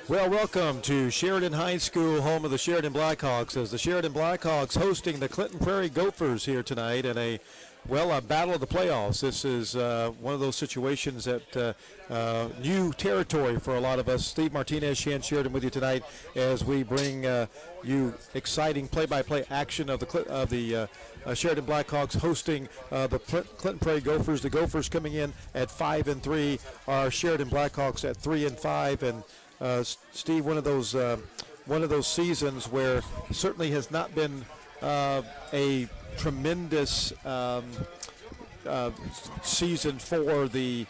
Well, welcome to Sheridan High School, home of the Sheridan Blackhawks, as the Sheridan Blackhawks hosting the Clinton Prairie Gophers here tonight in a battle of the playoffs. This is one of those situations that new territory for a lot of us. Steve Martinez, Shan Sheridan with you tonight as we bring you exciting play-by-play action of the Sheridan Blackhawks hosting the Clinton Prairie Gophers. The Gophers coming in at 5-3, our Sheridan Blackhawks at 3-5, and Steve, one of those seasons where certainly has not been a tremendous season for the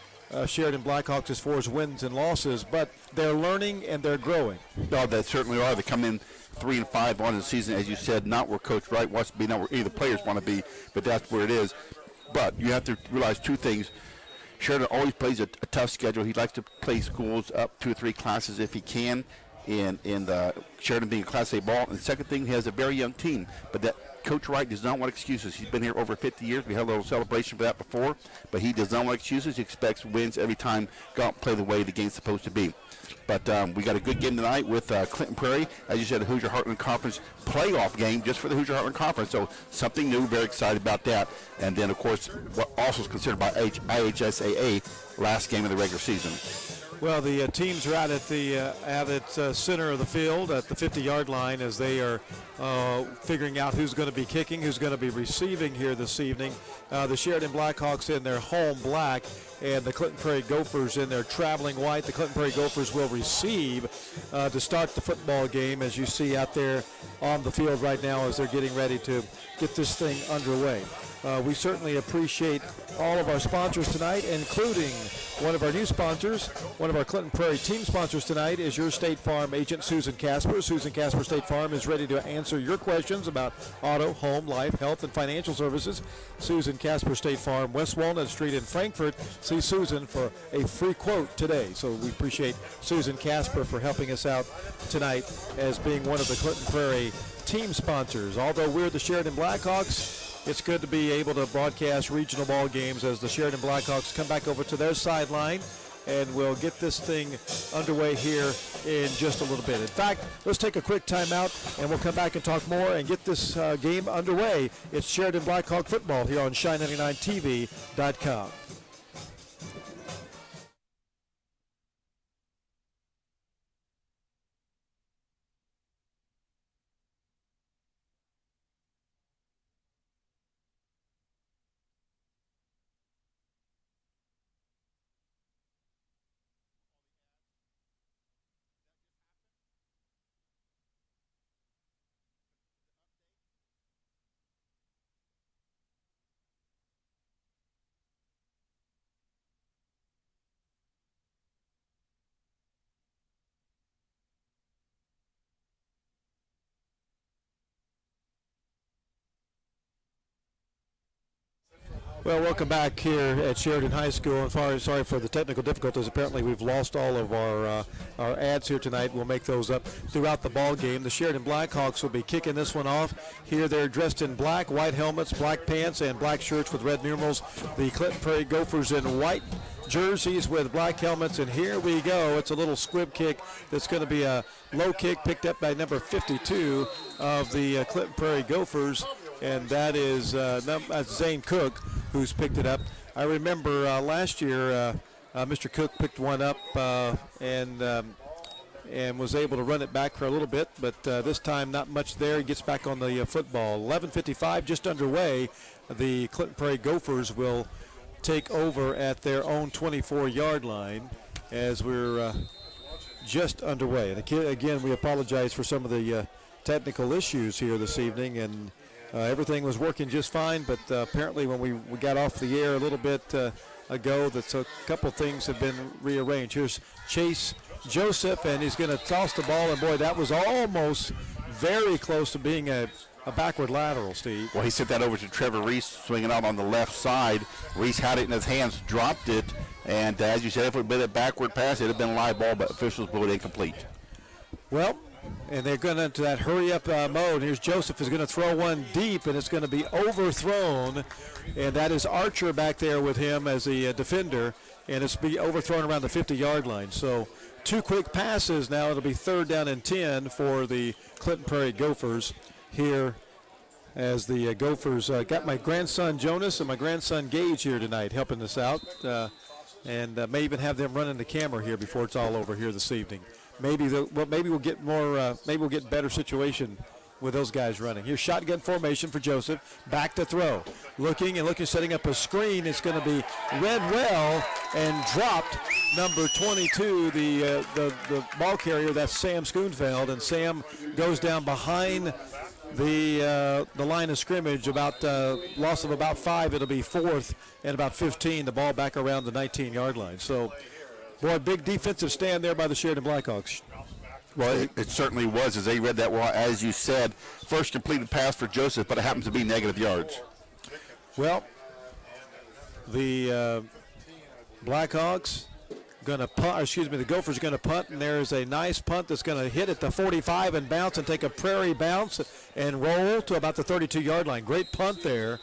Sheridan Blackhawks as far as wins and losses, but they're learning and they're growing. No, they certainly are. They come in 3-5 on the season, as you said, not where Coach Wright wants to be, not where any of the players want to be, but that's where it is. But you have to realize two things. Sheridan always plays a tough schedule. He likes to play schools up 2 or 3 classes if he can, in Sheridan being a Class A ball. And the second thing, he has a very young team, but that Coach Wright does not want excuses. He's been here over 50 years. We had a little celebration for that before, but he does not want excuses. He expects wins every time, go out and play the way the game's supposed to be. But we got a good game tonight with Clinton Prairie. As you said, the Hoosier Heartland Conference playoff game just for the Hoosier Heartland Conference. So something new, very excited about that. And then, of course, what also is considered by IHSAA last game of the regular season. Well, the teams are out at the center of the field at the 50-yard line as they are figuring out who's going to be kicking, who's going to be receiving here this evening. The Sheridan Blackhawks in their home black and the Clinton Prairie Gophers in their traveling white. The Clinton Prairie Gophers will receive to start the football game, as you see out there on the field right now as they're getting ready to get this thing underway. We certainly appreciate all of our sponsors tonight, including one of our new sponsors. One of our Clinton Prairie team sponsors tonight is your State Farm agent, Susan Casper. Susan Casper State Farm is ready to answer your questions about auto, home, life, health, and financial services. Susan Casper State Farm, West Walnut Street in Frankfort. See Susan for a free quote today. So we appreciate Susan Casper for helping us out tonight as being one of the Clinton Prairie team sponsors. Although we're the Sheridan Blackhawks, it's good to be able to broadcast regional ball games as the Sheridan Blackhawks come back over to their sideline, and we'll get this thing underway here in just a little bit. In fact, let's take a quick timeout, and we'll come back and talk more and get this game underway. It's Sheridan Blackhawk football here on Shine99TV.com. Well, welcome back here at Sheridan High School. And sorry for the technical difficulties. Apparently, we've lost all of our ads here tonight. We'll make those up throughout the ball game. The Sheridan Blackhawks will be kicking this one off. Here they're dressed in black, white helmets, black pants, and black shirts with red numerals. The Clinton Prairie Gophers in white jerseys with black helmets, and here we go. It's a little squib kick that's going to be a low kick picked up by number 52 of the Clinton Prairie Gophers, and that is Zane Cook, who's picked it up. I remember last year Mr. Cook picked one up and was able to run it back for a little bit, but this time not much there. He gets back on the football. 11:55 just underway. The Clinton Prairie Gophers will take over at their own 24-yard line as we're just underway. And again, we apologize for some of the technical issues here this evening, and everything was working just fine, but apparently when we got off the air a little bit ago, that a couple things have been rearranged. Here's Chase Joseph, and he's going to toss the ball, and boy, that was almost very close to being a backward lateral, Steve. Well, he sent that over to Trevor Reese, swinging out on the left side. Reese had it in his hands, dropped it, and as you said, if it had been a backward pass, it would have been a live ball, but officials blew it incomplete. Well, and they're going into that hurry-up mode. Here's Joseph is going to throw one deep, and it's going to be overthrown, and that is Archer back there with him as the defender, and it's be overthrown around the 50-yard line. So 2 quick passes. Now it'll be 3rd down and 10 for the Clinton Prairie Gophers here, as the Gophers got my grandson Jonas and my grandson Gage here tonight helping us out, and may even have them running the camera here before it's all over here this evening. Maybe we'll get more. Maybe we'll get better situation with those guys running. Here's shotgun formation for Joseph. Back to throw. Looking, setting up a screen. It's going to be read well and dropped. Number 22, the ball carrier, that's Sam Schoonfeld, and Sam goes down behind the line of scrimmage. About loss of about 5. It'll be 4th and about 15. The ball back around the 19-yard line. So, boy, big defensive stand there by the Sheridan Blackhawks. Well, it certainly was, as they read that well. As you said, first completed pass for Joseph, but it happens to be negative yards. Well, the Blackhawks going to punt, the Gophers going to punt, and there's a nice punt that's going to hit at the 45 and bounce and take a prairie bounce and roll to about the 32-yard line. Great punt there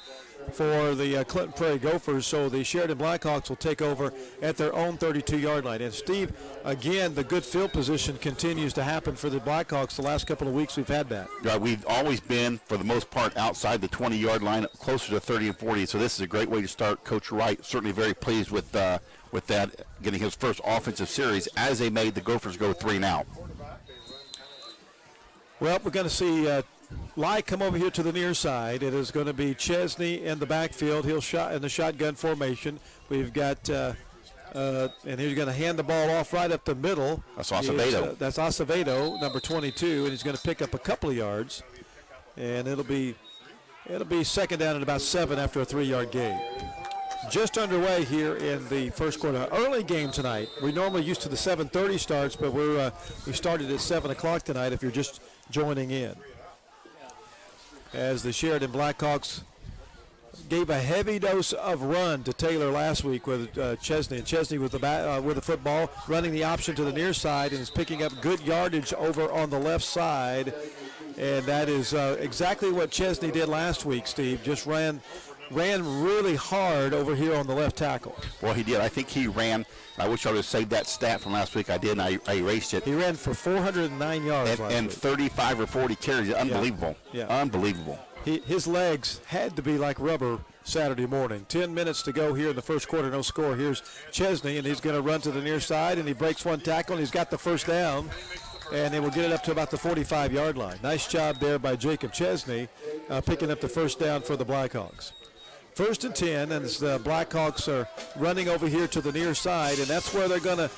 for the Clinton Prairie Gophers, so the Sheridan Blackhawks will take over at their own 32-yard line. And Steve, again, the good field position continues to happen for the Blackhawks. The last couple of weeks we've had that. Right, we've always been, for the most part, outside the 20-yard line, closer to 30 and 40, so this is a great way to start. Coach Wright certainly very pleased with that, getting his first offensive series as they made the Gophers go 3 now. Well, we're going to see Lai come over here to the near side. It is going to be Chesney in the backfield. He'll shot in the shotgun formation. We've got, and he's going to hand the ball off right up the middle. That's Acevedo. That's Acevedo, number 22, and he's going to pick up a couple of yards. And it'll be 2nd down and about 7 after a 3-yard gain. Just underway here in the first quarter. Early game tonight. We're normally used to the 7:30 starts, but we started at 7 o'clock tonight if you're just joining in. As the Sheridan Blackhawks gave a heavy dose of run to Taylor last week with Chesney. And Chesney with the football, running the option to the near side, and is picking up good yardage over on the left side. And that is exactly what Chesney did last week, Steve. Just ran really hard over here on the left tackle. Well, he did. I think he ran. I wish I would have saved that stat from last week. I did, and I erased it. He ran for 409 yards last and week. 35 or 40 carries. Unbelievable. Yeah. Unbelievable. His legs had to be like rubber Saturday morning. 10 minutes to go here in the first quarter. No score. Here's Chesney, and he's going to run to the near side, and he breaks one tackle, and he's got the first down. And they will get it up to about the 45-yard line. Nice job there by Jacob Chesney, picking up the first down for the Blackhawks. 1st and 10, and the Blackhawks are running over here to the near side, and that's where they're going to,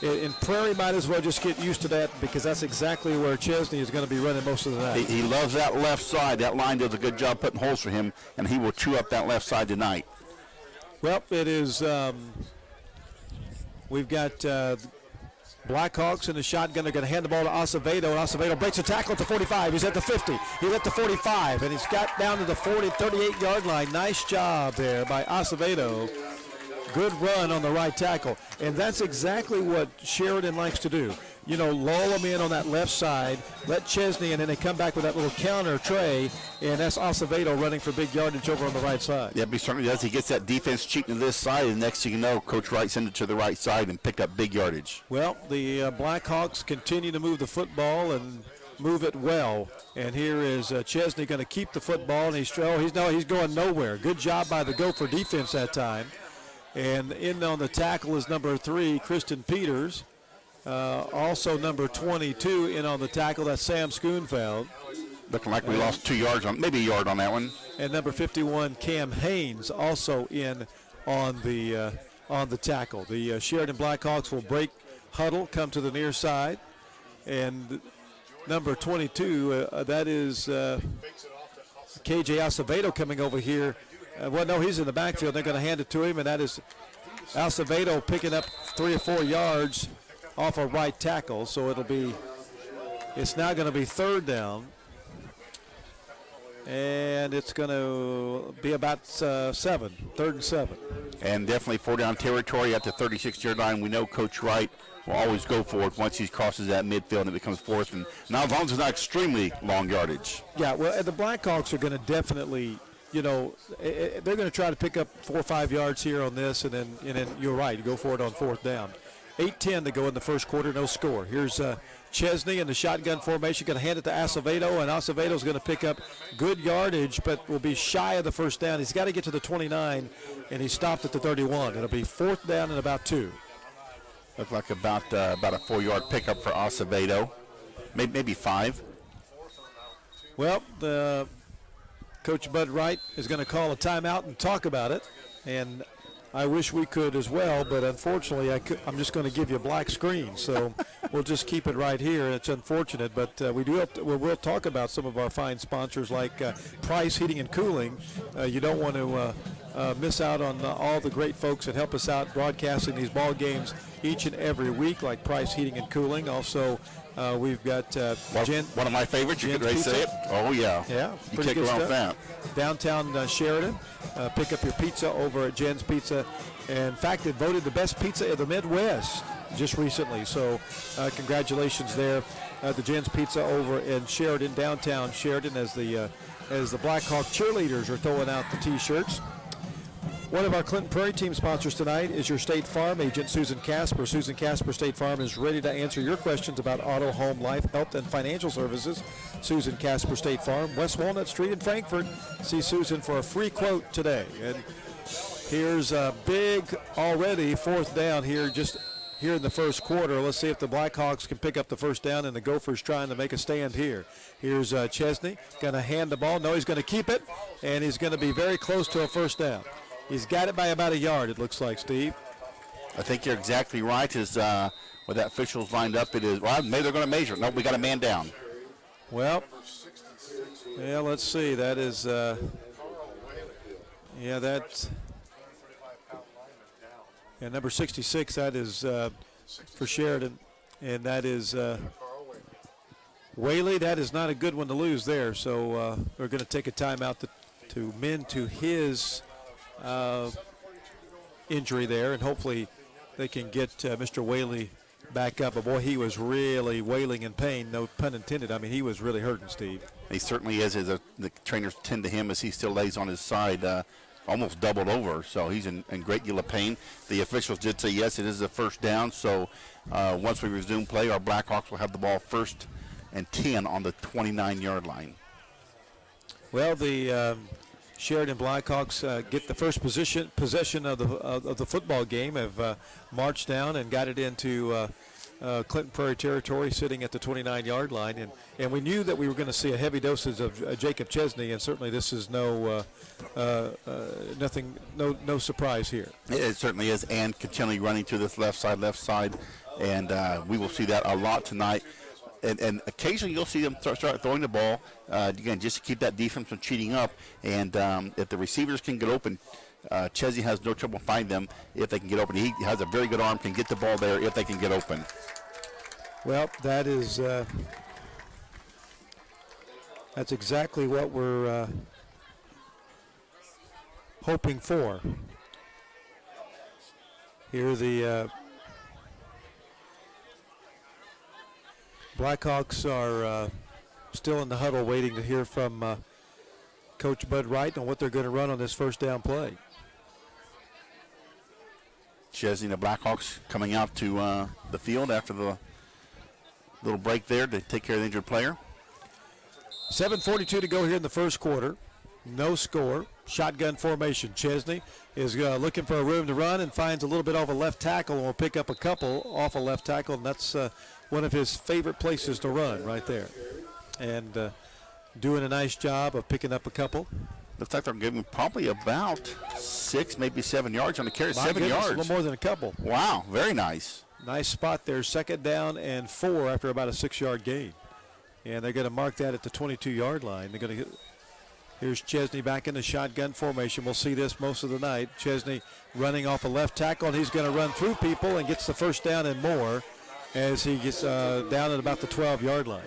and Prairie might as well just get used to that, because that's exactly where Chesney is going to be running most of the night. He loves that left side. That line does a good job putting holes for him, and he will chew up that left side tonight. Well, it is, we've got Blackhawks in the shotgun. They're going to hand the ball to Acevedo, and Acevedo breaks a tackle at the 45. He's at the 50. He's at the 45, and he's got down to the 38-yard line. Nice job there by Acevedo. Good run on the right tackle. And that's exactly what Sheridan likes to do. You know, lull them in on that left side, let Chesney, and then they come back with that little counter tray, and that's Acevedo running for big yardage over on the right side. Yeah, he certainly does. He gets that defense cheating to this side, and next thing you know, Coach Wright sends it to the right side and picked up big yardage. Well, the Blackhawks continue to move the football and move it well. And here is Chesney going to keep the football, and he's going nowhere. Good job by the Gopher defense that time. And in on the tackle is number 3, Kristen Peters. Also number 22 in on the tackle, that's Sam Schoonfeld. Looking like we lost 2 yards maybe a yard on that one. And number 51, Cam Haynes, also in on the tackle. The Sheridan Blackhawks will break huddle, come to the near side, and number 22, that is KJ Acevedo coming over here. Well, no, he's in the backfield. They're going to hand it to him, and that is Acevedo picking up 3 or 4 yards off a right tackle. So it's now going to be 3rd down, and it's going to be about 3rd and 7. And definitely 4-down territory at the 36-yard line. We know Coach Wright will always go for it once he crosses that midfield and it becomes 4th. And now as long as it's not extremely long yardage. Yeah, well, the Blackhawks are going to definitely, you know, they're going to try to pick up 4 or 5 yards here on this, and then you're right, you go for it on 4th down. 8:10 to go in the first quarter, no score. Here's Chesney in the shotgun formation, going to hand it to Acevedo, and Acevedo's going to pick up good yardage, but will be shy of the first down. He's got to get to the 29, and he stopped at the 31. It'll be 4th down and about 2. Looked like about a 4-yard pickup for Acevedo, maybe 5. Well, Coach Bud Wright is going to call a timeout and talk about it, and I wish we could as well, but unfortunately I'm just going to give you a black screen, so we'll just keep it right here. It's unfortunate, but we'll talk about some of our fine sponsors like Price Heating and Cooling. You don't want to miss out on all the great folks that help us out broadcasting these ball games each and every week, like Price Heating and Cooling. Also, we've got one of my favorites. You could really say it. Oh yeah. Yeah. You take around that. Downtown Sheridan. Pick up your pizza over at Jen's Pizza. And in fact, it voted the best pizza of the Midwest just recently. So congratulations there. The Jen's Pizza over in Sheridan, downtown Sheridan, as the Blackhawk cheerleaders are throwing out the T-shirts. One of our Clinton Prairie team sponsors tonight is your State Farm agent, Susan Casper. Susan Casper State Farm is ready to answer your questions about auto, home, life, health, and financial services. Susan Casper State Farm, West Walnut Street in Frankfort. See Susan for a free quote today. And here's a big already 4th down here just here in the first quarter. Let's see if the Blackhawks can pick up the first down, and the Gophers trying to make a stand here. Here's Chesney going to hand the ball. No, he's going to keep it, and he's going to be very close to a first down. He's got it by about a yard, it looks like, Steve. I think you're exactly right. With that officials lined up, it is. Well, maybe they're going to measure. No, we got a man down. Well, yeah, let's see. That is, that's number 66. That is for Sheridan, and that is Whaley. That is not a good one to lose there. So we're going to take a timeout to mend to his injury there, and hopefully they can get Mr. Whaley back up. But boy, he was really wailing in pain, no pun intended. I mean, he was really hurting, Steve. He certainly is. The trainers tend to him as he still lays on his side, almost doubled over. So he's in great deal of pain. The officials did say yes, it is a first down. So once we resume play, our Blackhawks will have the ball 1st and 10 on the 29-yard line. Well, the Sheridan Blackhawks get the first possession of the football game, have marched down and got it into Clinton Prairie territory, sitting at the 29-yard line. And we knew that we were going to see a heavy dosage of Jacob Chesney, and certainly this is no surprise here. It certainly is, and continually running to this left side, and we will see that a lot tonight. And occasionally you'll see them start throwing the ball, again, just to keep that defense from cheating up. And if the receivers can get open, Chesney has no trouble finding them if they can get open. He has a very good arm, can get the ball there if they can get open. Well, that is that's exactly what we're hoping for. Here the Blackhawks are still in the huddle waiting to hear from Coach Bud Wright on what they're going to run on this first down play. Chesney and the Blackhawks coming out to the field after the little break there to take care of the injured player. 7:42 to go here in the first quarter. No score. Shotgun formation. Chesney is looking for a room to run and finds a little bit off a left tackle, and will pick up a couple off a left tackle, and that's one of his favorite places to run right there. And doing a nice job of picking up a couple. Looks like they're giving probably about 6, maybe 7 yards on the carry. My 7 goodness, yards. A little more than a couple. Wow, very nice. Nice spot there. 2nd down and 4 after about a 6-yard gain. And they're going to mark that at the 22-yard line. They're going to Here's Chesney back in the shotgun formation. We'll see this most of the night. Chesney running off a left tackle, and he's going to run through people and gets the first down and more as he gets down at about the 12-yard line.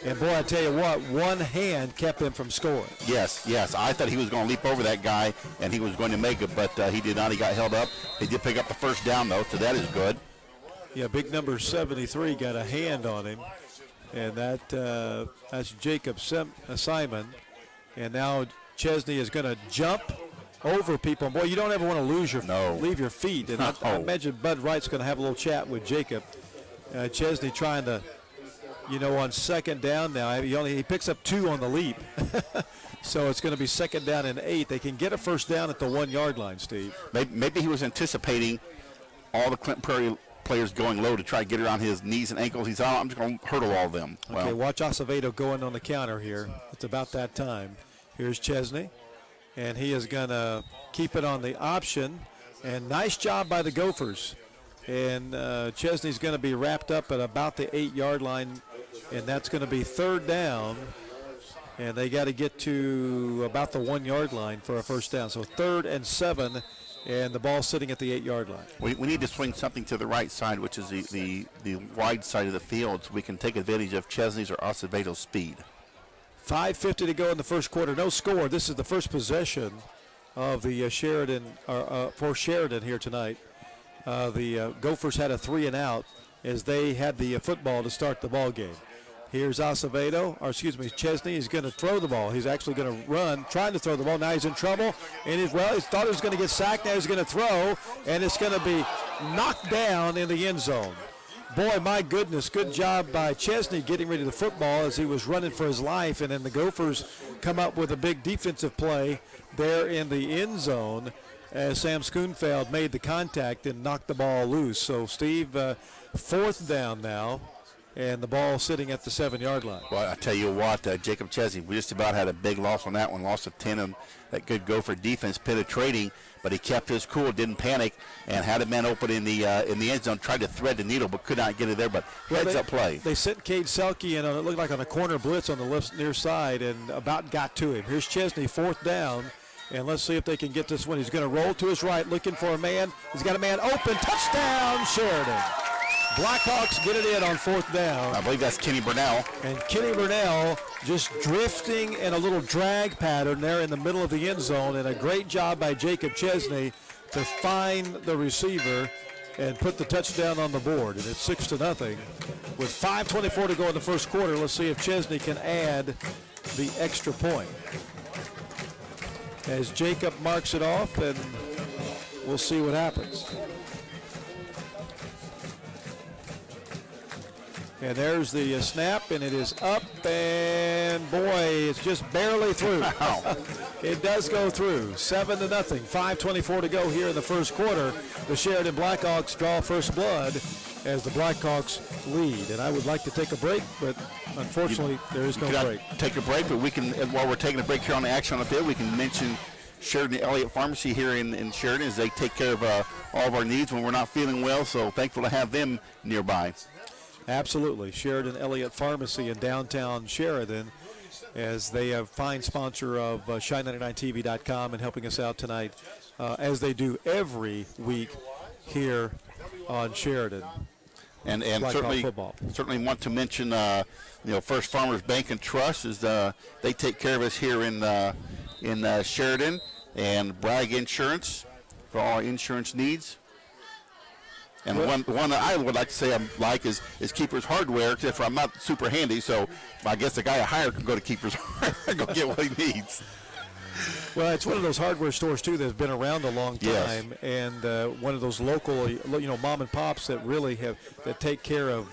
And boy, I tell you what, one hand kept him from scoring. Yes. I thought he was going to leap over that guy, and he was going to make it, but he did not. He got held up. He did pick up the first down, though, so that is good. Yeah, big number 73 got a hand on him, and that's Jacob Simon. And now Chesney is going to jump over people. Boy, you don't ever want to leave your feet. And I No. imagine Bud Wright's going to have a little chat with Jacob. Chesney trying to, on second down now. He picks up 2 on the leap. So it's going to be second down and 8. They can get a first down at the 1-yard line, Steve. Maybe he was anticipating all the Clinton Prairie players going low to try to get around his knees and ankles. He's I'm just going to hurdle all of them. Okay, watch Acevedo going on the counter here. It's about that time. Here's Chesney, and he is going to keep it on the option. And nice job by the Gophers. And Chesney's going to be wrapped up at about the 8-yard line, and that's going to be third down. And they got to get to about the 1-yard line for a first down. So 3rd and 7, and the ball sitting at the 8-yard line. We need to swing something to the right side, which is the wide side of the field, so we can take advantage of Chesney's or Acevedo's speed. 5:50 to go in the first quarter. No score. This is the first possession of the Sheridan for Sheridan here tonight. The Gophers had a 3-and-out as they had the football to start the ball game. Here's Chesney. He's going to throw the ball. He's actually going to run, trying to throw the ball. Now he's in trouble. And he thought he was going to get sacked. Now he's going to throw, and it's going to be knocked down in the end zone. Boy, my goodness, good job by Chesney getting rid of the football as he was running for his life. And then the Gophers come up with a big defensive play there in the end zone as Sam Schoonfeld made the contact and knocked the ball loose. So, Steve, 4th down now. And the ball sitting at the 7-yard line. Well, I tell you what, Jacob Chesney, we just about had a big loss on that one. Lost of 10 of that good Gopher defense penetrating, but he kept his cool, didn't panic, and had a man open in the end zone. Tried to thread the needle, but could not get it there. But heads-up play. They sent Cade Selke in. It looked like on a corner blitz on the left near side, and about got to him. Here's Chesney, 4th down. And let's see if they can get this one. He's going to roll to his right, looking for a man. He's got a man open. Touchdown, Sheridan. Blackhawks get it in on 4th down. I believe that's Kenny Burnell. And Kenny Burnell just drifting in a little drag pattern there in the middle of the end zone. And a great job by Jacob Chesney to find the receiver and put the touchdown on the board. And it's 6-0. With 5:24 to go in the first quarter, let's see if Chesney can add the extra point. As Jacob marks it off, and we'll see what happens. And there's the snap, and it is up, and boy, it's just barely through. It does go through. 7-0. 5:24 to go here in the first quarter. The Sheridan Blackhawks draw first blood as the Blackhawks lead. And I would like to take a break, but unfortunately, there is no break. Take a break, but we can, while we're taking a break here on the action on the field, we can mention Sheridan Elliott Pharmacy here in Sheridan as they take care of all of our needs when we're not feeling well. So thankful to have them nearby. Absolutely. Sheridan Elliott Pharmacy in downtown Sheridan, as they are a fine sponsor of Shine99TV.com and helping us out tonight, as they do every week here on Sheridan. And certainly want to mention, First Farmers Bank and Trust is they take care of us here in Sheridan, and Bragg Insurance for all our insurance needs. And the one that I would like to say is Keeper's Hardware, except for I'm not super handy, so I guess the guy I hire can go to Keeper's Hardware and go get what he needs. Well, it's one of those hardware stores too that's been around a long time, yes. And one of those local, mom and pops that really take care of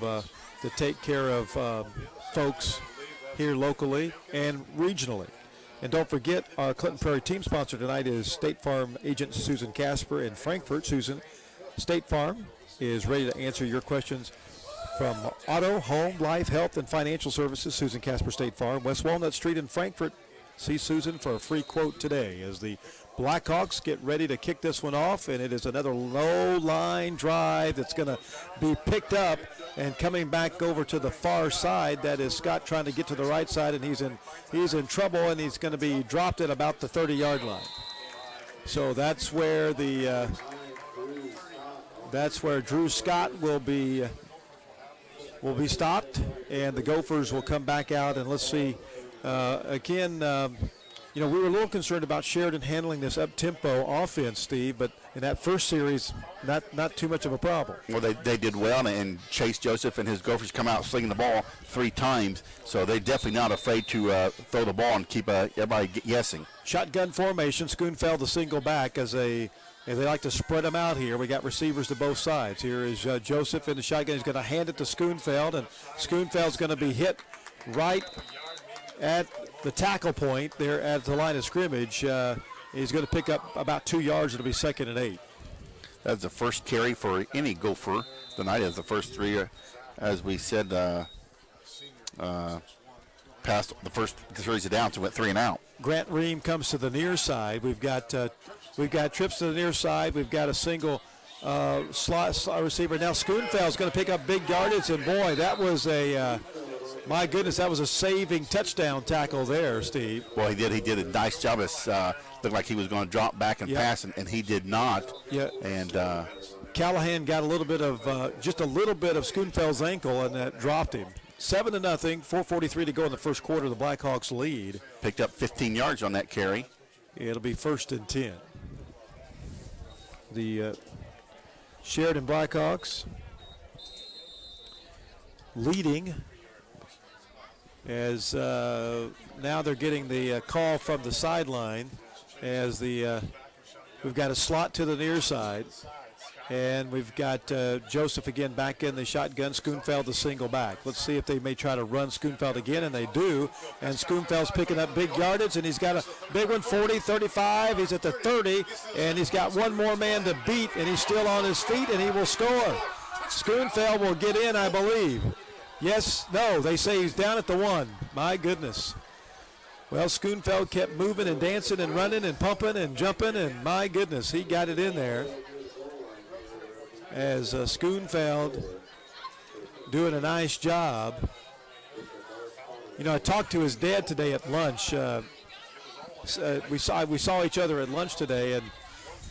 folks here locally and regionally. And don't forget, our Clinton Prairie team sponsor tonight is State Farm agent Susan Casper in Frankfort. Susan, State Farm is ready to answer your questions from auto, home, life, health, and financial services. Susan Casper, State Farm, West Walnut Street in Frankfort. See Susan for a free quote today as the Blackhawks get ready to kick this one off, and it is another low-line drive that's going to be picked up and coming back over to the far side. That is Scott trying to get to the right side, and he's in trouble, and he's going to be dropped at about the 30-yard line. So that's where Drew Scott will be stopped, and the Gophers will come back out. And let's see, again, we were a little concerned about Sheridan handling this up-tempo offense, Steve, but in that first series, not too much of a problem. Well, they did well, and Chase Joseph and his Gophers come out slinging the ball 3 times, so they're definitely not afraid to throw the ball and keep everybody guessing. Shotgun formation, Schoonfeld the single back as they like to spread them out here. We got receivers to both sides. Here is Joseph in the shotgun. He's going to hand it to Schoonfeld, and Schoonfeld's going to be hit right at the tackle point there at the line of scrimmage. He's going to pick up about 2 yards. It'll be 2nd and 8. That's the first carry for any Gopher tonight. As the first 3, as we said, passed the first series of downs and went 3 and out. Grant Ream comes to the near side. We've got trips to the near side. We've got a single slot receiver. Now Schoonfeld's going to pick up big yardage, and boy, that was my goodness, that was a saving touchdown tackle there, Steve. Well, he did. He did a nice job. It looked like he was going to drop back and pass, and he did not. Yeah. And Callahan got a little bit of Schoonfeld's ankle, and that dropped him. 7-0, 4:43 to go in the first quarter. The Blackhawks lead. Picked up 15 yards on that carry. It'll be 1st and 10. The Sheridan Blackhawks leading as now they're getting the call from the sideline as we've got a slot to the near side, and we've got Joseph again back in the shotgun, Schoonfeld the single back. Let's see if they may try to run Schoonfeld again, and they do, and Schoonfeld's picking up big yardage, and he's got a big one, 40, 35, he's at the 30, and he's got one more man to beat, and he's still on his feet, and he will score. Schoonfeld will get in, I believe. Yes, no, they say he's down at the 1. My goodness. Well, Schoonfeld kept moving and dancing and running and pumping and jumping, and my goodness, he got it in there. As Schoonfeld doing a nice job. I talked to his dad today at lunch. We saw each other at lunch today,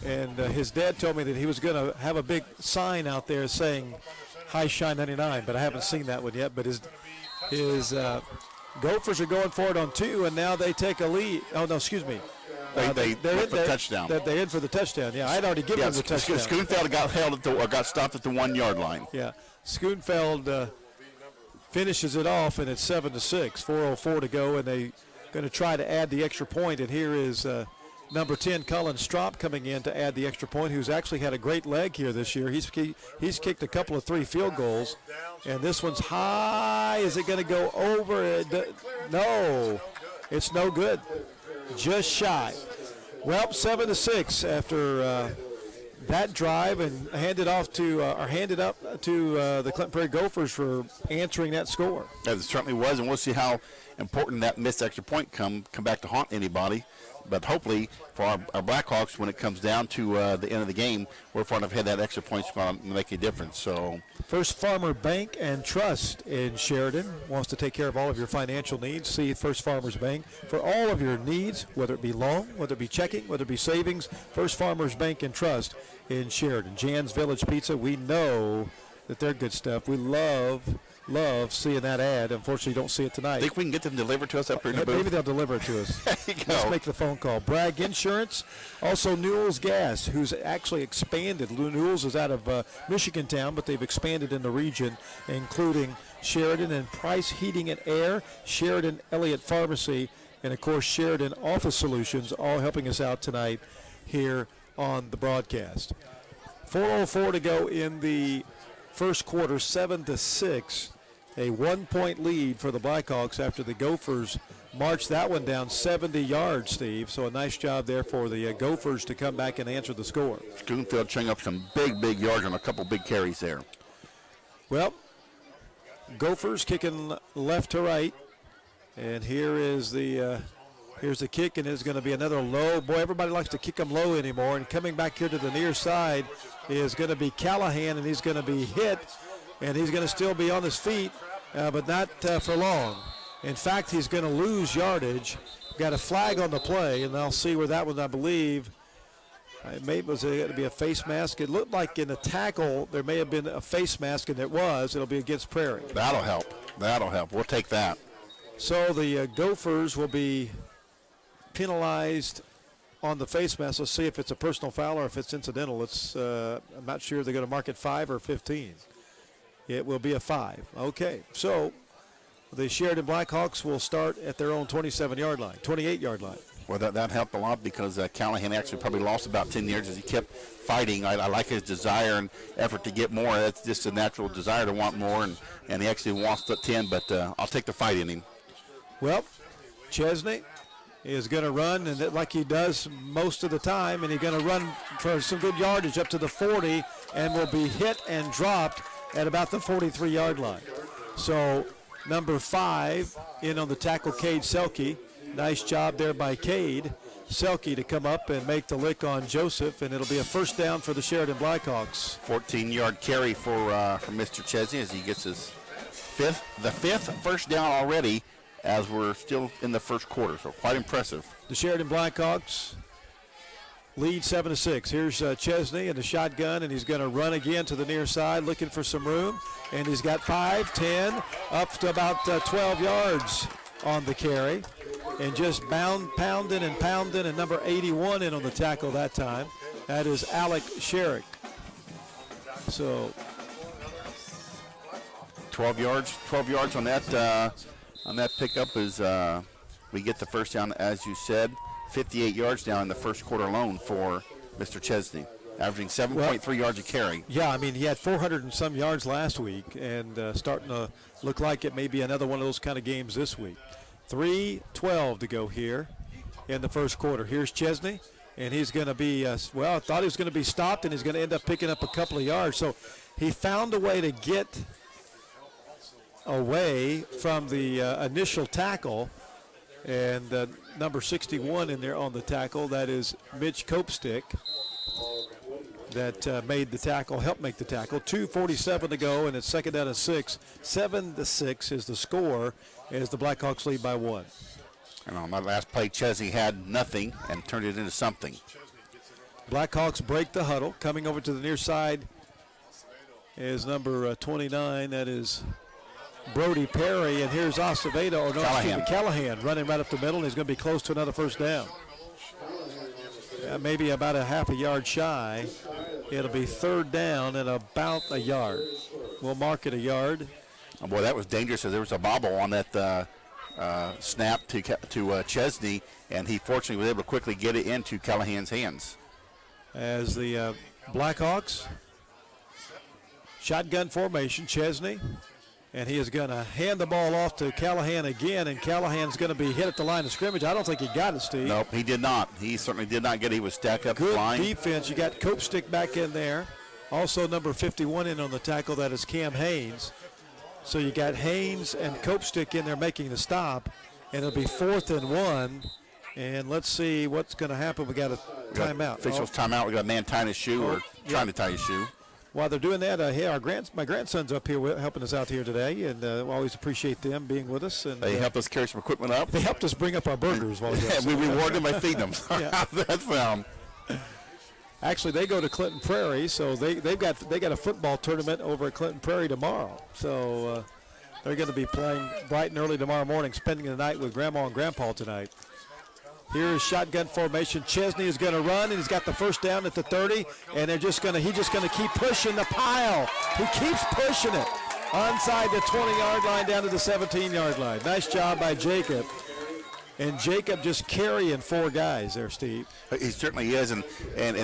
and his dad told me that he was going to have a big sign out there saying High Shine 99, but I haven't seen that one yet. But his Gophers are going for it on 2, and now they take a lead. Oh, no, excuse me. They're in for the touchdown. They're in for the touchdown. Yeah, I'd already given them the touchdown. Schoonfeld got stopped at the 1-yard-line. Yeah, Schoonfeld finishes it off, and it's 7-6. 4:04 to go, and they're going to try to add the extra point. And here is number 10, Cullen Strop, coming in to add the extra point, who's actually had a great leg here this year. He's kicked a couple of 3 field goals, and this one's high. Is it going to go over? No, it's no good. Just shy. Well, 7-6 after that drive, and handed up to the Clinton Prairie Gophers for answering that score. As it certainly was, and we'll see how important that missed extra point come back to haunt anybody. But hopefully for our Blackhawks, when it comes down to the end of the game, we're far enough ahead that extra point's going to make a difference. So, First Farmer Bank and Trust in Sheridan wants to take care of all of your financial needs. See First Farmers Bank for all of your needs, whether it be loan, whether it be checking, whether it be savings. First Farmers Bank and Trust in Sheridan. Jan's Village Pizza, we know that they're good stuff. We love seeing that ad. Unfortunately, you don't see it tonight. Think we can get them delivered to us up here in the booth? Maybe they'll deliver it to us. There you go. Let's make the phone call. Bragg Insurance, also Newell's Gas, who's actually expanded. Newell's is out of Michigan Town, but they've expanded in the region, including Sheridan and Price Heating and Air, Sheridan Elliott Pharmacy, and of course Sheridan Office Solutions, all helping us out tonight here on the broadcast. 4:04 to go in the first quarter, 7-6, a 1-point lead for the Blackhawks after the Gophers marched that one down 70 yards, Steve. So a nice job there for the Gophers to come back and answer the score. Schoonfeld chewing up some big yards on a couple big carries there. Well, Gophers kicking left to right, and here's the kick, and it's going to be another low. Boy, everybody likes to kick them low anymore, and coming back here to the near side is going to be Callahan, and he's going to be hit, and he's going to still be on his feet, but not for long. In fact, he's going to lose yardage. Got a flag on the play, and I'll see where that was, I believe. Maybe was going to be a face mask. It looked like in the tackle there may have been a face mask, and it was. It'll be against Prairie. That'll help. We'll take that. So the Gophers will be penalized on the face mask. Let's see if it's a personal foul or if it's incidental. I'm not sure they're going to mark it 5 or 15. It will be a 5. Okay, so the Sheridan Blackhawks will start at their own 27-yard line, 28-yard line. Well, that helped a lot because Callahan actually probably lost about 10 yards as he kept fighting. I like his desire and effort to get more. That's just a natural desire to want more, and he actually wants the 10, but I'll take the fight in him. Well, Chesney is going to run and like he does most of the time, and he's going to run for some good yardage up to the 40 and will be hit and dropped at about the 43-yard line. So number 5 in on the tackle, Cade Selke. Nice job there by Cade Selke to come up and make the lick on Joseph, and it'll be a first down for the Sheridan Blackhawks. 14-yard carry for Mr. Chesney as he gets his fifth first down already as we're still in the first quarter, so quite impressive. The Sheridan Blackhawks lead 7-6. Here's Chesney in the shotgun, and he's going to run again to the near side looking for some room, and he's got 5, 10, up to about 12 yards on the carry. And just pounding, and number 81 in on the tackle that time. That is Alec Sherrick. So 12 yards on that pickup is we get the first down, as you said. 58 yards down in the first quarter alone for Mr. Chesney, averaging 7.3 yards a carry. Yeah, I mean, he had 400 and some yards last week, and starting to look like it may be another one of those kind of games this week. 3:12 to go here in the first quarter. Here's Chesney, and he's going to be, I thought he was going to be stopped, and he's going to end up picking up a couple of yards. So he found a way to get away from the initial tackle, and number 61 in there on the tackle, that is Mitch Copestick, that made the tackle, helped make the tackle. 2:47 to go, and it's second down and 6. 7-6 is the score as the Blackhawks lead by 1. And on that last play, Chesney had nothing and turned it into something. Blackhawks break the huddle. Coming over to the near side is number 29. That is Brody Perry. And here's Acevedo, Callahan running right up the middle. And he's going to be close to another first down. Maybe about a half a yard shy. It'll be third down and about a yard. We'll mark it a yard. Oh, boy, that was dangerous. There was a bobble on that snap to Chesney, and he fortunately was able to quickly get it into Callahan's hands. As the Blackhawks, shotgun formation, Chesney, and he is going to hand the ball off to Callahan again, and Callahan's going to be hit at the line of scrimmage. I don't think he got it, Steve. Nope, he did not. He certainly did not get it. He was stacked up Good line. defense. You got Copestick back in there. Also number 51 in on the tackle, that is Cam Haynes. So you got Haynes and Copestick in there making the stop, and it'll be 4th and 1. And let's see what's going to happen. We got a timeout. Officials timeout. We got a man tying his shoe or trying to tie his shoe. While they're doing that, hey, my grandson's up here helping us out here today, and we always appreciate them being with us. And they helped us carry some equipment up. They helped us bring up our burgers while we we reward them by feeding them. That's Actually, they go to Clinton Prairie, so they got a football tournament over at Clinton Prairie tomorrow. So they're going to be playing bright and early tomorrow morning, spending the night with Grandma and Grandpa tonight. Here is shotgun formation. Chesney is going to run, and he's got the first down at the 30, and he's just going to keep pushing the pile. He keeps pushing it onside the 20-yard line down to the 17-yard line. Nice job by Jacob. And Jacob just carrying 4 guys there, Steve. He certainly is, and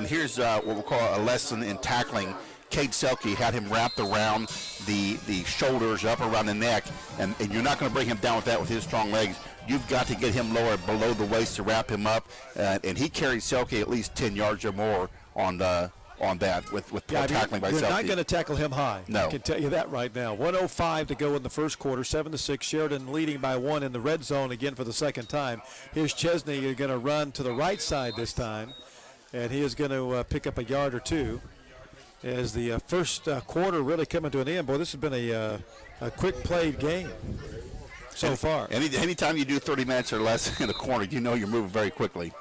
here's what we'll call a lesson in tackling. Cade Selke had him wrapped around the shoulders, up around the neck, and you're not going to bring him down with that with his strong legs. You've got to get him lower below the waist to wrap him up, and he carried Selke at least 10 yards or more on that with tackling by Selke. You're not going to tackle him high. No. I can tell you that right now. 1:05 to go in the first quarter, 7-6. Sheridan leading by 1 in the red zone again for the second time. Here's Chesney. You're going to run to the right side this time, and he is going to pick up a yard or 2. As the first quarter really coming to an end. Boy, this has been a quick played game so far. Anytime you do 30 minutes or less in a corner, you know you're moving very quickly.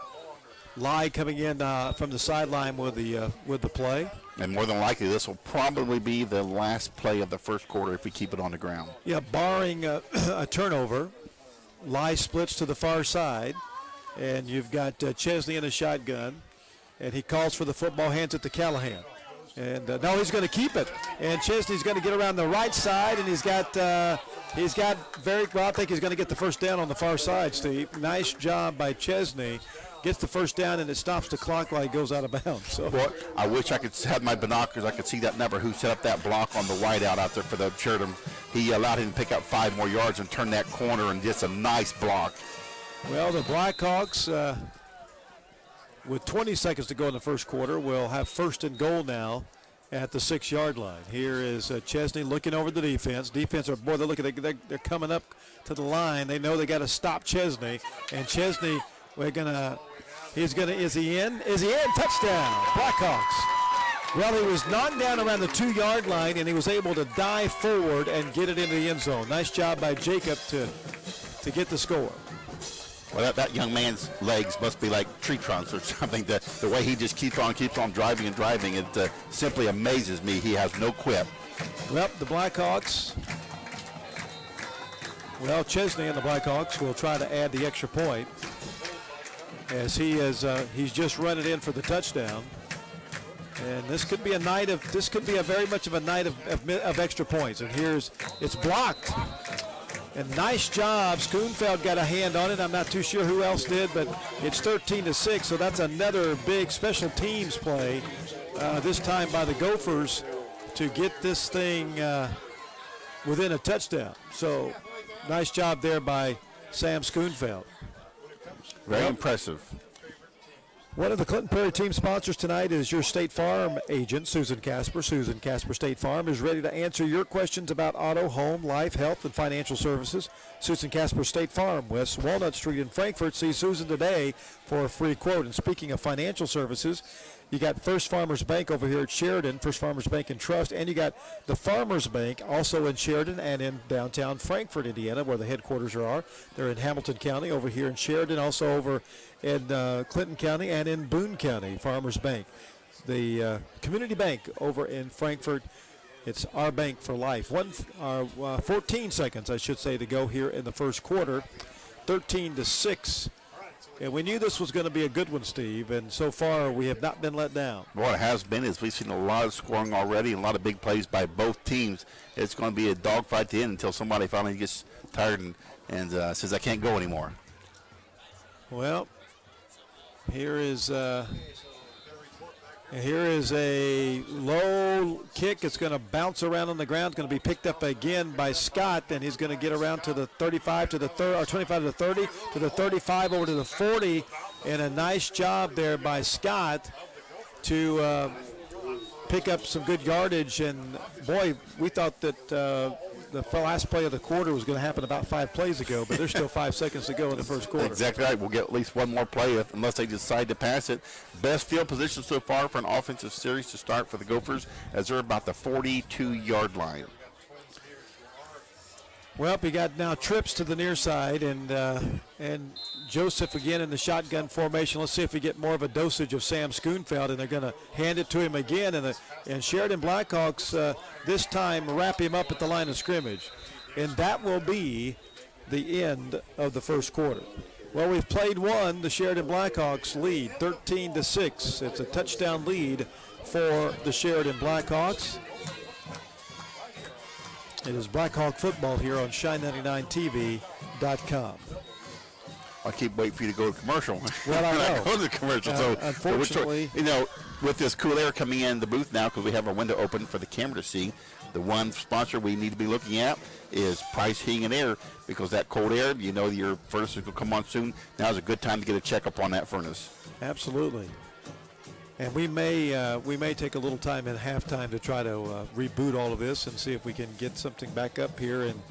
Lai coming in from the sideline with the play. And more than likely, this will probably be the last play of the first quarter if we keep it on the ground. Yeah, barring a turnover, Lai splits to the far side, And you've got Chesney in the shotgun. And he calls for the football, hands it to Callahan. And no, he's going to keep it. And Chesney's going to get around the right side, and he's got very well. I think he's going to get the first down on the far side, Steve. Nice job by Chesney. Gets the first down, and it stops the clock while he goes out of bounds. So, boy, I wish I could have my binoculars. I could see that number who set up that block on the wideout out there for the Sheridan. He allowed him to pick up 5 more yards and turn that corner, and just a nice block. Well, the Blackhawks, with 20 seconds to go in the first quarter, will have first and goal now at the 6-yard line. Here is Chesney looking over the defense. Defense, they're coming up to the line. They know they got to stop Chesney, and Chesney, is he in? Is he in? Touchdown, Blackhawks. Well, he was knocked down around the 2-yard line, and he was able to dive forward and get it into the end zone. Nice job by Jacob to get the score. Well, that young man's legs must be like tree trunks or something. The way he just keeps on driving and driving, it simply amazes me. He has no quit. Well, the Blackhawks. Well, Chesney and the Blackhawks will try to add the extra point, as he's just run it in for the touchdown. And this could be very much of a night of extra points. And it's blocked. And nice job. Schoonfeld got a hand on it. I'm not too sure who else did, but it's 13-6, so that's another big special teams play, this time by the Gophers, to get this thing within a touchdown. So nice job there by Sam Schoonfeld. Very impressive. One of the Clinton Prairie team sponsors tonight is your State Farm agent, Susan Casper. Susan Casper State Farm is ready to answer your questions about auto, home, life, health, and financial services. Susan Casper State Farm, West Walnut Street in Frankfort. See Susan today for a free quote. And speaking of financial services, you got First Farmers Bank over here at Sheridan, First Farmers Bank and Trust, and you got the Farmers Bank also in Sheridan and in downtown Frankfort, Indiana, where the headquarters are. They're in Hamilton County, over here in Sheridan, also over in Clinton County and in Boone County, Farmers Bank. The community bank over in Frankfort, it's our bank for life. 14 seconds, I should say, to go here in the first quarter, 13-6. And we knew this was going to be a good one, Steve, and so far we have not been let down. What it has been is we've seen a lot of scoring already and a lot of big plays by both teams. It's going to be a dogfight to the end until somebody finally gets tired and says, I can't go anymore. Well, here is a low kick. It's going to bounce around on the ground. It's going to be picked up again by Scott, and he's going to get around to the 35 to the 30, or 25 to the 30, to the 35 over to the 40, and a nice job there by Scott to pick up some good yardage. And boy, we thought that the last play of the quarter was going to happen about 5 plays ago, but there's still 5 seconds to go in the first quarter. Exactly right. We'll get at least one more play unless they decide to pass it. Best field position so far for an offensive series to start for the Gophers, as they're about the 42-yard line. Well, we got now trips to the near side, and Joseph again in the shotgun formation. Let's see if we get more of a dosage of Sam Schoonfeld, and they're going to hand it to him again. And Sheridan Blackhawks this time wrap him up at the line of scrimmage. And that will be the end of the first quarter. Well, we've played one. The Sheridan Blackhawks lead 13-6. It's a touchdown lead for the Sheridan Blackhawks. It is Blackhawk football here on Shine99TV.com. I keep waiting for you to go to commercial. Well, I know. Go to the commercial. So unfortunately, with this cool air coming in the booth now, because we have our window open for the camera to see, the one sponsor we need to be looking at is Price Heating and Air, because that cold air, your furnace will come on soon. Now's a good time to get a checkup on that furnace. Absolutely. And we may take a little time at halftime to try to reboot all of this and see if we can get something back up here and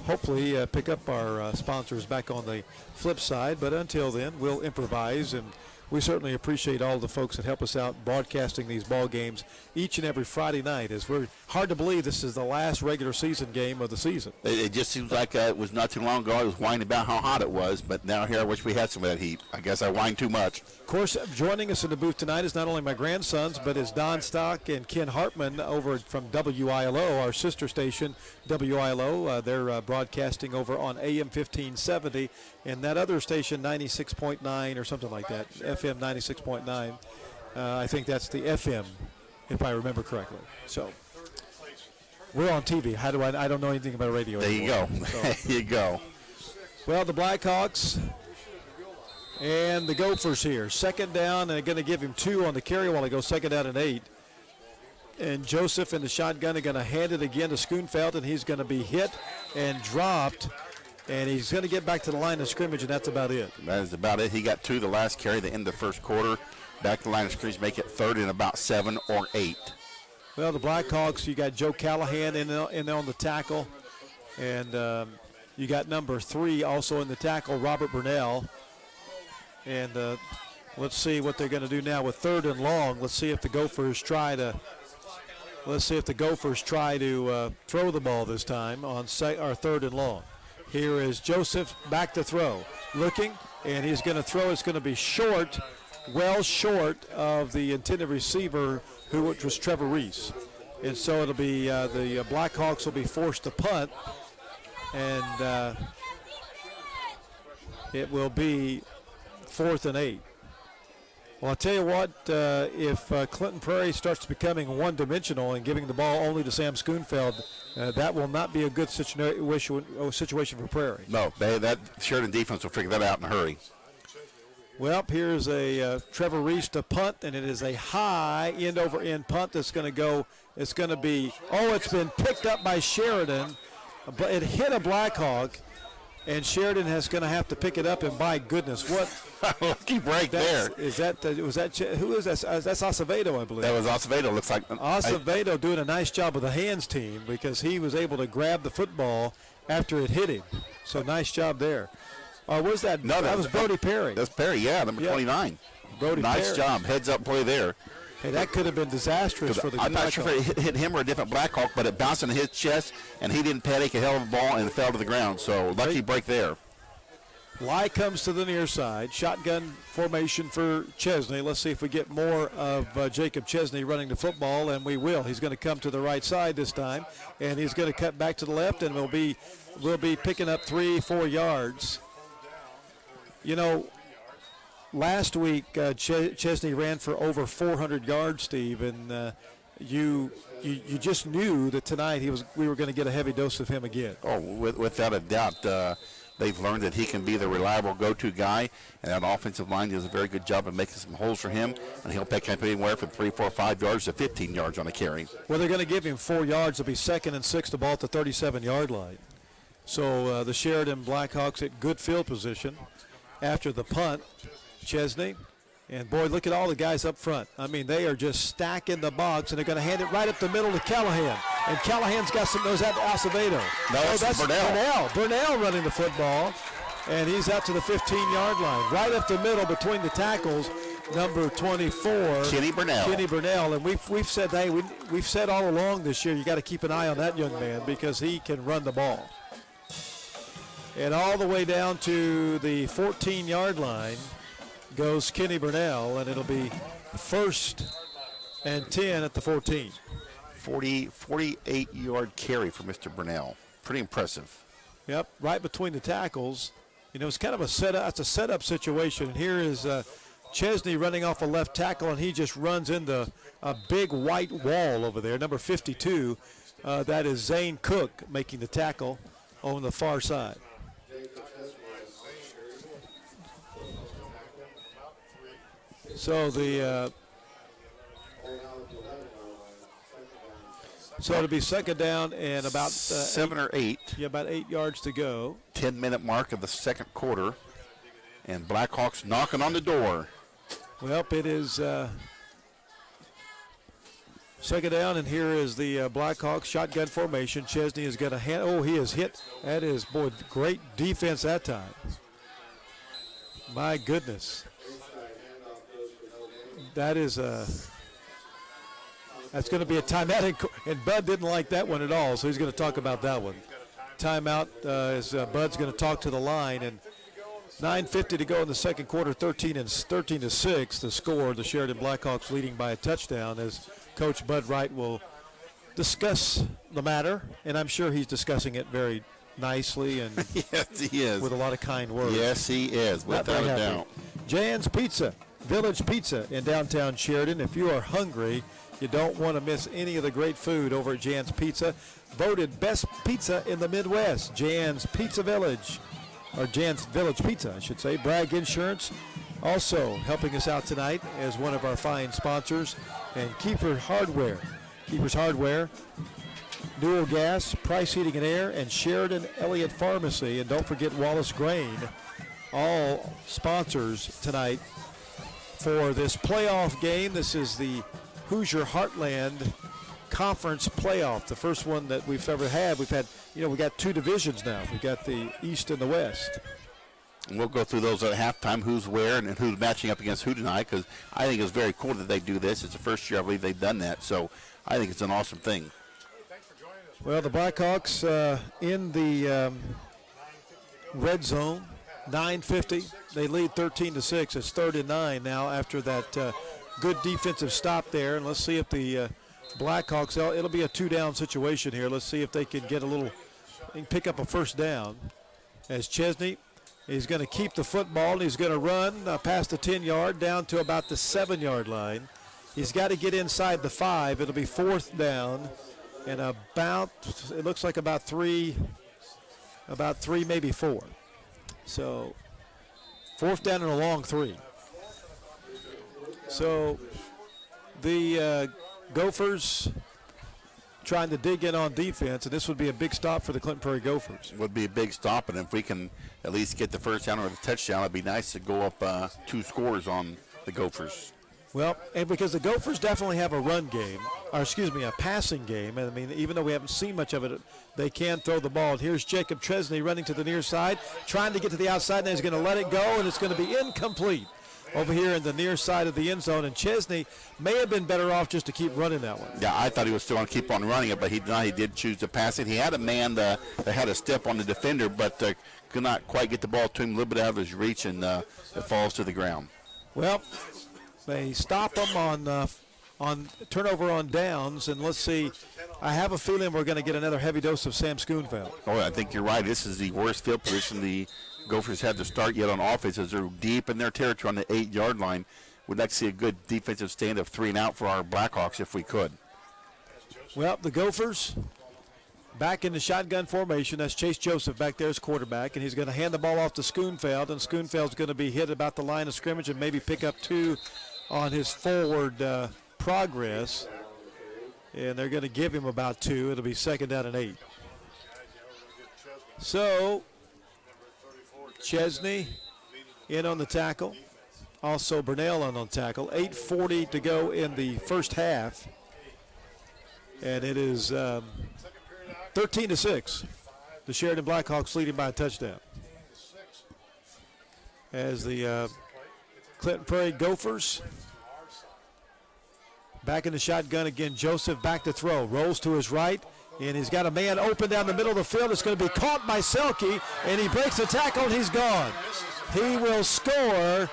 hopefully pick up our sponsors back on the flip side. But until then, we'll improvise and we certainly appreciate all the folks that help us out broadcasting these ball games each and every Friday night. As we're hard to believe this is the last regular season game of the season. It just seems like it was not too long ago. I was whining about how hot it was, but now here I wish we had some of that heat. I guess I whined too much. Of course, joining us in the booth tonight is not only my grandsons, but is Don Stock and Ken Hartman over from WILO, our sister station, WILO. They're broadcasting over on AM 1570, and that other station, 96.9 or something like that, FM 96.9. I think that's the FM, if I remember correctly. So we're on TV. How do I don't know anything about radio There anymore. you go. So, There you go. well, the Blackhawks and the Gophers here. Second down, and they're going to give him 2 on the carry while they go second down and 8. And Joseph in the shotgun are going to hand it again to Schoonfeld, and he's going to be hit and dropped. And he's going to get back to the line of scrimmage, and that's about it. That is about it. He got 2 the last carry, the end of the first quarter. Back to the line of scrimmage, make it third and about 7 or 8. Well, the Blackhawks, you got Joe Callahan in there on the tackle. And you got number 3 also in the tackle, Robert Burnell. And let's see what they're going to do now with third and long. Let's see if the Gophers try to throw the ball this time on third and long. Here is Joseph back to throw. Looking, and he's going to throw. It's going to be short, well short of the intended receiver, which was Trevor Reese. And so it'll be the Blackhawks will be forced to punt, and it will be 4th and 8. Well, I'll tell you what, if Clinton Prairie starts becoming one-dimensional and giving the ball only to Sam Schoonfeld, that will not be a good situation for Prairie. No, that Sheridan defense will figure that out in a hurry. Well, here's a Trevor Reese to punt, and it is a high end-over-end punt that's going to go. It's going to be, it's been picked up by Sheridan, but it hit a Blackhawk, and Sheridan is going to have to pick it up, and by goodness, what? Lucky break there. Who is that? That's Acevedo, I believe. That was Acevedo. Looks like Acevedo doing a nice job with the hands team because he was able to grab the football after it hit him. So nice job there. Or was that? No, that was Brody Perry. That's Perry, number 29. Brody nice Perry. Job. Heads up play there. Hey, that could have been disastrous for the I'm not sure if it hit him or a different Blackhawk, but it bounced into his chest, and he didn't panic a hell of a ball and it fell to the ground. So lucky break there. Lai comes to the near side. Shotgun formation for Chesney. Let's see if we get more of Jacob Chesney running the football, and we will. He's going to come to the right side this time, and he's going to cut back to the left, and we'll be picking up 3-4 yards. You know, last week Chesney ran for over 400 yards, Steve, and you just knew that tonight we were going to get a heavy dose of him again. Oh, without a doubt. They've learned that he can be the reliable go-to guy, and that offensive line does a very good job of making some holes for him, and he'll pick up anywhere from 3, 4, 5 yards to 15 yards on a carry. Well, they're going to give him 4 yards. It'll be 2nd and 6, the ball at the 37-yard line. So the Sheridan Blackhawks at good field position after the punt. Chesney. And, boy, look at all the guys up front. I mean, they are just stacking the box, and they're going to hand it right up the middle to Callahan. And Callahan's got some, knows that Acevedo. No, that's Burnell. Burnell running the football, and he's out to the 15-yard line. Right up the middle between the tackles, number 24. Kenny Burnell. And we've said, hey, we've said all along this year, you got to keep an eye on that young man because he can run the ball. And all the way down to the 14-yard line goes Kenny Burnell, and it'll be 1st and 10 at the 14. 48-yard carry for Mr. Burnell. Pretty impressive. Yep, right between the tackles. You know, it's kind of a setup. It's a setup situation. And here is Chesney running off a left tackle, and he just runs into a big white wall over there. Number 52, that is Zane Cook making the tackle on the far side. So it'll be 2nd down and about 7 or 8. Yeah, about 8 yards to go. 10-minute mark of the second quarter, and Blackhawks knocking on the door. Well, it is 2nd down, and here is the Blackhawks shotgun formation. Chesney is going to hand. Oh, he is hit. That is, boy, great defense that time. My goodness. that is that's going to be a timeout, and Bud didn't like that one at all, so he's going to talk about that one. Timeout as Bud's going to talk to the line, and 9:50 to go in the second quarter, 13-6 the score. The Sheridan Blackhawks leading by a touchdown as Coach Bud Wright will discuss the matter, and I'm sure he's discussing it very nicely and yes, he is. with a lot of kind words. Yes, he is, without a doubt. Jan's Pizza, Village Pizza in downtown Sheridan. If you are hungry, you don't want to miss any of the great food over at Jan's Pizza. Voted best pizza in the Midwest. Jan's Pizza Village, or Jan's Village Pizza, I should say. Bragg Insurance also helping us out tonight as one of our fine sponsors. And Keeper Hardware. Keeper's Hardware, Newell Gas, Price Heating and Air, and Sheridan Elliott Pharmacy. And don't forget Wallace Grain, all sponsors tonight for this playoff game. This is the Hoosier Heartland Conference playoff, the first one that we've ever had. We've had, we got two divisions now. We've got the East and the West. And we'll go through those at halftime, who's where and who's matching up against who tonight, because I think it's very cool that they do this. It's the first year I believe they've done that, so I think it's an awesome thing. Well, the Blackhawks in the red zone, 9:50. They lead 13-6. It's 3rd and 9 now after that good defensive stop there. And let's see if the Blackhawks, it'll be a 2-down situation here. Let's see if they can get pick up a first down. As Chesney is going to keep the football, and he's going to run past the 10-yard down to about the 7-yard line. He's got to get inside the 5. It'll be 4th down. And it looks like about three, maybe 4. So 4th down and a long 3. So the Gophers trying to dig in on defense, and this would be a big stop for the Clinton Prairie Gophers. Would be a big stop, and if we can at least get the first down or the touchdown, it'd be nice to go up 2 scores on the Gophers. Well, and because the Gophers definitely have a run game, a passing game. And I mean, even though we haven't seen much of it, they can throw the ball. And here's Jacob Chesney running to the near side, trying to get to the outside, and he's going to let it go, and it's going to be incomplete over here in the near side of the end zone. And Chesney may have been better off just to keep running that one. Yeah, I thought he was still going to keep on running it, but he did choose to pass it. He had a man that had a step on the defender, but could not quite get the ball to him, a little bit out of his reach, and it falls to the ground. Well, they stop them on turnover on downs, and let's see. I have a feeling we're going to get another heavy dose of Sam Schoonfeld. Oh, I think you're right. This is the worst field position the Gophers had to start yet on offense, as they're deep in their territory on the 8-yard line. We'd like to see a good defensive stand of 3 and out for our Blackhawks if we could. Well, the Gophers back in the shotgun formation. That's Chase Joseph back there as quarterback, and he's going to hand the ball off to Schoonfeld, and Schoonfeld's going to be hit about the line of scrimmage and maybe pick up 2 on his forward progress, and they're going to give him about 2. It'll be 2nd down and 8. So Chesney in on the tackle, also Burnell on the tackle. 8:40 to go in the first half, and it is 13-6. The Sheridan Blackhawks leading by a touchdown. As the Clinton Prairie Gophers back in the shotgun again. Joseph back to throw. Rolls to his right, and he's got a man open down the middle of the field. It's going to be caught by Selke, and he breaks the tackle, and he's gone. He will score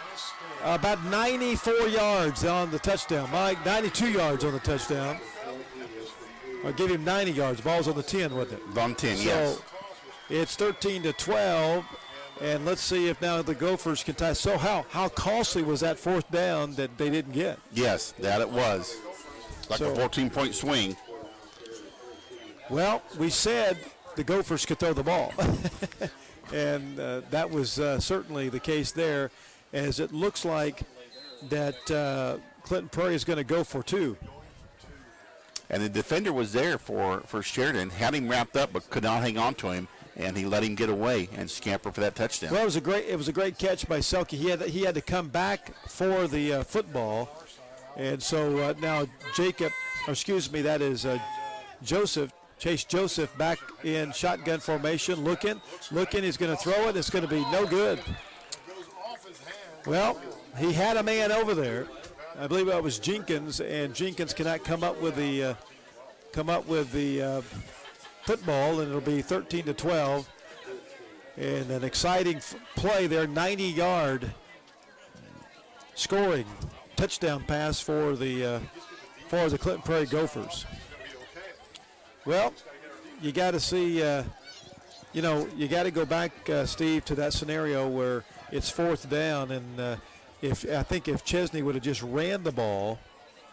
about 94 yards on the touchdown. Mike, 92 yards on the touchdown. I'll give him 90 yards. Ball's on the 10, wasn't it? On 10, so yes. It's 13-12. And let's see if now the Gophers can tie. So how costly was that 4th down that they didn't get? Yes, that it was. Like a 14-point swing. Well, we said the Gophers could throw the ball. And that was certainly the case there, as it looks like that Clinton Prairie is going to go for 2. And the defender was there for Sheridan, had him wrapped up but could not hang on to him. And he let him get away and scamper for that touchdown. Well, it was a great catch by Selke. He had to come back for the football, and so now that is Chase Joseph back in shotgun formation, looking. He's going to throw it. It's going to be no good. Well, he had a man over there, I believe that was Jenkins, and Jenkins cannot come up with the football, and it'll be 13-12. And an exciting play there, 90-yard scoring touchdown pass for the Clinton Prairie Gophers. Well, you got to see, you got to go back, Steve, to that scenario where it's 4th down, and I think if Chesney would have just ran the ball,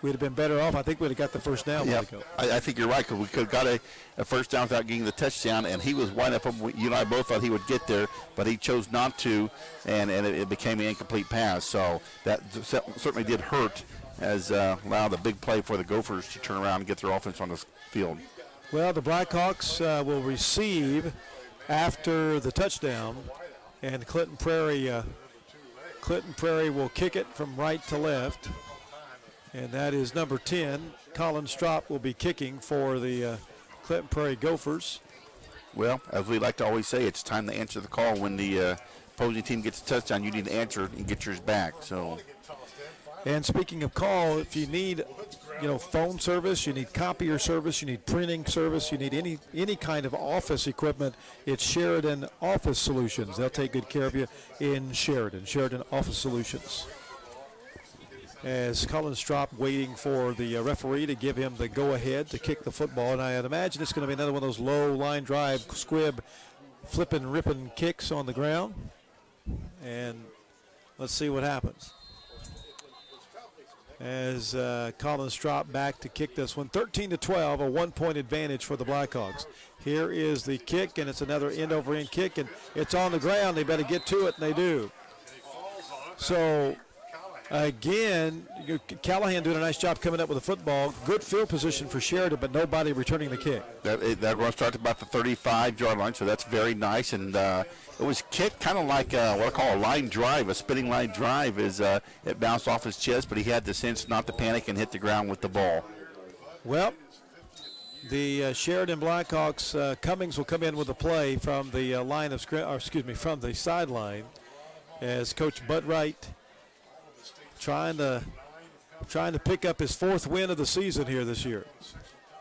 we'd have been better off. I think we'd have got the first down. Yeah, I think you're right, because we could have got a first down without getting the touchdown, and he was wide open. You and I both thought he would get there, but he chose not to, and it became an incomplete pass. So that certainly did hurt, as allowed a big play for the Gophers to turn around and get their offense on the field. Well, the Blackhawks will receive after the touchdown, and Clinton Prairie will kick it from right to left. And that is number 10. Colin Strop will be kicking for the Clinton Prairie Gophers. Well, as we like to always say, it's time to answer the call. When the opposing team gets a touchdown, you need to answer and get yours back. So. And speaking of call, if you need, phone service, you need copier service, you need printing service, you need any kind of office equipment, it's Sheridan Office Solutions. They'll take good care of you in Sheridan Office Solutions. As Colin Strop waiting for the referee to give him the go-ahead to kick the football. And I'd imagine it's going to be another one of those low line drive, squib, flipping, ripping kicks on the ground. And let's see what happens. As Colin Strop back to kick this one. 13-12, a 1-point advantage for the Blackhawks. Here is the kick, and it's another end-over-end kick, and it's on the ground. They better get to it, and they do. So, again, Callahan doing a nice job coming up with the football. Good field position for Sheridan, but nobody returning the kick. That run started about the 35-yard line, so that's very nice. And it was kicked kind of like what I call a line drive, a spinning line drive. It bounced off his chest, but he had the sense not to panic and hit the ground with the ball. Well, the Sheridan Blackhawks, Cummings will come in with a play from the from the sideline, as Coach Bud Wright trying to pick up his 4th win of the season here this year,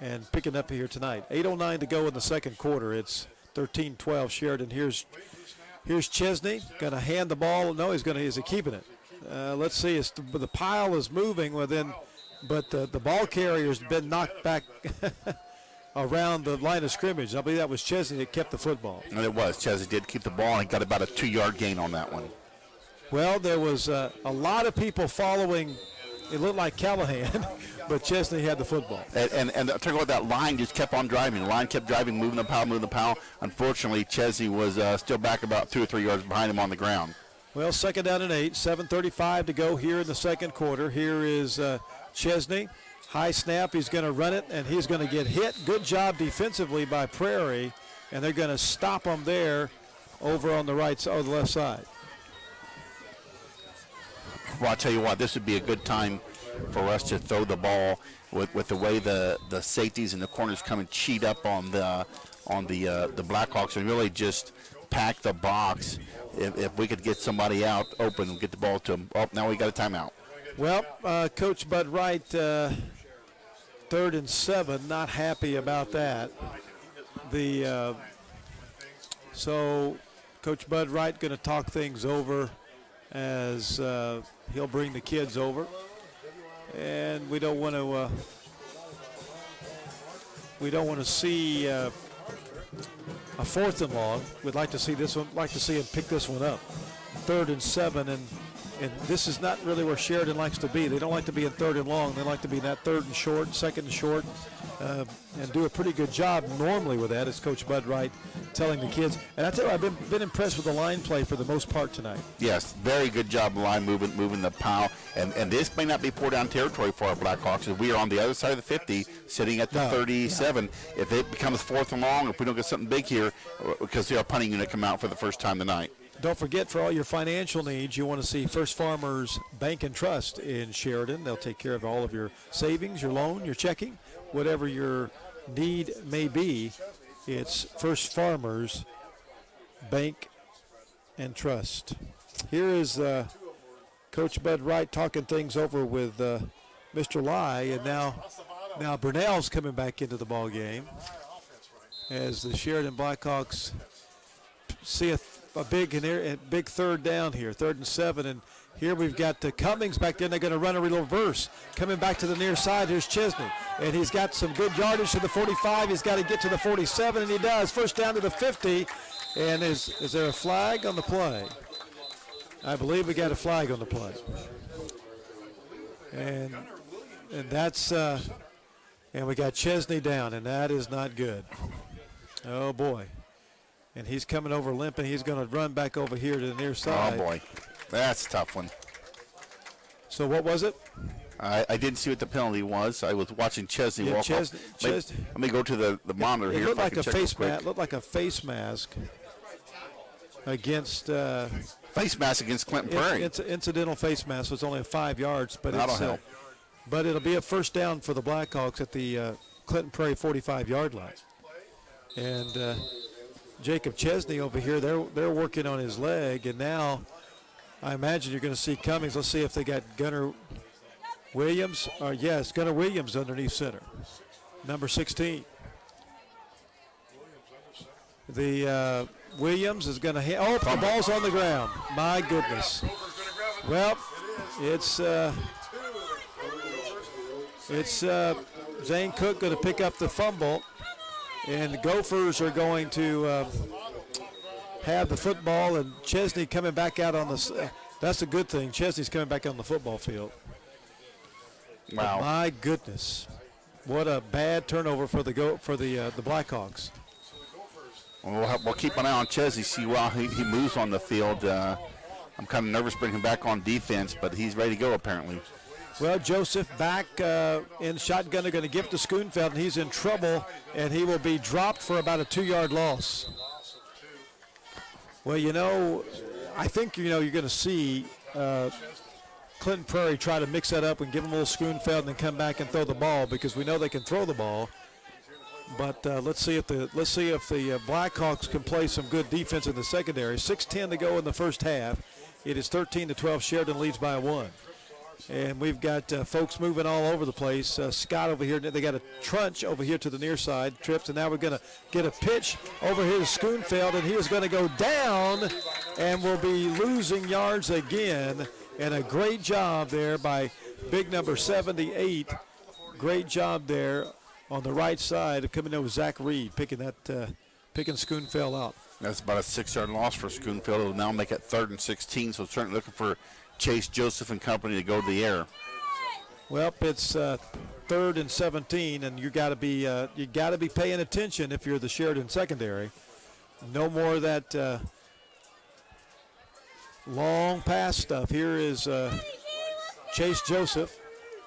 and picking up here tonight. 8:09 to go in the second quarter. It's 13-12 Sheridan. Here's Chesney going to hand the ball. No, is he keeping it? Let's see. The pile is moving but the ball carrier's been knocked back around the line of scrimmage. I believe that was Chesney that kept the football. And it was. Chesney did keep the ball, and he got about a 2-yard gain on that one. Well, there was a lot of people following. It looked like Callahan, but Chesney had the football. And I'll tell you what, that line just kept on driving. The line kept driving, moving the pile. Unfortunately, Chesney was still back about 2 or 3 yards behind him on the ground. Well, 2nd down and 8, 7:35 to go here in the second quarter. Here is Chesney. High snap, he's going to run it, and he's going to get hit. Good job defensively by Prairie, and they're going to stop him there over on the right side, or the left side. Well, I'll tell you what, this would be a good time for us to throw the ball with the way the safeties and the corners come and cheat up on the Blackhawks and really just pack the box. If we could get somebody out open and get the ball to them. Oh, now we got a timeout. Well, Coach Bud Wright, 3rd and 7, not happy about that. So Coach Bud Wright going to talk things over as he'll bring the kids over, and we don't want to see a 4th and long. We'd like to see him pick this one up. 3rd and 7, and this is not really where Sheridan likes to be. They don't like to be in 3rd and long. They like to be in that 3rd and short, 2nd and short, and do a pretty good job normally with that, as Coach Bud Wright telling the kids. And I tell you, I've been impressed with the line play for the most part tonight. Yes, very good job line moving the pile. And this may not be pour down territory for our Blackhawks, as we are on the other side of the 50, sitting at the 37. If it becomes 4th and long, if we don't get something big here, because our punting unit come out for the first time tonight. Don't forget, for all your financial needs, you want to see First Farmers Bank and Trust in Sheridan. They'll take care of all of your savings, your loan, your checking, whatever your need may be. It's First Farmers Bank and Trust. Here is Coach Bud Wright talking things over with Mr. Lai, and now Burnell's coming back into the ball game as the Sheridan Blackhawks see a big third down here, 3rd and 7, and here we've got Cummings back there, and they're going to run a reverse. Coming back to the near side, here's Chesney, and he's got some good yardage to the 45. He's got to get to the 47, and he does. First down to the 50, and is there a flag on the play? I believe we got a flag on the play. And that's and we got Chesney down, and that is not good. Oh boy. And he's coming over limping. He's going to run back over here to the near side. Oh boy, that's a tough one. So what was it? I didn't see what the penalty was. I was watching Chesney walk off. Let me go to the monitor here. It looked like a face mask. Looked like a face mask against. Face mask against Clinton Prairie. It's an incidental face mask. So it's only 5 yards, but that'll help. But it'll be a first down for the Blackhawks at the Clinton Prairie 45-yard line. And Jacob Chesney over here, they're working on his leg, and now I imagine you're going to see Cummings. Let's see if they got Gunnar Williams. Yes, Gunnar Williams underneath center, number 16. The Williams is going to hit. Oh, the ball's on the ground. My goodness. Well, it's Zane Cook going to pick up the fumble, and the Gophers are going to have the football, and Chesney coming back out on the. That's a good thing. Chesney's coming back on the football field. Wow. But my goodness, what a bad turnover for the Blackhawks. Well, we'll keep an eye on Chesney, see how he moves on the field. I'm kind of nervous bringing him back on defense, but he's ready to go apparently. Well, Joseph back in shotgun. They're going to give it to Schoonfeld, and he's in trouble, and he will be dropped for about a 2-yard loss. Well, I think, you're going to see Clinton Prairie try to mix that up and give him a little Schoonfeld and then come back and throw the ball, because we know they can throw the ball. But let's see if the Blackhawks can play some good defense in the secondary. 6:10 to go in the first half. It is 13-12. Sheridan leads by 1. And we've got folks moving all over the place. Scott over here. They got a Trunch over here to the near side. Trips, and now we're going to get a pitch over here to Schoonfeld, and he is going to go down and will be losing yards again. And a great job there by big number 78. Great job there on the right side, coming over Zach Reed, picking Schoonfeld out. That's about a 6-yard loss for Schoonfeld. It'll now make it 3rd and 16, so certainly looking for Chase Joseph and company to go to the air. Well, it's 3rd and 17, and you got to be paying attention if you're the Sheridan secondary. No more of that long pass stuff. Here is Chase Joseph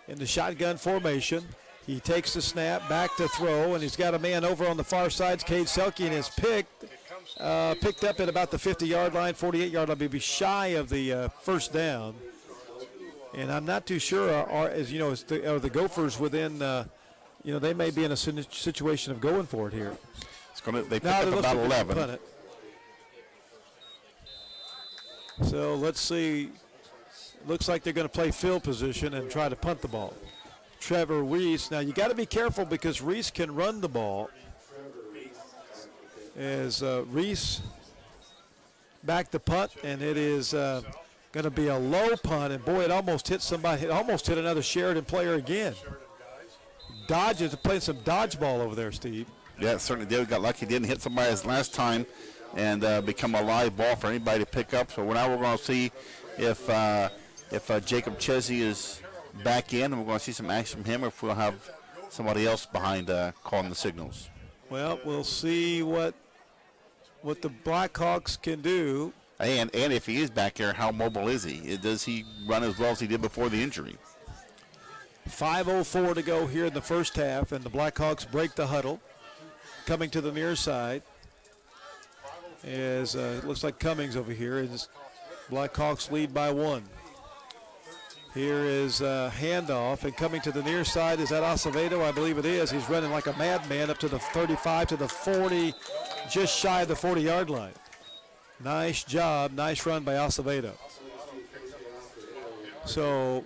in the shotgun formation. He takes the snap, back to throw, and he's got a man over on the far side. Cade Selke, and is picked up at about the 50-yard line, 48-yard line, maybe shy of the first down. And I'm not too sure, are the Gophers within, they may be in a situation of going for it here. They pick up about 11. So let's see. Looks like they're going to play field position and try to punt the ball. Trevor Reese. Now you got to be careful because Reese can run the ball. As Reese back to punt, and it is going to be a low punt, and boy, it almost hit somebody. It almost hit another Sheridan player again. Dodges, playing some dodgeball over there, Steve. Yeah, it certainly did. We got lucky. Didn't hit somebody as last time, and become a live ball for anybody to pick up. So now we're going to see if Jacob Chesney is back in, and we're going to see some action from him, or if we'll have somebody else behind calling the signals. Well, we'll see what the Blackhawks can do. And if he is back there, how mobile is he? Does he run as well as he did before the injury? 5:04 to go here in the first half, and the Blackhawks break the huddle. Coming to the near side is looks like Cummings over here. Is Blackhawks lead by 1. Here is handoff, and coming to the near side, is that Acevedo? I believe it is. He's running like a madman up to the 35, to the 40, just shy of the 40-yard line. Nice job, nice run by Acevedo. So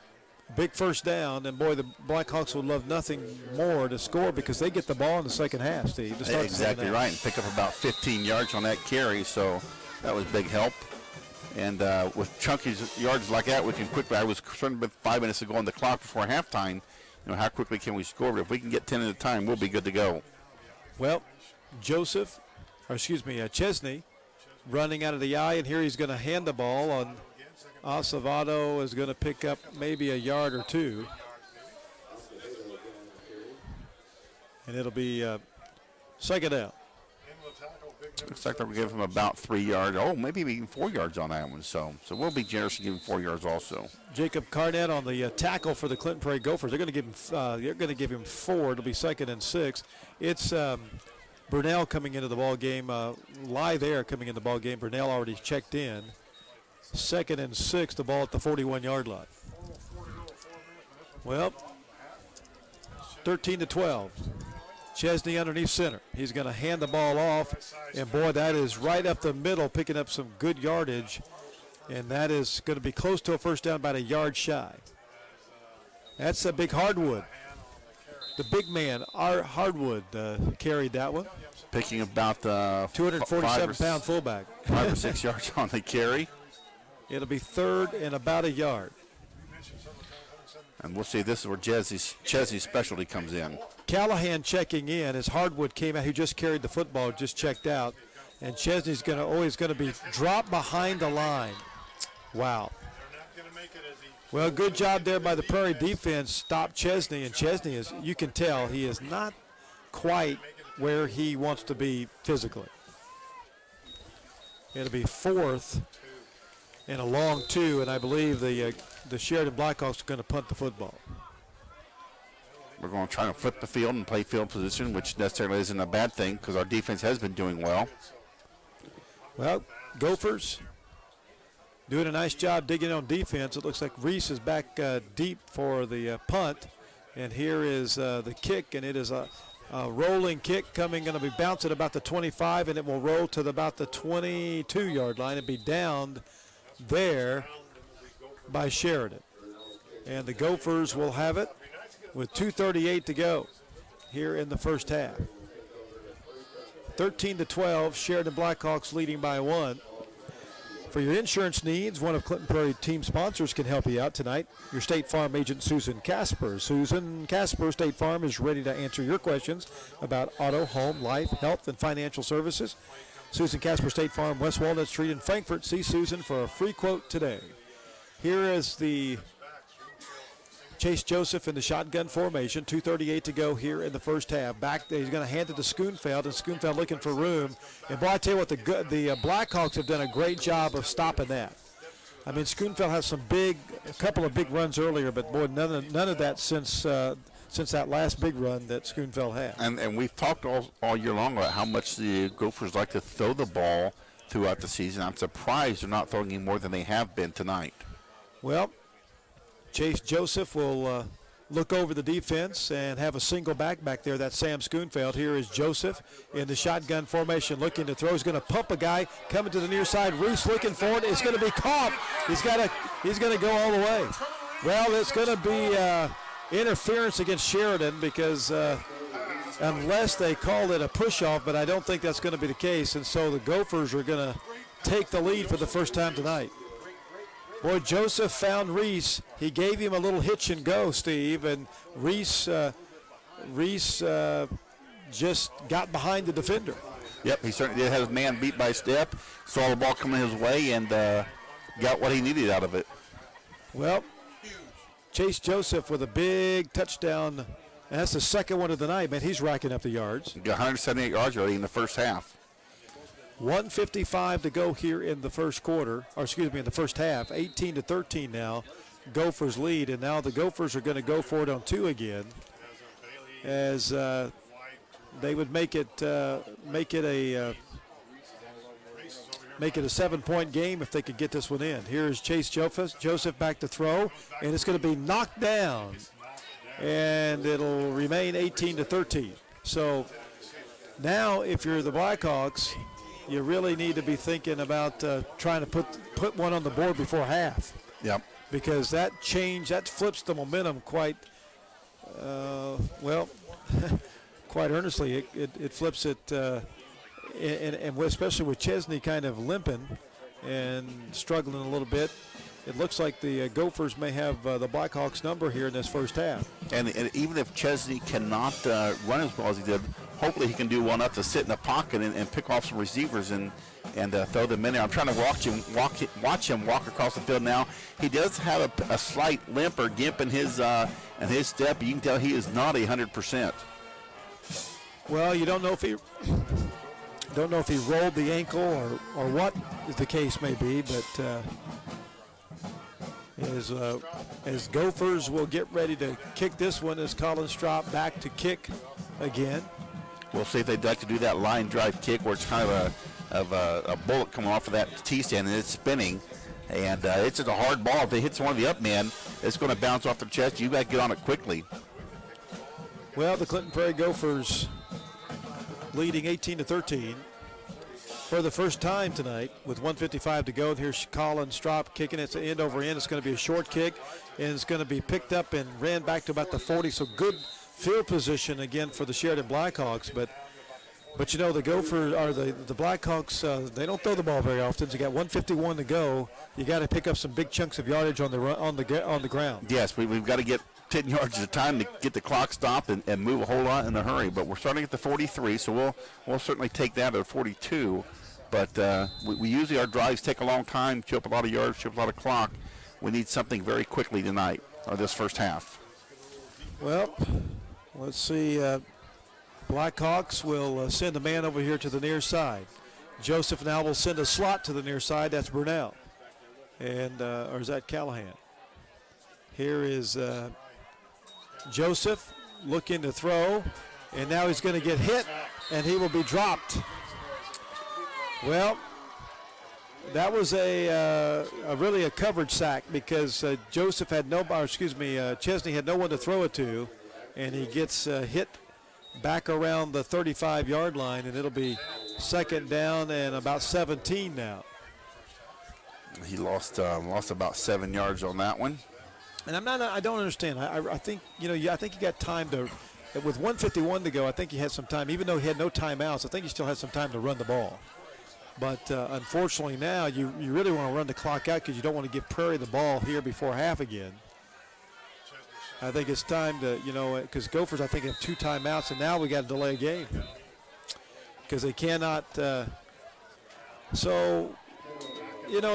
big first down, and boy, the Blackhawks would love nothing more to score because they get the ball in the second half, Steve. To start Exactly right, and pick up about 15 yards on that carry, so that was big help. And with chunky yards like that, we can quickly. I was concerned with 5 minutes ago on the clock before halftime. How quickly can we score? But if we can get 10 at a time, we'll be good to go. Well, Chesney running out of the eye, and here he's going to hand the ball on. Acevedo is going to pick up maybe a yard or two. And it'll be second down. Looks like they'll give him about 3 yards. Oh, maybe even 4 yards on that one. So we'll be generous and give him 4 yards also. Jacob Carnett on the tackle for the Clinton Prairie Gophers. They're going to give him 4. It'll be 2nd and 6. It's Burnell coming into the ball game. Lie there coming in the ball game. Burnell already checked in. 2nd and 6. The ball at the 41-yard line. Well, 13-12. Chesney underneath center. He's going to hand the ball off, and boy, that is right up the middle, picking up some good yardage, and that is going to be close to a first down, about a yard shy. That's a big Hardwood. The big man, our Hardwood, carried that one. Picking about 247-pound fullback. 5 or 6 yards on the carry. It'll be 3rd and about a yard. And we'll see. This is where Chesney's specialty comes in. Callahan checking in as Hardwood came out, who just carried the football, just checked out. And Chesney's always going to be dropped behind the line. Wow. Well, good job there by the Prairie defense. Stopped Chesney, and Chesney is, you can tell, he is not quite where he wants to be physically. It'll be 4th and a long 2, and I believe the Sheridan Blackhawks are going to punt the football. We're going to try to flip the field and play field position, which necessarily isn't a bad thing because our defense has been doing well. Well, Gophers doing a nice job digging on defense. It looks like Reese is back deep for the punt, and here is the kick, and it is a rolling kick coming, going to be bounced at about the 25, and it will roll to about the 22-yard line and be downed there by Sheridan. And the Gophers will have it with 2:38 to go here in the first half. 13-12, Sheridan Blackhawks leading by 1. For your insurance needs, one of Clinton Prairie team sponsors can help you out tonight. Your State Farm agent, Susan Casper. Susan Casper, State Farm, is ready to answer your questions about auto, home, life, health, and financial services. Susan Casper, State Farm, West Walnut Street in Frankfort. See Susan for a free quote today. Here is the Chase Joseph in the shotgun formation. 2:38 to go here in the first half. Back there, he's going to hand it to Schoonfeld, and Schoonfeld looking for room. And boy, I tell you what, the Blackhawks have done a great job of stopping that. I mean, Schoonfeld has a couple of big runs earlier, but boy, none of that since that last big run that Schoonfeld had. And we've talked all year long about how much the Gophers like to throw the ball throughout the season. I'm surprised they're not throwing any more than they have been tonight. Well, Chase Joseph will look over the defense and have a single back there. That's Sam Schoonfeld. Here is Joseph in the shotgun formation looking to throw. He's going to pump a guy coming to the near side. Reese looking for it. It's going to be caught. He's going to go all the way. Well, it's going to be interference against Sheridan because unless they called it a push-off, but I don't think that's going to be the case. And so the Gophers are going to take the lead for the first time tonight. Boy, Joseph found Reese. He gave him a little hitch and go, Steve, and Reese just got behind the defender. Yep, he certainly did have his man beat by a step, saw the ball coming his way, and got what he needed out of it. Well, Chase Joseph with a big touchdown, and that's the second one of the night. Man, he's racking up the yards. Got 178 yards already in the first half. 1:55 to go here in the first quarter, or excuse me, in the first half. 18-13 now. Gophers lead, and now the Gophers are going to go for it on 2 again, as they would make it a 7-point game if they could get this one in. Here's Chase Joseph back to throw, and it's going to be knocked down, and it'll remain 18-13. So now, if you're the Blackhawks, you really need to be thinking about trying to put one on the board before half. Yep. because that flips the momentum quite, well, quite earnestly. It flips it, and especially with Chesney kind of limping and struggling a little bit, it looks like the Gophers may have the Blackhawks number here in this first half. And even if Chesney cannot run as well as he did, hopefully he can do well enough to sit in the pocket and pick off some receivers and throw them in there. I'm trying to watch him walk across the field now. He does have a slight limp or gimp in his step. You can tell he is not 100%. Well, you don't know if he rolled the ankle or what the case may be, but as Gophers will get ready to kick this one, as Colin Strop back to kick again. We'll see if they'd like to do that line drive kick where it's kind of a bullet coming off of that tee stand and it's spinning. And it's just a hard ball. If it hits one of the up men, it's going to bounce off their chest. You got to get on it quickly. Well, the Clinton Prairie Gophers leading 18-13 for the first time tonight with 1:55 to go. Here's Colin Strop kicking it end over end. It's going to be a short kick, and it's going to be picked up and ran back to about the 40. So good field position again for the Sheridan Blackhawks. But you know, the Gophers or the Blackhawks, they don't throw the ball very often. So you got 1:51 to go. You got to pick up some big chunks of yardage on the ground. Yes, we've got to get 10 yards at a time to get the clock stopped and move a whole lot in a hurry. But we're starting at the 43, so we'll certainly take that at 42. But we usually, our drives take a long time, chew up a lot of yards, chew up a lot of clock. We need something very quickly tonight, or this first half. Well, let's see. Blackhawks will send a man over here to the near side. Joseph now will send a slot to the near side. That's Brunell. And, or is that Callahan? Here is Joseph looking to throw, and now he's going to get hit, and he will be dropped. Well, that was a really a coverage sack because Joseph had Chesney had no one to throw it to, and he gets hit back around the 35-yard line, and it'll be second down and about 17 now. He lost about 7 yards on that one. And I don't understand. I think I think he got time to, with 1:51 to go. I think he had some time, even though he had no timeouts. I think he still had some time to run the ball. But unfortunately now you really want to run the clock out because you don't want to give Prairie the ball here before half again. I think it's time to, because Gophers I think have 2 timeouts, and now we got to delay a game because they cannot. So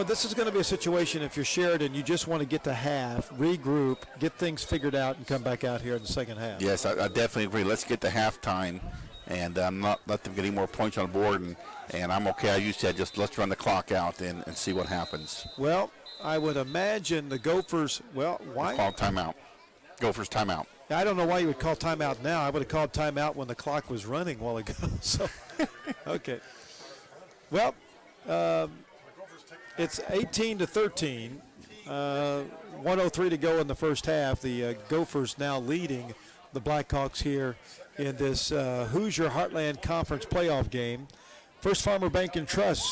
this is going to be a situation if you're Sheridan, you just want to get to half, regroup, get things figured out, and come back out here in the second half. Yes, I definitely agree. Let's get to halftime and not let them get any more points on the board. And I'm okay. You said just let's run the clock out and see what happens. Well, I would imagine the Gophers, why? Call timeout. Gophers timeout. I don't know why you would call timeout now. I would have called timeout when the clock was running a while ago. So, okay. Well, it's 18-13. 1:03 to go in the first half. The Gophers now leading the Blackhawks here in this Hoosier Heartland Conference playoff game. First Farmer Bank and Trust,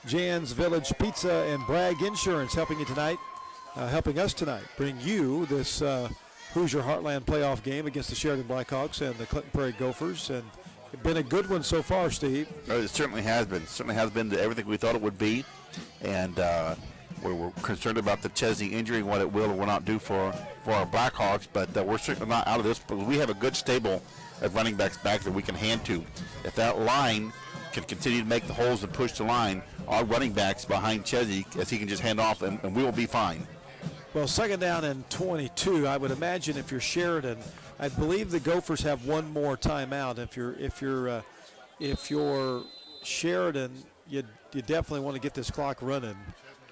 Jan's Village Pizza, and Bragg Insurance helping us tonight. Bring you this Hoosier Heartland playoff game against the Sheridan Blackhawks and the Clinton Prairie Gophers. And it's been a good one so far, Steve. It certainly has been. Certainly has been everything we thought it would be. And we're concerned about the Chesney injury and what it will or will not do for our Blackhawks. But we're certainly not out of this. But we have a good stable of running backs back that we can hand to. If that line can continue to make the holes and push the line, our running backs behind Chesney, as he can just hand off, and we will be fine. Well, second down and 22. I would imagine if you're Sheridan, I believe the Gophers have one more timeout. If you're Sheridan, you definitely want to get this clock running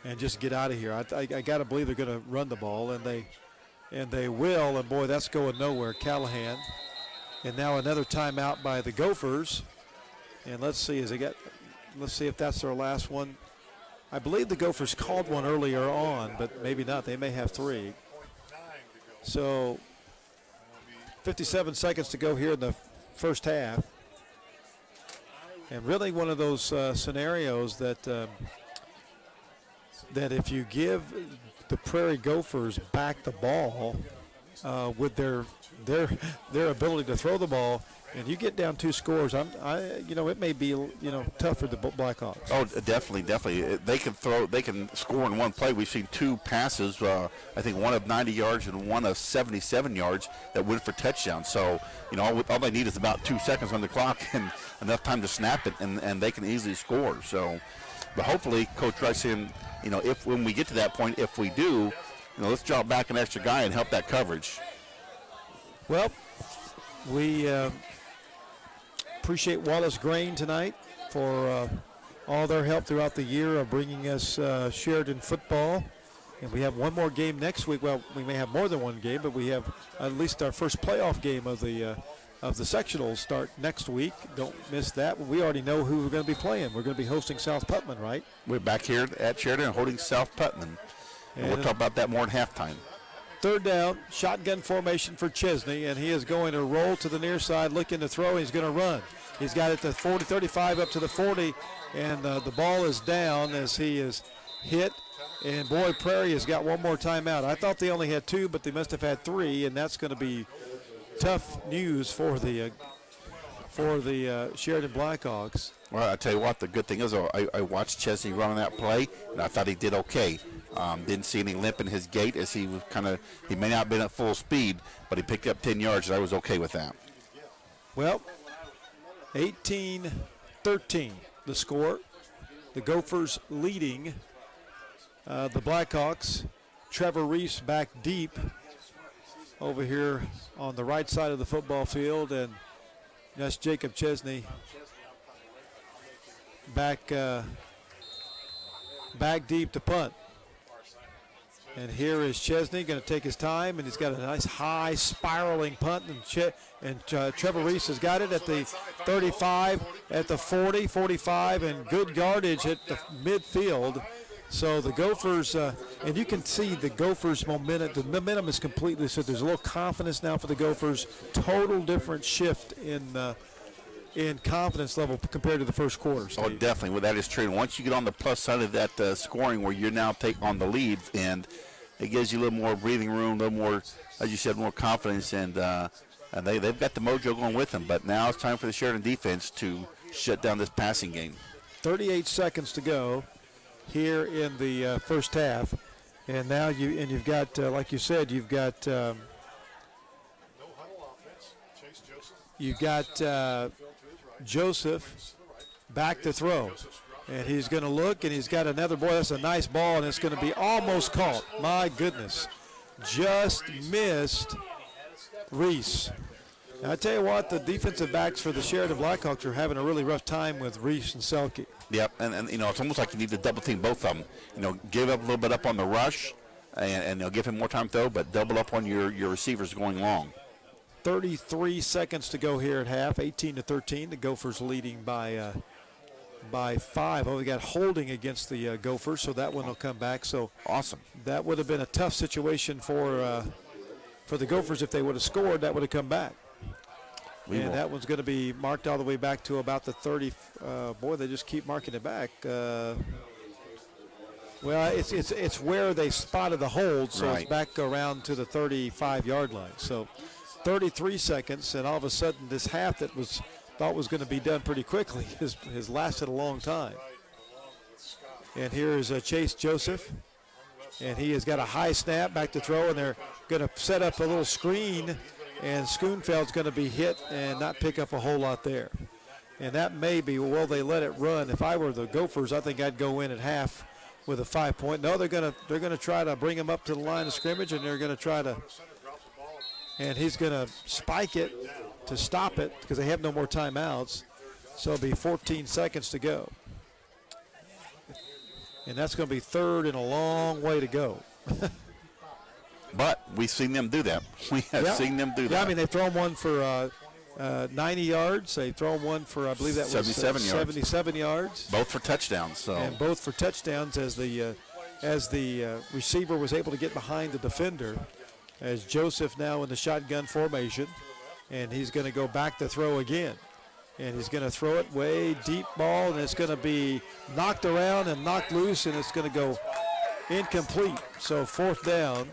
and just get out of here. I got to believe they're going to run the ball, and they will. And boy, that's going nowhere. Callahan, and now another timeout by the Gophers. And let's see if that's their last one. I believe the Gophers called one earlier on, but maybe not. They may have 3. So 57 seconds to go here in the first half. And really one of those scenarios that that if you give the Prairie Gophers back the ball with their ability to throw the ball, and you get down 2 scores, it may be tough for the Blackhawks. Oh, definitely. They can throw. They can score in one play. We've seen 2 passes. I think one of 90 yards and one of 77 yards that went for touchdowns. So all they need is about 2 seconds on the clock and enough time to snap it, and they can easily score. So, but hopefully, Coach Wright's saying, if when we get to that point, if we do, let's drop back an extra guy and help that coverage. Well, we appreciate Wallace Grain tonight for all their help throughout the year of bringing us Sheridan football. And we have one more game next week. Well, we may have more than one game, but we have at least our first playoff game of the sectionals start next week. Don't miss that. We already know who we're going to be playing. We're going to be hosting South Putman, right? We're back here at Sheridan holding South Putman. And we'll talk about that more at halftime. 3rd down, shotgun formation for Chesney, and he is going to roll to the near side, looking to throw. He's going to run. He's got it to 40, 35 up to the 40, and the ball is down as he is hit. And boy, Prairie has got one more timeout. I thought they only had 2, but they must have had 3, and that's going to be tough news for the Sheridan Blackhawks. Well, I tell you what, the good thing is, I watched Chesney run on that play, and I thought he did okay. Didn't see any limp in his gait as he was he may not have been at full speed, but he picked up 10 yards, and I was okay with that. Well, 18-13 the score. The Gophers leading the Blackhawks. Trevor Reese back deep over here on the right side of the football field, and that's Jacob Chesney back deep to punt. And here is Chesney going to take his time, and he's got a nice high spiraling punt. And Trevor Reese has got it at the 35, at the 40, 45, and good yardage at the midfield. So the Gophers, and you can see the Gophers' momentum. The momentum is completely set. There's a little confidence now for the Gophers. Total different shift in confidence level compared to the first quarter, Steve. Oh, definitely. Well, that is true. And once you get on the plus side of that scoring where you're now take on the lead, and it gives you a little more breathing room, a little more, as you said, more confidence, and they've got the mojo going with them. But now it's time for the Sheridan defense to shut down this passing game. 38 seconds to go here in the first half, and now you've got, like you said, you've got Joseph back to throw, and he's going to look, and he's got another, boy, that's a nice ball, and it's going to be almost caught. My goodness, just missed Reese. Now, I tell you what, the defensive backs for the Sheridan Blackhawks are having a really rough time with Reese and Selke. Yep, and it's almost like you need to double team both of them. Give up a little bit up on the rush, and give him more time to throw, but double up on your receivers going long. 33 seconds to go here at half, 18-13. The Gophers leading by 5. Oh, we got holding against the Gophers, so that one will come back. So awesome. That would have been a tough situation for the Gophers if they would have scored. That would have come back. That one's going to be marked all the way back to about the 30. Boy, they just keep marking it back. Well, it's where they spotted the hold, so right. It's back around to the 35-yard line. So 33 seconds, and all of a sudden this half that was thought was going to be done pretty quickly has lasted a long time. And here is Chase Joseph, and he has got a high snap back to throw, and they're going to set up a little screen, and Schoonfeld's going to be hit and not pick up a whole lot there. And that may be, well, they let it run. If I were the Gophers, I think I'd go in at half with a 5-point. No, they're going to try to bring him up to the line of scrimmage, and they're going to try to, and he's going to spike it to stop it because they have no more timeouts. So it'll be 14 seconds to go. And that's going to be third and a long way to go. But we've seen them do that. We have seen them do that. Yeah, I mean, they've thrown one for 90 yards. They've thrown one for, I believe that was 77 yards. Both for touchdowns. So. And both for touchdowns as the receiver was able to get behind the defender, as Joseph now in the shotgun formation, and he's going to go back to throw again. And he's going to throw it way deep ball, and it's going to be knocked around and knocked loose, and it's going to go incomplete. So 4th down.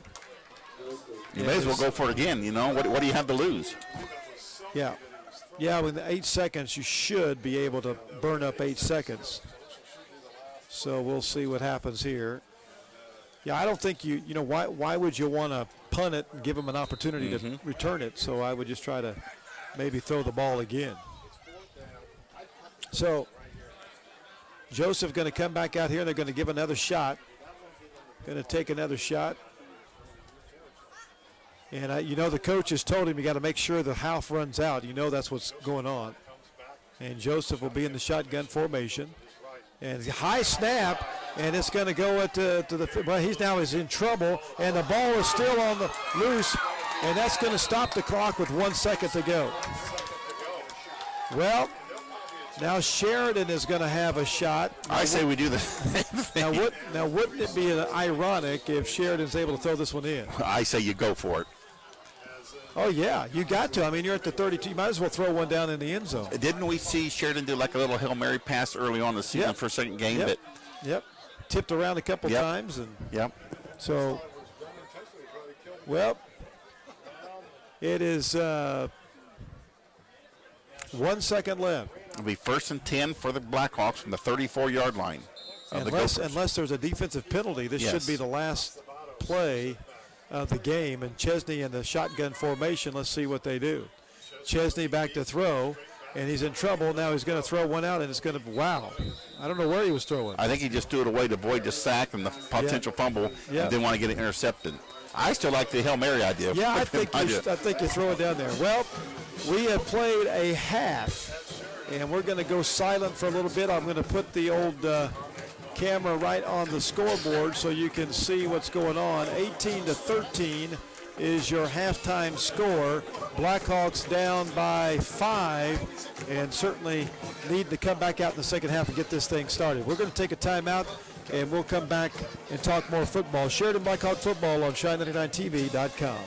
You may as well go for it again. You know, what do you have to lose? Yeah. Yeah, with 8 seconds, you should be able to burn up 8 seconds. So we'll see what happens here. Yeah, I don't think you know, why would you want to punt it and give them an opportunity to return it? So I would just try to maybe throw the ball again. So Joseph going to come back out here. They're going to give another shot. Going to take another shot. And, you know, the coach has told him you got to make sure the half runs out. You know that's what's going on. And Joseph will be in the shotgun formation. And high snap, and it's going to go at to the. Well, he's in trouble, and the ball is still on the loose, and that's going to stop the clock with 1 second to go. Well, now Sheridan is going to have a shot. I say we do the same thing. Now, wouldn't it be ironic if Sheridan's able to throw this one in? I say you go for it. Oh, yeah, you got to. I mean, you're at the 32. You might as well throw one down in the end zone. Didn't we see Sheridan do like a little Hail Mary pass early on in the season for a second game? Yep. Yep. Tipped around a couple times. And so, well, it is 1 second left. It'll be 1st and 10 for the Blackhawks from the 34-yard line. Unless there's a defensive penalty, this should be the last play of the game. And Chesney in the shotgun formation, let's see what they do. Chesney back to throw, and he's in trouble. Now he's going to throw one out, and it's going to, wow. I don't know where he was throwing. I think he just threw it away to avoid the sack and the potential fumble and didn't want to get it intercepted. I still like the Hail Mary idea. Yeah, I think you throw it down there. Well, we have played a half, and we're going to go silent for a little bit. I'm going to put the old camera right on the scoreboard so you can see what's going on. 18-13 is your halftime score. Blackhawks down by 5 and certainly need to come back out in the second half and get this thing started. We're going to take a timeout, and we'll come back and talk more football. Sheridan Blackhawk football on Shine99TV.com.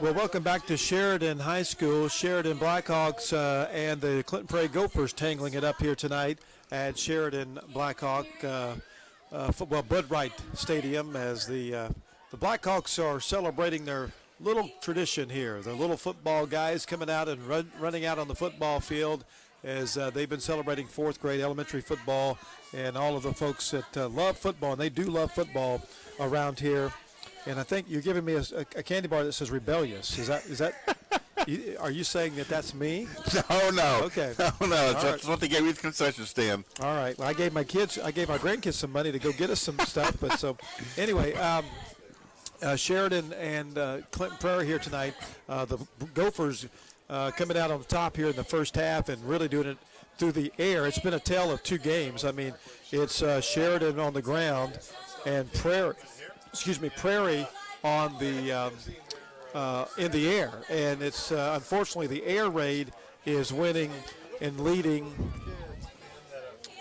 Well, welcome back to Sheridan High School. Sheridan Blackhawks and the Clinton Prairie Gophers tangling it up here tonight at Sheridan Blackhawk football Bud Wright Stadium as the Blackhawks are celebrating their little tradition here. The little football guys coming out and running out on the football field as they've been celebrating fourth grade elementary football, and all of the folks that love football, and they do love football around here. And I think you're giving me a candy bar that says rebellious. Is that are you saying that that's me? No. Okay. No. That's what they gave me at the concession stand. All right. Well, I gave my grandkids some money to go get us some stuff. But so, anyway, Sheridan and Clinton Prairie here tonight. The Gophers coming out on the top here in the first half and really doing it through the air. It's been a tale of two games. I mean, it's Sheridan on the ground and Prairie on the in the air, and it's unfortunately the air raid is winning and leading.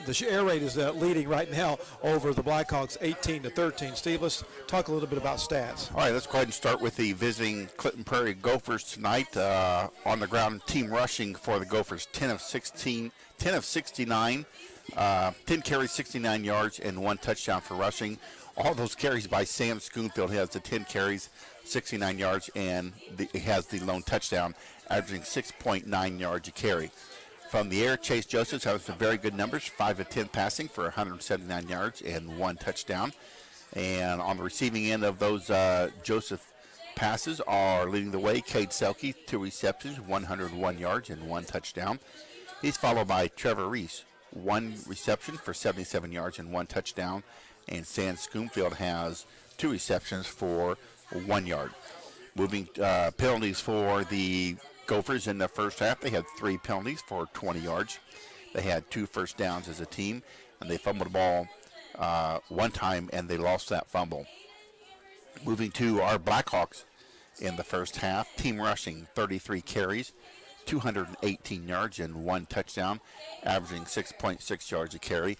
The air raid is leading right now over the Blackhawks 18-13. Steve, let's talk a little bit about stats. All right, let's go ahead and start with the visiting Clinton Prairie Gophers tonight. On the ground, team rushing for the Gophers, 10 of 69, 10 carries, 69 yards, and 1 touchdown for rushing. All those carries by Sam Schoonfield. He has the 10 carries, 69 yards, and he has the lone touchdown, averaging 6.9 yards a carry. From the air, Chase Joseph has some very good numbers, 5 of 10 passing for 179 yards and 1 touchdown. And on the receiving end of those Joseph passes are leading the way, Cade Selke, 2 receptions, 101 yards and 1 touchdown. He's followed by Trevor Reese, 1 reception for 77 yards and 1 touchdown. And Sam Schoonfield has 2 receptions for 1 yard. Moving penalties for the Gophers in the first half, they had 3 penalties for 20 yards. They had 2 first downs as a team, and they fumbled the ball 1 time, and they lost that fumble. Moving to our Blackhawks in the first half, team rushing 33 carries, 218 yards, and 1 touchdown, averaging 6.6 yards a carry.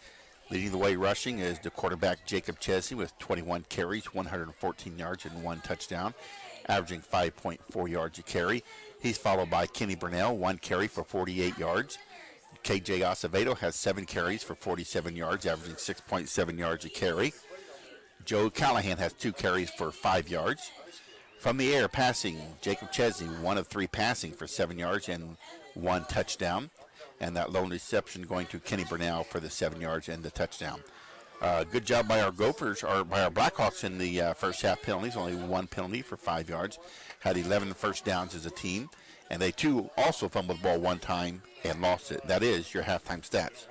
Leading the way rushing is the quarterback Jacob Chesney with 21 carries, 114 yards, and 1 touchdown, averaging 5.4 yards a carry. He's followed by Kenny Burnell, 1 carry for 48 yards. KJ Acevedo has 7 carries for 47 yards, averaging 6.7 yards a carry. Joe Callahan has 2 carries for 5 yards. From the air, passing, Jacob Chesney, 1 of 3 passing for 7 yards and 1 touchdown. And that lone reception going to Kenny Burnell for the 7 yards and the touchdown. Good job by our Gophers, or by our Blackhawks in the first half penalties. Only 1 penalty for 5 yards. Had 11 first downs as a team. And they, too, also fumbled the ball 1 time and lost it. That is your halftime stats.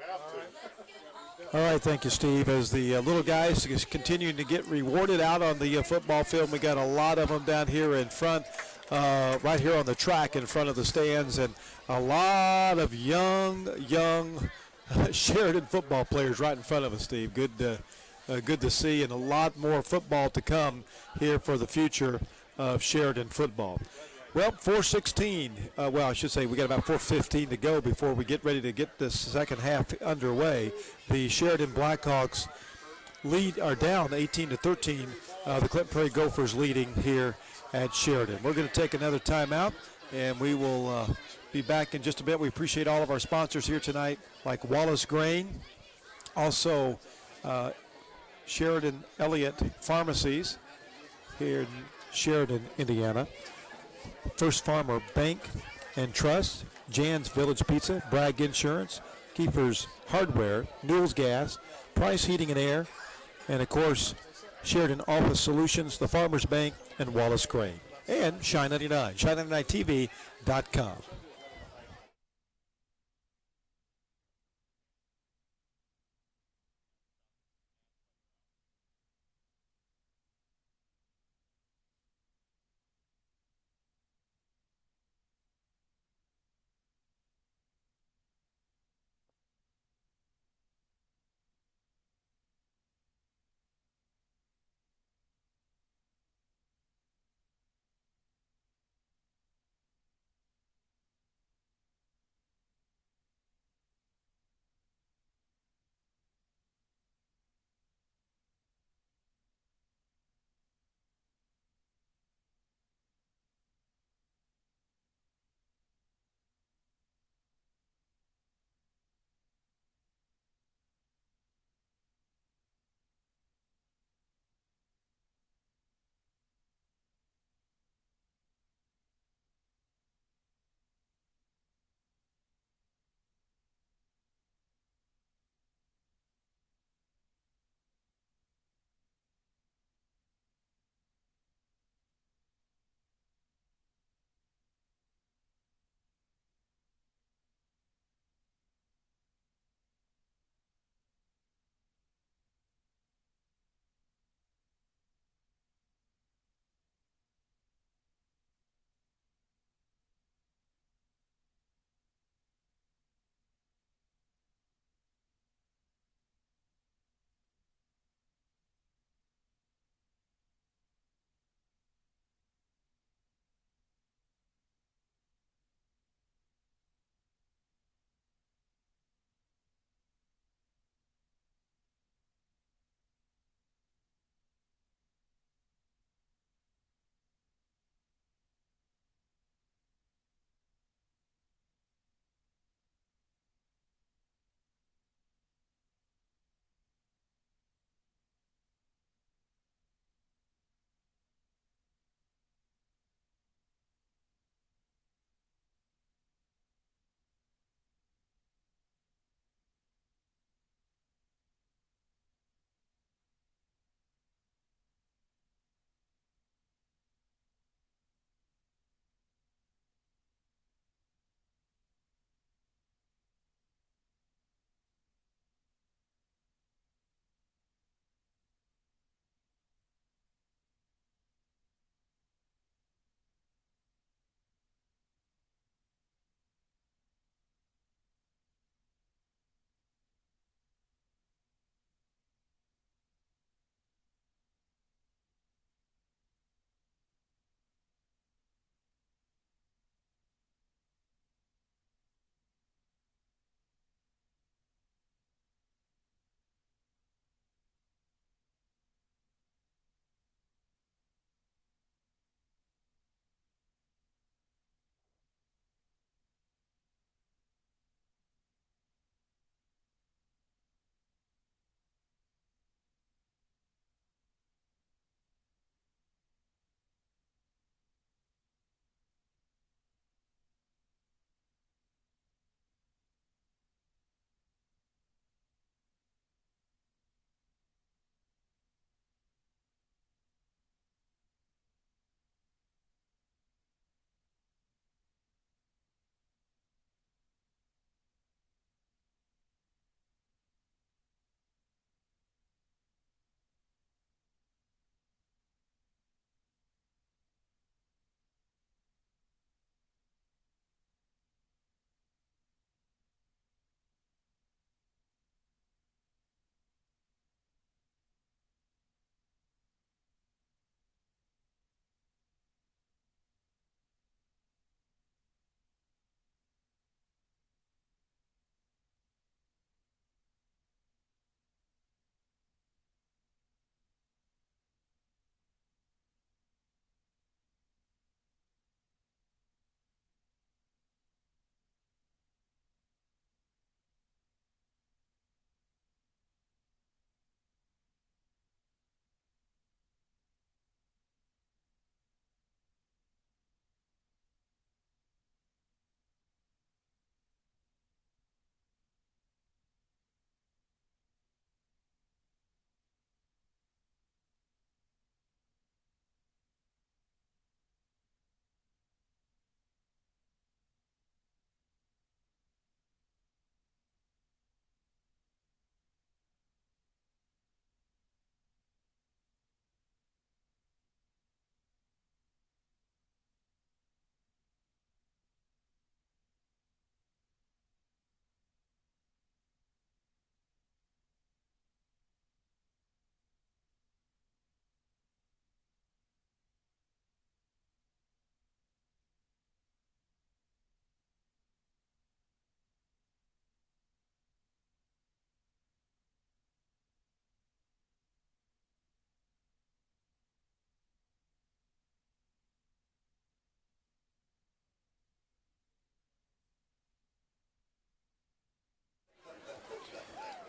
All right, thank you, Steve. As the little guys is continuing to get rewarded out on the football field, we got a lot of them down here in front, right here on the track in front of the stands, and a lot of young Sheridan football players right in front of us, Steve. Good to see, and a lot more football to come here for the future of Sheridan football. Well, 4:16. I should say we got about 4:15 to go before we get ready to get this second half underway. The Sheridan Blackhawks are down 18-13. The Clinton Prairie Gophers leading here at Sheridan. We're going to take another timeout, and we will be back in just a bit. We appreciate all of our sponsors here tonight, like Wallace Grain, also Sheridan Elliott Pharmacies here in Sheridan, Indiana. First Farmer Bank and Trust, Jan's Village Pizza, Bragg Insurance, Keeper's Hardware, Newell's Gas, Price Heating and Air, and of course Sheridan Office Solutions, the Farmers Bank, and Wallace Grain. And Shine 99, shine99tv.com.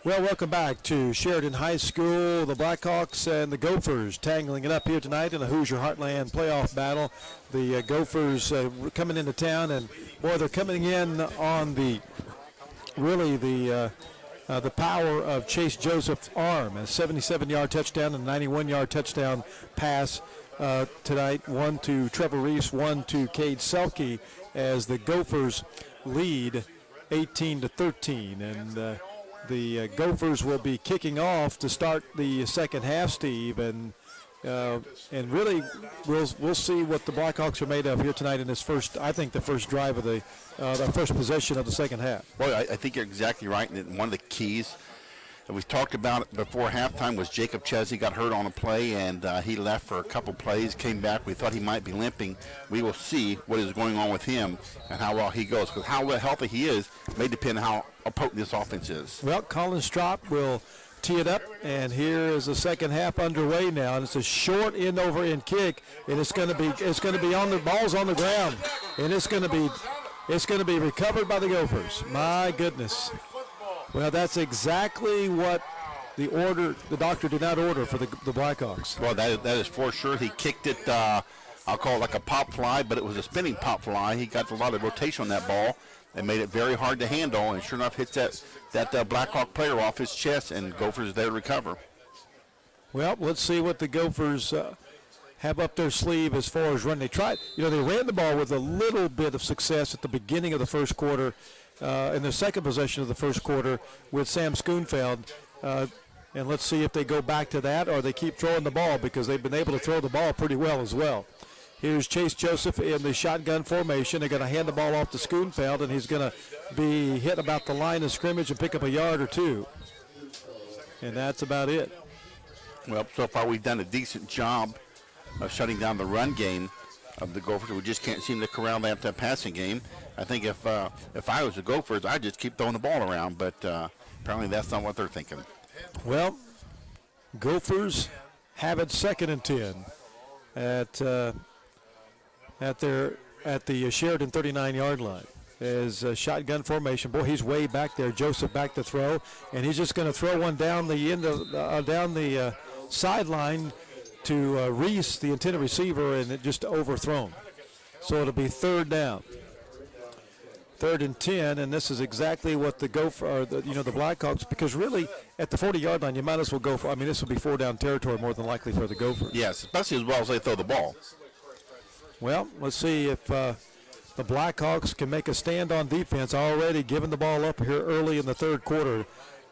Well, welcome back to Sheridan High School. The Blackhawks and the Gophers tangling it up here tonight in a Hoosier Heartland playoff battle. The Gophers coming into town, and boy, they're coming in on the power of Chase Joseph's arm. A 77-yard touchdown and a 91-yard touchdown pass tonight. One to Trevor Reese, one to Cade Selke, as the Gophers lead 18-13, and the Gophers will be kicking off to start the second half, Steve, and really we'll see what the Blackhawks are made of here tonight in this first, I think, the first drive of the first possession of the second half. Well, I think you're exactly right, and one of the keys that we've talked about before halftime was Jacob Chesney got hurt on a play, and he left for a couple plays, came back. We thought he might be limping. We will see what is going on with him and how well he goes, because how well healthy he is may depend on how potent this offense is. Well, Colin Strop will tee it up, and here is the second half underway now, and it's a short end over end kick, and it's going to be on the ball's on the ground, and it's going to be recovered by the Gophers. My goodness. Well, that's exactly what the doctor did not order for the Blackhawks. Well, that is for sure. He kicked it, I'll call it like a pop fly, but it was a spinning pop fly. He got a lot of rotation on that ball and made it very hard to handle, and sure enough hits that Blackhawk player off his chest, and Gophers there to recover. Well, let's see what the Gophers have up their sleeve as far as run. They tried, they ran the ball with a little bit of success at the beginning of the first quarter, in their second possession of the first quarter with Sam Schoonfeld. And let's see if they go back to that or they keep throwing the ball, because they've been able to throw the ball pretty well as well. Here's Chase Joseph in the shotgun formation. They're going to hand the ball off to Schoonfeld, and he's going to be hit about the line of scrimmage and pick up a yard or two. And that's about it. Well, so far we've done a decent job of shutting down the run game of the Gophers. We just can't seem to corral that passing game. I think if I was the Gophers, I'd just keep throwing the ball around, but apparently that's not what they're thinking. Well, Gophers have it 2nd and 10 at the Sheridan 39-yard line. As shotgun formation. Boy, he's way back there. Joseph back to throw, and he's just going to throw one down the end of down the sideline to Reese, the intended receiver, and it just overthrown. So it'll be 3rd down. 3rd and 10, and this is exactly what the Blackhawks, because really at the 40-yard line you might as well go for. I mean, this will be 4-down territory more than likely for the Gophers. Yes, especially as well as they throw the ball. Well, let's see if the Blackhawks can make a stand on defense. Already giving the ball up here early in the 3rd quarter,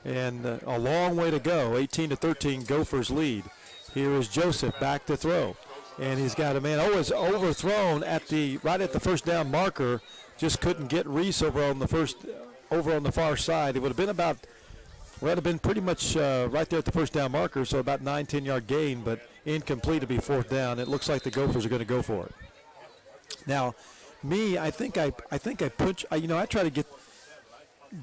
and a long way to go. 18-13, Gophers lead. Here is Joseph back to throw, and he's got a man. It's overthrown right at the 1st down marker. Just couldn't get Reese over on the far side. It would have been pretty much right there at the 1st down marker, so about 9-10 yard gain, but incomplete to be 4th down. It looks like the Gophers are going to go for it. Now, I think I try to get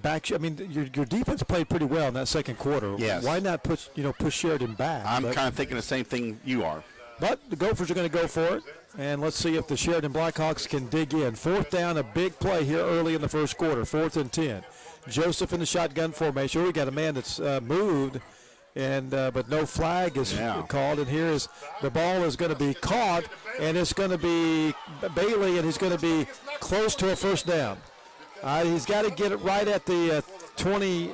back. I mean, your defense played pretty well in that 2nd quarter. Yes. Why not push Sheridan back? I'm kind of thinking the same thing you are. But the Gophers are going to go for it, and let's see if the Sheridan Blackhawks can dig in. 4th down, a big play here early in the 1st quarter, 4th and 10. Joseph in the shotgun formation. We got a man that's moved, and but no flag is called. And here is the ball is going to be caught, and it's going to be Bailey, and he's going to be close to a 1st down. He's got to get it right at the 20.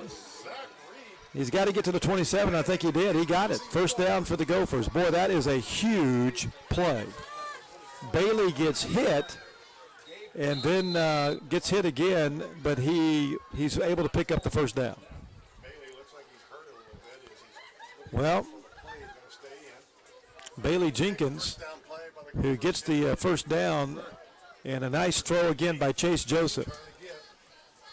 He's got to get to the 27. I think he did. He got it. 1st down for the Gophers. Boy, that is a huge play. Bailey gets hit and then gets hit again, but he's able to pick up the 1st down. Well, Bailey Jenkins, who gets the 1st down, and a nice throw again by Chase Joseph.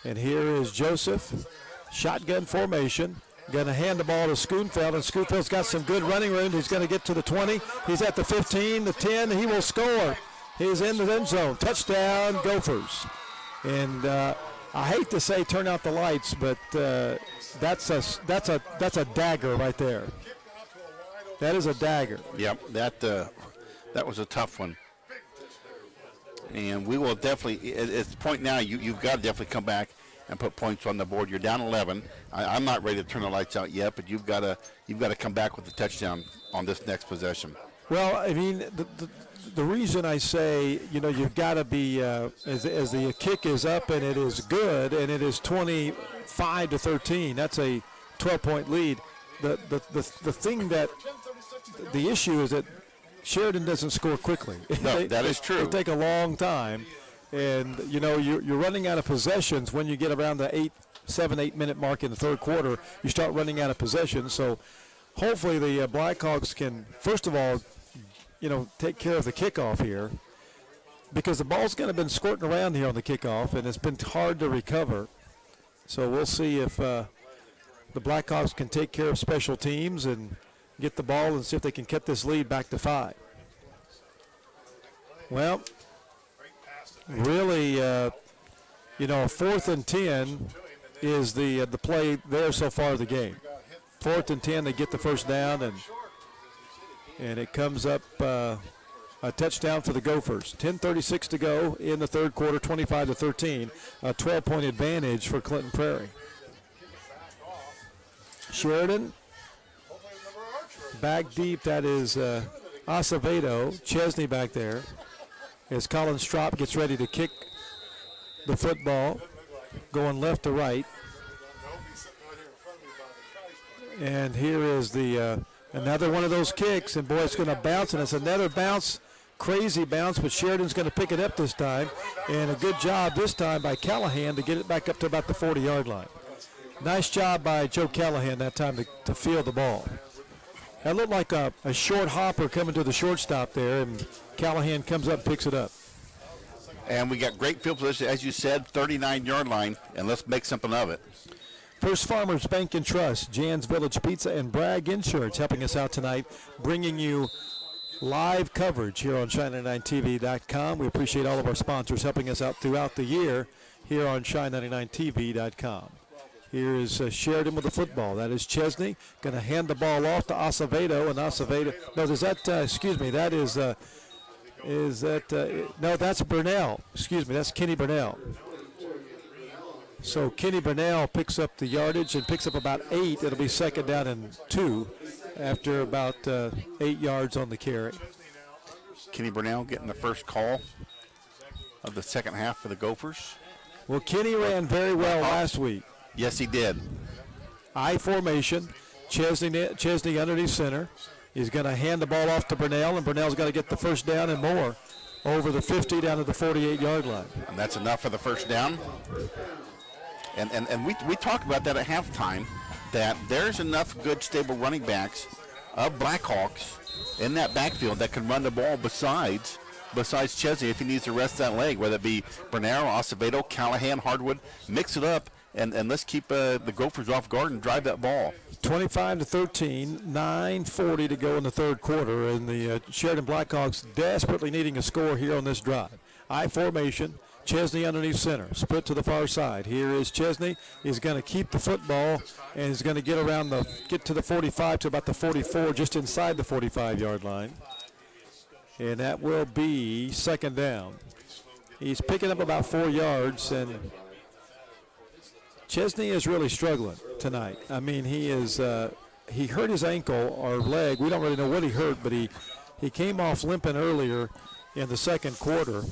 And here is Joseph, shotgun formation. Going to hand the ball to Schoonfeld, and Schoonfeld's got some good running room. He's going to get to the 20. He's at the 15, the 10. He will score. He's in the end zone. Touchdown, Gophers. And I hate to say turn out the lights, but that's a dagger right there. That is a dagger. Yep, that was a tough one. And we will definitely, at the point now, you've got to definitely come back and put points on the board. You're down 11. I'm not ready to turn the lights out yet, but you've got to come back with a touchdown on this next possession. Well, I mean, the reason I say, you've got to be, as the kick is up and it is good, and it is 25-13. That's a 12-point lead. The thing that the issue is that Sheridan doesn't score quickly. No, that is true. They take a long time, and you're running out of possessions when you get around the 7-8 minute mark in the third quarter. You start running out of possessions. So hopefully the Blackhawks can, first of all, take care of the kickoff here, because the ball's going to have been squirting around here on the kickoff, and it's been hard to recover. So we'll see if the Blackhawks can take care of special teams and get the ball and see if they can cut this lead back to 5. Well, really, 4th and 10 is the play there so far of the game. 4th and 10, they get the first down, and it comes up a touchdown for the Gophers. 10:36 to go in the third quarter, 25-13, a 12-point advantage for Clinton Prairie. Sheridan back deep, that is Acevedo. Chesney back there as Colin Strop gets ready to kick the football, going left to right. And here is the another one of those kicks, and boy, it's going to bounce, and it's another bounce, crazy bounce, but Sheridan's going to pick it up this time, and a good job this time by Callahan to get it back up to about the 40-yard line. Nice job by Joe Callahan that time to field the ball. That looked like a short hopper coming to the shortstop there, and Callahan comes up and picks it up. And we got great field position, as you said, 39-yard line, and let's make something of it. First Farmers Bank and Trust, Jan's Village Pizza, and Bragg Insurance helping us out tonight, bringing you live coverage here on Shine99TV.com. We appreciate all of our sponsors helping us out throughout the year here on Shine99TV.com. Here is Sheridan with the football. That is Chesney going to hand the ball off to Acevedo, and Acevedo. No, is that? Excuse me. That is that? No, that's Burnell. Excuse me. That's Kenny Burnell. So Kenny Burnell picks up the yardage and picks up about 8. It'll be second down and 2 after about 8 yards on the carry. Kenny Burnell getting the first call of the second half for the Gophers. Well, Kenny ran very well last week. Yes, he did. I formation. Chesney underneath center. He's going to hand the ball off to Burnell, and Burnell's got to get the first down and more over the 50 down to the 48-yard line. And that's enough for the first down. And we talked about that at halftime, that there's enough good, stable running backs of Blackhawks in that backfield that can run the ball besides Chesney if he needs to rest that leg, whether it be Bernero, Acevedo, Callahan, Hardwood. Mix it up, and let's keep the Gophers off guard and drive that ball. 25-13, 9:40 to go in the third quarter, and the Sheridan Blackhawks desperately needing a score here on this drive. I formation. Chesney underneath center, split to the far side. Here is Chesney. He's going to keep the football, and he's going to get to the 45 to about the 44, just inside the 45-yard line. And that will be second down. He's picking up about 4 yards, and Chesney is really struggling tonight. I mean, he hurt his ankle or leg. We don't really know what he hurt, but he came off limping earlier in the second quarter,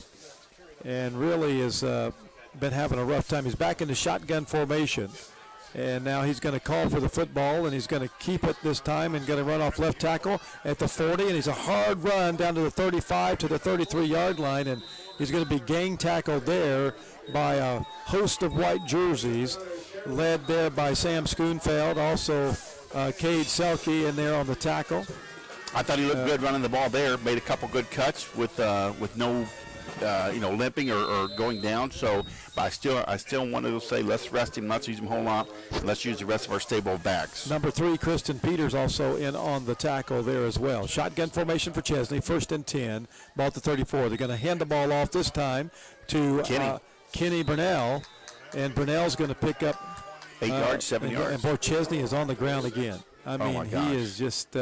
and really has been having a rough time. He's back in the shotgun formation, and now he's going to call for the football, and he's going to keep it this time and going to run off left tackle at the 40, and he's a hard run down to the 35 to the 33-yard line, and he's going to be gang tackled there by a host of white jerseys, led there by Sam Schoonfeld, also Cade Selke in there on the tackle. I thought he looked good running the ball there, made a couple good cuts with no limping or going down. So, but I still want to say let's rest him, let's use him a whole lot, and let's use the rest of our stable backs. Number 3, Kristen Peters also in on the tackle there as well. Shotgun formation for Chesney, 1st and 10, ball at the 34. They're going to hand the ball off this time to Kenny Burnell, and Burnell's going to pick up 8 yards, 7 yards. And boy, Chesney is on the ground again. I mean, he is just.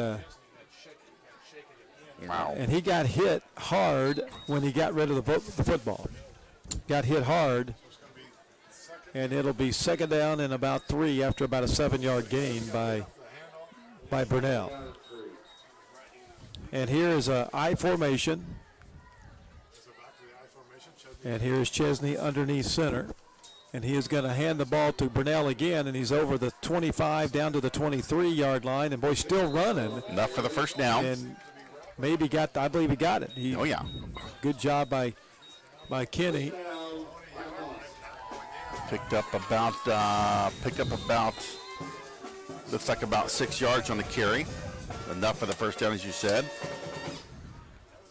Wow. And he got hit hard when he got rid of the football. Got hit hard. and it'll be second down and about 3 after about a 7-yard gain by Burnell. And here is a I formation. And here's Chesney underneath center. And he is going to hand the ball to Burnell again, and he's over the 25 down to the 23-yard line, and boy, still running. Enough for the first down. And maybe I believe he got it. Oh, yeah. Good job by Kenny. Picked up about, looks like about 6 yards on the carry. Enough for the first down, as you said.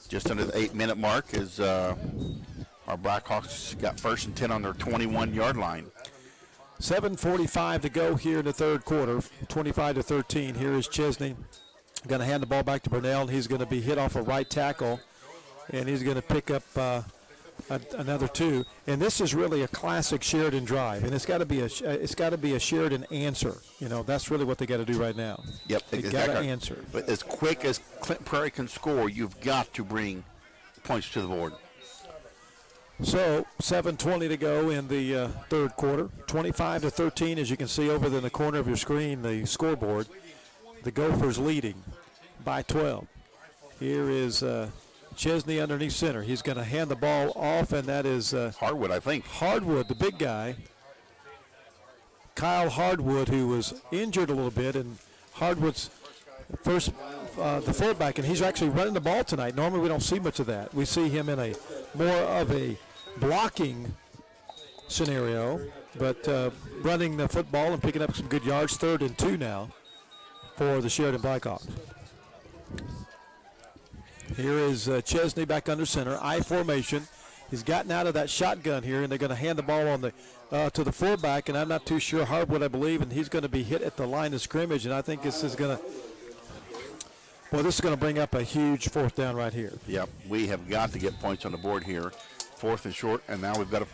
Just under the 8-minute mark is our Blackhawks got first and 10 on their 21-yard line. 7:45 to go here in the third quarter, 25-13. Here is Chesney going to hand the ball back to Burnell, and he's going to be hit off a right tackle, and he's going to pick up another 2. And this is really a classic Sheridan drive, and it's got to be a Sheridan answer. You know, that's really what they got to do right now. Yep, they got to answer. But as quick as Clinton Prairie can score, you've got to bring points to the board. So 7:20 to go in the third quarter. 25-13, as you can see over in the corner of your screen, the scoreboard. The Gophers leading by 12. Here is Chesney underneath center. He's going to hand the ball off, and that is Hardwood, I think. Hardwood, the big guy. Kyle Hardwood, who was injured a little bit, and Hardwood's first the fullback, and he's actually running the ball tonight. Normally we don't see much of that. We see him in a more of a blocking scenario, but running the football and picking up some good yards. 3rd and 2 now for the Sheridan Blackhawks. Here is Chesney back under center, I formation. He's gotten out of that shotgun here, and they're going to hand the ball on the to the fullback, and I'm not too sure, Hardwood, I believe, and he's going to be hit at the line of scrimmage, and I think this is going to bring up a huge 4th down right here. Yep, we have got to get points on the board here. 4th and short, and now we've got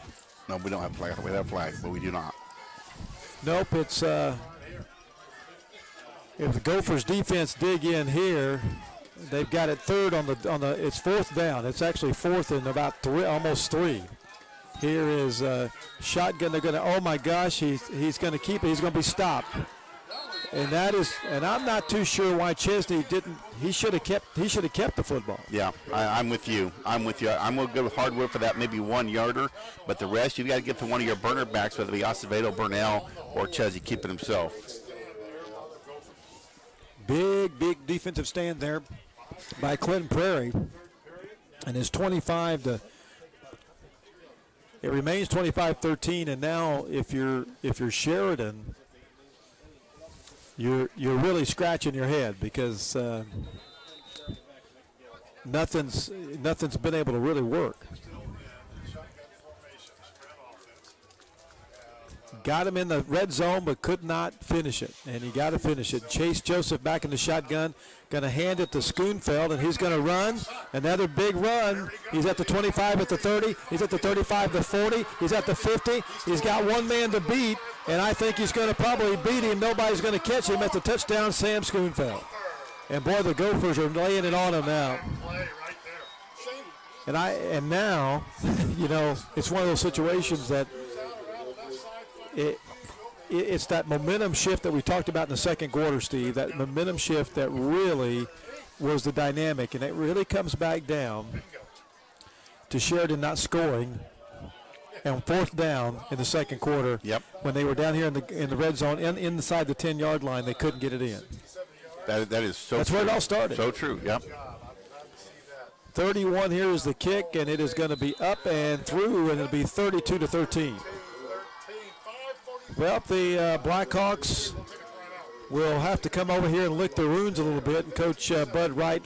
no, we don't have a flag. We have a flag, but we do not. Nope, it's if the Gophers defense dig in here, they've got it 3rd on the it's 4th down. It's actually 4th and about 3, almost 3. Here is shotgun. They're going to, oh my gosh, he's going to keep it. He's going to be stopped. And I'm not too sure why Chesney didn't. He should have kept the football. Yeah, I'm with you. I'm going to go with Hardwood for that maybe 1-yarder, but the rest you've got to get to one of your burner backs, whether it be Acevedo, Burnell, or Chesney keeping himself. Big defensive stand there by Clinton Prairie, and it's 25 to. It remains 25-13, and now if you're Sheridan, you're really scratching your head because nothing's been able to really work. Got him in the red zone, but could not finish it, and he got to finish it. Chase Joseph back in the shotgun, going to hand it to Schoonfeld, and he's going to run. Another big run. He's at the 25, at the 30. He's at the 35, the 40. He's at the 50. He's got one man to beat, and I think he's going to probably beat him. Nobody's going to catch him at the touchdown, Sam Schoonfeld. And boy, the Gophers are laying it on him now. And now, you know, it's one of those situations that it's that momentum shift that we talked about in the second quarter, Steve, that momentum shift that really was the dynamic, and it really comes back down to Sheridan not scoring and 4th down in the second quarter. Yep. When they were down here in the red zone and inside the 10-yard line, they couldn't get it in. That is so That's true. where it all started. So true, yep. 31 here is the kick, and it is going to be up and through, and it'll be 32-13. Well, the Blackhawks will have to come over here and lick their wounds a little bit, and Coach Bud Wright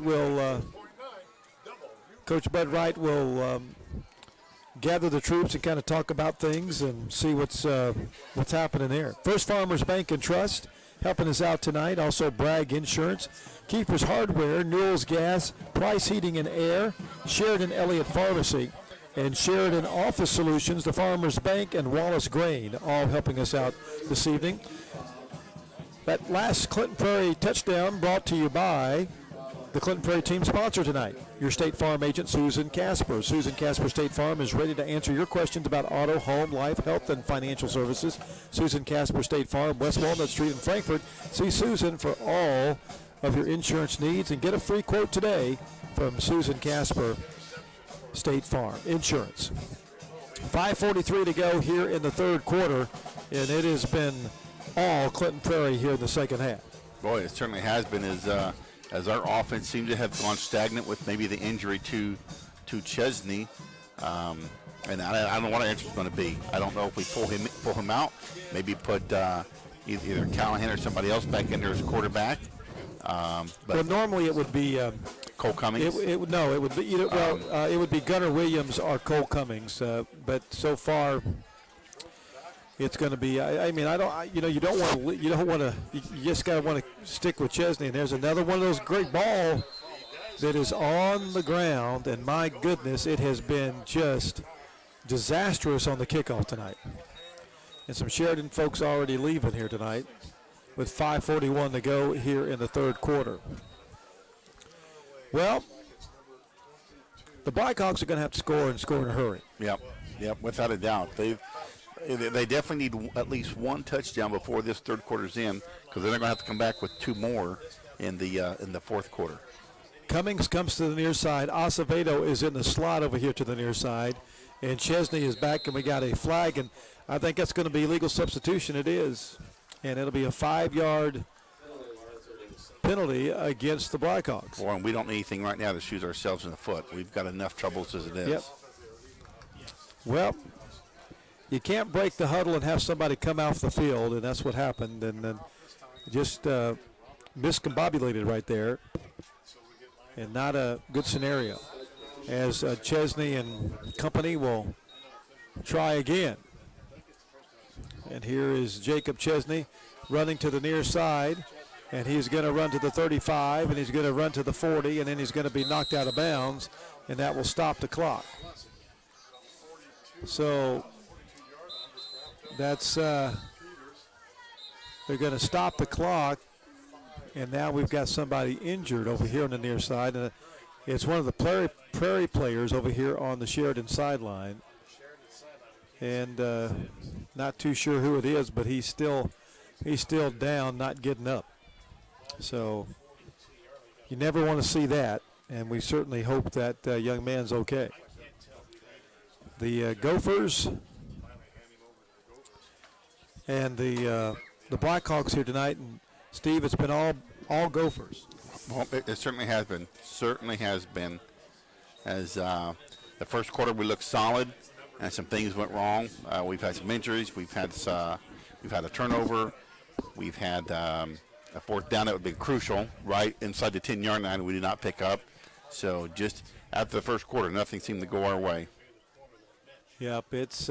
will gather the troops and kind of talk about things and see what's happening there. First Farmers Bank and Trust helping us out tonight. Also Bragg Insurance, Keeper's Hardware, Newell's Gas, Price Heating and Air, Sheridan Elliott Pharmacy, and Sheridan Office Solutions, the Farmers Bank, and Wallace Grain, all helping us out this evening. That last Clinton Prairie touchdown brought to you by the Clinton Prairie team sponsor tonight, your State Farm agent, Susan Casper. Susan Casper State Farm is ready to answer your questions about auto, home, life, health, and financial services. Susan Casper State Farm, West Walnut Street in Frankfort. See Susan for all of your insurance needs and get a free quote today from Susan Casper State Farm Insurance. 5:43 to go here in the third quarter, and it has been all Clinton Prairie here in the second half. Boy, it certainly has been as our offense seems to have gone stagnant with maybe the injury to Chesney. And I don't know what our answer is going to be. I don't know if we pull him out, maybe put either Callahan or somebody else back in there as a quarterback. Well, normally it would be Cole Cummings. It would be either. It would be Gunnar Williams or Cole Cummings. But so far, it's going to be. You don't want to. You just got to want to stick with Chesney. And there's another one of those great ball that is on the ground, and my goodness, it has been just disastrous on the kickoff tonight. And some Sheridan folks already leaving here tonight with 5:41 to go here in the third quarter. Well, the Blackhawks are going to have to score in a hurry. Yep, without a doubt. They definitely need at least one touchdown before this third quarter's in, because they're going to have to come back with two more in the fourth quarter. Cummings comes to the near side. Acevedo is in the slot over here to the near side. And Chesney is back, and we got a flag. And I think that's going to be legal substitution. It is. And it'll be a 5-yard penalty against the Blackhawks. Boy, and we don't need anything right now to shoot ourselves in the foot. We've got enough troubles as it is. Yep. Well, you can't break the huddle and have somebody come off the field, and that's what happened. And then just miscombobulated right there. And not a good scenario, as Chesney and company will try again. And here is Jacob Chesney running to the near side, and he's going to run to the 35, and he's going to run to the 40, and then he's going to be knocked out of bounds, and that will stop the clock. So that's they're going to stop the clock. And now we've got somebody injured over here on the near side. And it's one of the Prairie players over here on the Sheridan sideline. And not too sure who it is, but he's still down, not getting up. So you never want to see that, and we certainly hope that young man's okay. The Gophers and the Blackhawks here tonight, and Steve, it's been all Gophers. Well, it certainly has been. Certainly has been. As the first quarter, we looked solid, and some things went wrong. We've had some injuries. We've had a turnover. We've had a fourth down that would be crucial right inside the 10-yard line. We did not pick up. So just after the first quarter, nothing seemed to go our way. Yep, it's.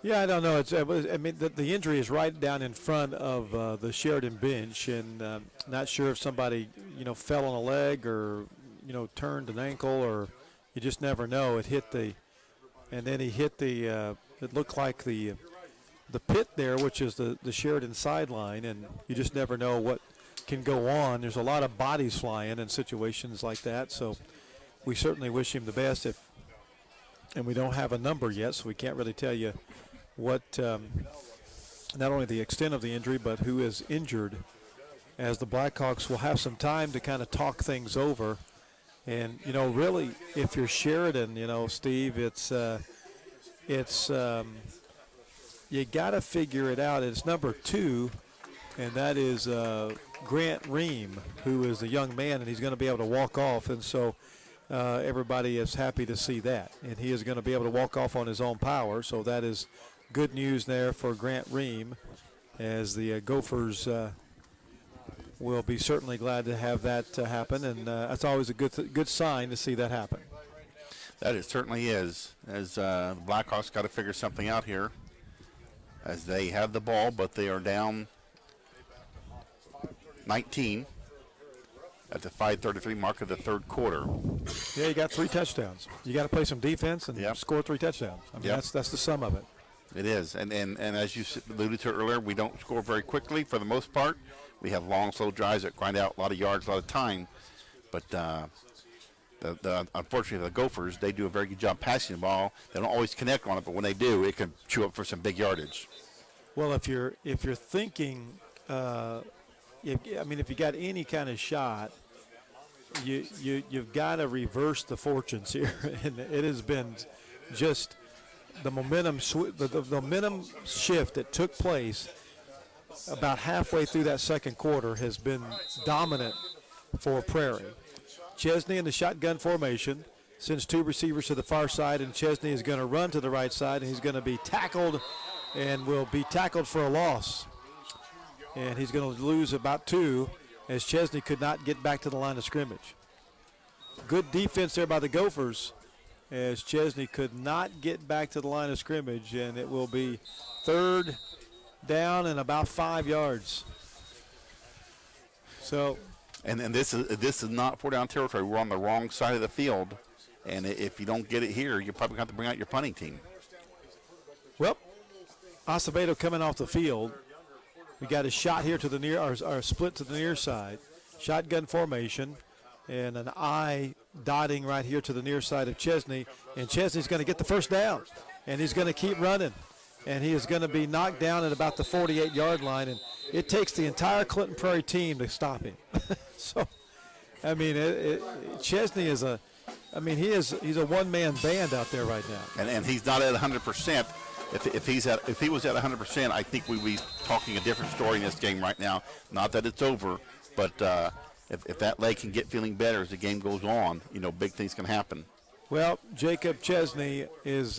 Yeah, I don't know. The injury is right down in front of the Sheridan bench, and not sure if somebody, fell on a leg or, turned an ankle, or you just never know. It hit and then he hit it looked like the pit there, which is the Sheridan sideline, and you just never know what can go on. There's a lot of bodies flying in situations like that, so we certainly wish him the best. And we don't have a number yet, so we can't really tell you what, not only the extent of the injury, but who is injured, as the Blackhawks will have some time to kind of talk things over. And, really, if you're Sheridan, Steve, it's you got to figure it out. It's number 2, and that is Grant Ream, who is the young man, and he's going to be able to walk off. And so everybody is happy to see that. And he is going to be able to walk off on his own power, so that is good news there for Grant Ream, as the Gophers will be certainly glad to have that happen, and that's always a good sign to see that happen. That it certainly is, as the Blackhawks got to figure something out here, as they have the ball, but they are down 19 at the 5:33 mark of the third quarter. Yeah, you got 3 touchdowns. You got to play some defense and score 3 touchdowns. I mean, that's the sum of it. It is, and as you alluded to earlier, we don't score very quickly for the most part. We have long, slow drives that grind out a lot of yards, a lot of time. But unfortunately, the Gophers, they do a very good job passing the ball. They don't always connect on it, but when they do, it can chew up for some big yardage. Well, if you're thinking, if you got any kind of shot, you've got to reverse the fortunes here, and it has been just the momentum the momentum shift that took place about halfway through that second quarter has been dominant for Prairie. Chesney in the shotgun formation sends two receivers to the far side, and Chesney is going to run to the right side, and he's going to be tackled and will be tackled for a loss. And he's going to lose about 2 as Chesney could not get back to the line of scrimmage. Good defense there by the Gophers as Chesney could not get back to the line of scrimmage, and it will be 3rd down and about 5 yards. So, and this is not 4-down territory. We're on the wrong side of the field, and if you don't get it here, you're probably going to have to bring out your punting team. Well, Acevedo coming off the field. We got a shot here to the near, or split to the near side. Shotgun formation, and an eye dotting right here to the near side of Chesney. And Chesney's going to get the first down, and he's going to keep running. And he is going to be knocked down at about the 48-yard line, and it takes the entire Clinton Prairie team to stop him. So, I mean, Chesney is he's a one-man band out there right now. And he's not at 100%. If he was at 100%, I think we'd be talking a different story in this game right now. Not that it's over, but if that leg can get feeling better as the game goes on, big things can happen. Well, Jacob Chesney is,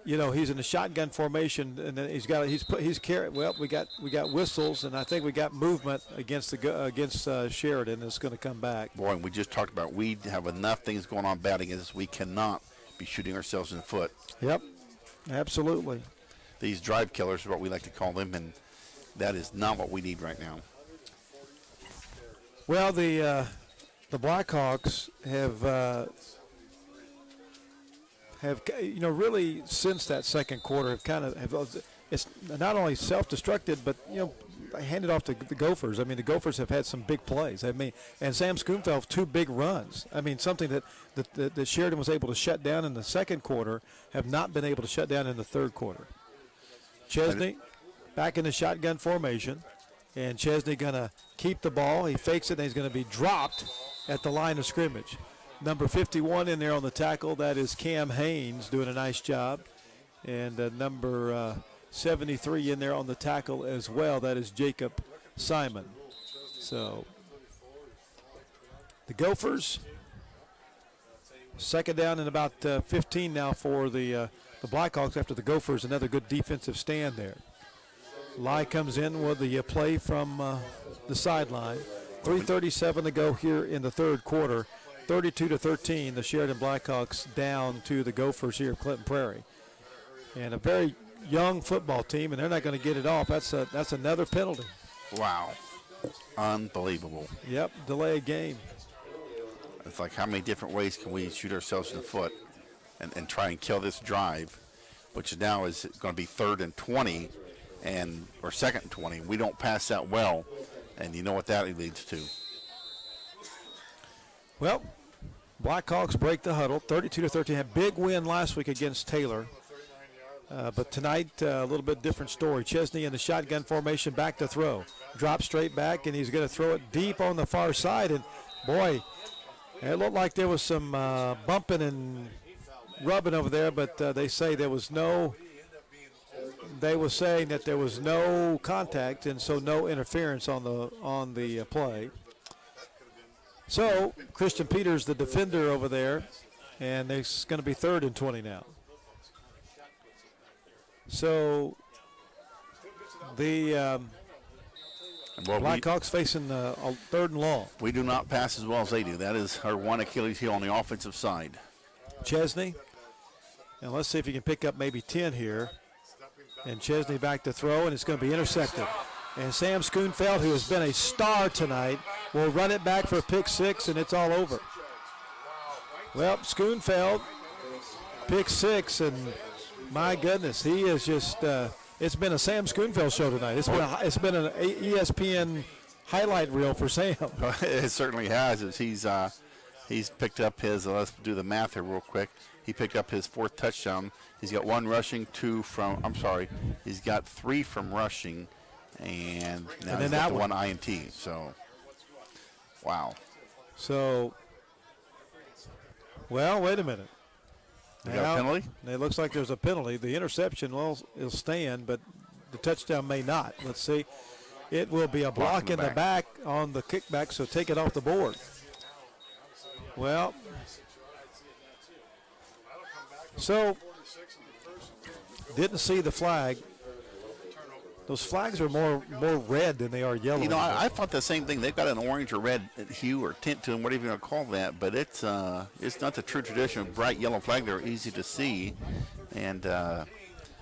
he's in the shotgun formation, and then he's carried. Well, we got whistles, and I think we got movement against Sheridan. It's going to come back. Boy, and we just talked about we have enough things going on batting as we cannot be shooting ourselves in the foot. Yep. Absolutely. These drive killers is what we like to call them, and that is not what we need right now. Well, the Blackhawks have really since that second quarter it's not only self-destructed, but handed off to the Gophers. I mean, the Gophers have had some big plays. And Sam Schoonfeld, 2 big runs. I mean, something that Sheridan was able to shut down in the second quarter, have not been able to shut down in the third quarter. Chesney back in the shotgun formation, and Chesney going to keep the ball. He fakes it, and he's going to be dropped at the line of scrimmage. Number 51 in there on the tackle, that is Cam Haynes doing a nice job. And number 73 in there on the tackle as well. That is Jacob Simon. So the Gophers, 2nd down and about 15 now for the Blackhawks after the Gophers. Another good defensive stand there. Lai comes in with the play from the sideline. 3:37 to go here in the third quarter. 32-13, the Sheridan Blackhawks down to the Gophers here of Clinton Prairie. And a very young football team, and they're not going to get it off. That's another penalty. Wow. Unbelievable. Yep, delay a game. It's like, how many different ways can we shoot ourselves in the foot and try and kill this drive, which now is going to be 3rd and 20 or 2nd and 20. We don't pass that well, and you know what that leads to. Well, Blackhawks break the huddle, 32-13. Had a big win last week against Taylor. But tonight, a little bit different story. Chesney in the shotgun formation, back to throw. Drop straight back, and he's going to throw it deep on the far side. And, boy, it looked like there was some bumping and rubbing over there, but they say there was no – they were saying that there was no contact, and so no interference on the play. So, Christian Peters, the defender over there, and it's going to be 3rd and 20 now. So the Blackhawks facing a 3rd and long. We do not pass as well as they do. That is our one Achilles heel on the offensive side. Chesney, and let's see if he can pick up maybe 10 here. And Chesney back to throw, and it's going to be intercepted. And Sam Schoonfeld, who has been a star tonight, will run it back for a pick 6, and it's all over. Well, Schoonfeld, pick 6, and my goodness, he is just it's been a Sam Schoonfeld show tonight. It's been an ESPN highlight reel for Sam. It certainly has. He's picked up his. Let's do the math here real quick. He picked up his 4th touchdown. He's got 1 rushing, 2 from. I'm sorry. He's got 3 from rushing, and now he's got the 1 INT. So, wow. So, well, wait a minute. You got a penalty? It looks like there's a penalty. The interception will stand, but the touchdown may not. Let's see. It will be a block in the back on the kickback, so take it off the board. Well, so didn't see the flag. Those flags are more red than they are yellow. You know, I thought the same thing. They've got an orange or red hue or tint to them, whatever you're going to call that, but it's not the true tradition of bright yellow flag. They're easy to see, and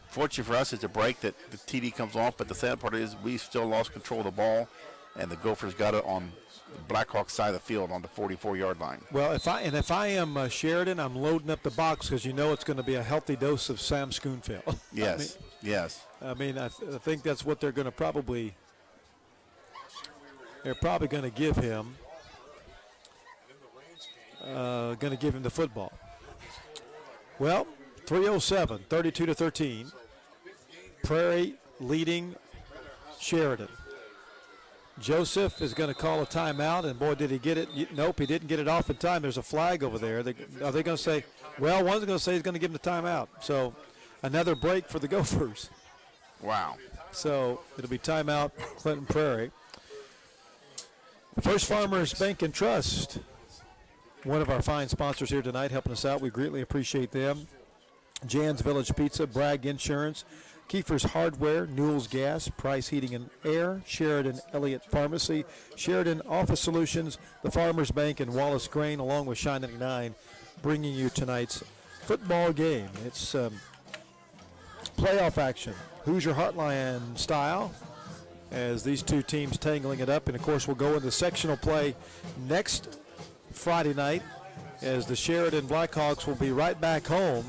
fortunately for us, it's a break that the TD comes off, but the sad part is we still lost control of the ball, and the Gophers got it on the Blackhawks side of the field on the 44-yard line. Well, if I am Sheridan, I'm loading up the box because you know it's going to be a healthy dose of Sam Schoonfeld. Yes, yes. I mean, I think that's what they're going to probably. They're probably going to give him. Going to give him the football. Well, 3:07, 32-13. Prairie leading Sheridan. Joseph is going to call a timeout, and boy, did he get it. Nope, he didn't get it off in time. There's a flag over there. Are they going to say, well, one's going to say he's going to give him the timeout. So another break for the Gophers. Wow. So it'll be timeout, Clinton Prairie. First Farmers Bank and Trust, one of our fine sponsors here tonight, helping us out. We greatly appreciate them. Jan's Village Pizza, Bragg Insurance, Kiefer's Hardware, Newell's Gas, Price Heating and Air, Sheridan Elliott Pharmacy, Sheridan Office Solutions, the Farmers Bank, and Wallace Grain, along with Shine 99, bringing you tonight's football game. It's playoff action, Hoosier Heartland style, as these two teams tangling it up. And, of course, we'll go into sectional play next Friday night, as the Sheridan Blackhawks will be right back home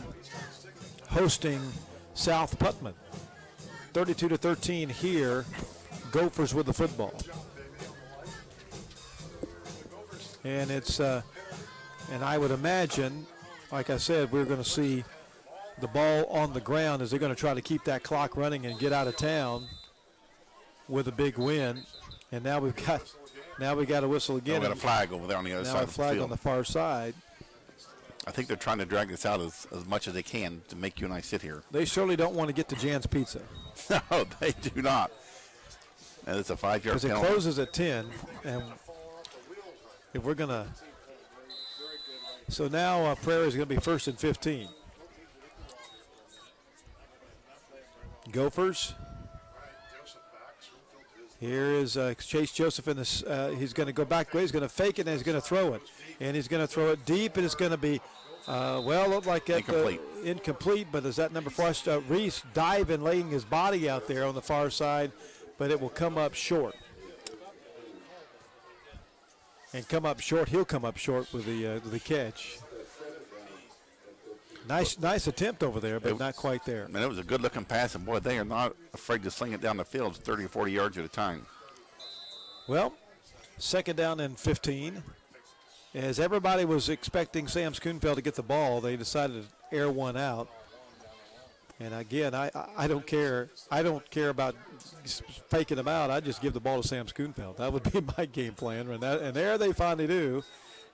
hosting South Putman. 32-13 here, Gophers with the football. And it's, and I would imagine, like I said, we're going to see the ball on the ground as they're going to try to keep that clock running and get out of town with a big win. And now we've got a whistle again. We've got a flag over there on the other side now a of the flag field. on the far side. I think they're trying to drag this out as much as they can to make you and I sit here. They surely don't want to get to Jan's Pizza. No, they do not. And it's a 5-yard penalty. Because it closes at 10, and if we're going to. So now Prairie is going to be 1st and 15. Gophers. Here is Chase Joseph in this. He's going to go back. He's going to fake it, and he's going to throw it. And he's going to throw it deep, and it's going to be, looked like incomplete. But is that number 4? Reese diving, laying his body out there on the far side, but it will come up short. And he'll come up short with the catch. Nice attempt over there, but not quite there. Man, it was a good-looking pass, and, boy, they are not afraid to sling it down the field 30 or 40 yards at a time. Well, 2nd down and 15. As everybody was expecting Sam Schoonfeld to get the ball, they decided to air one out. And, again, I don't care. I don't care about faking them out. I just give the ball to Sam Schoonfeld. That would be my game plan. And there they finally do.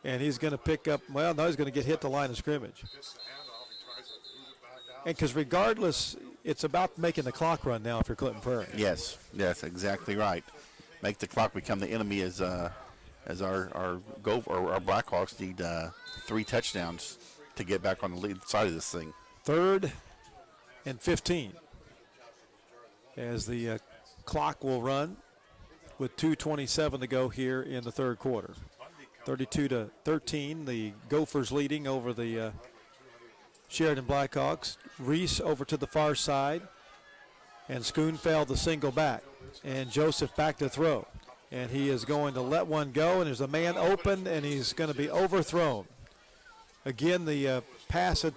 And he's going to pick up – well, no, he's going to get hit the line of scrimmage. And because regardless, it's about making the clock run now if you're Clinton Prairie. Yes, exactly right. Make the clock become the enemy as our Blackhawks need 3 touchdowns to get back on the lead side of this thing. 3rd and 15 as the clock will run with 2:27 to go here in the 3rd quarter. 32-13, the Gophers leading over the Sheridan Blackhawks. Reese over to the far side, and Schoonfeld the single back, and Joseph back to throw, and he is going to let one go, and there's a man open, and he's going to be overthrown. Again, the pass, it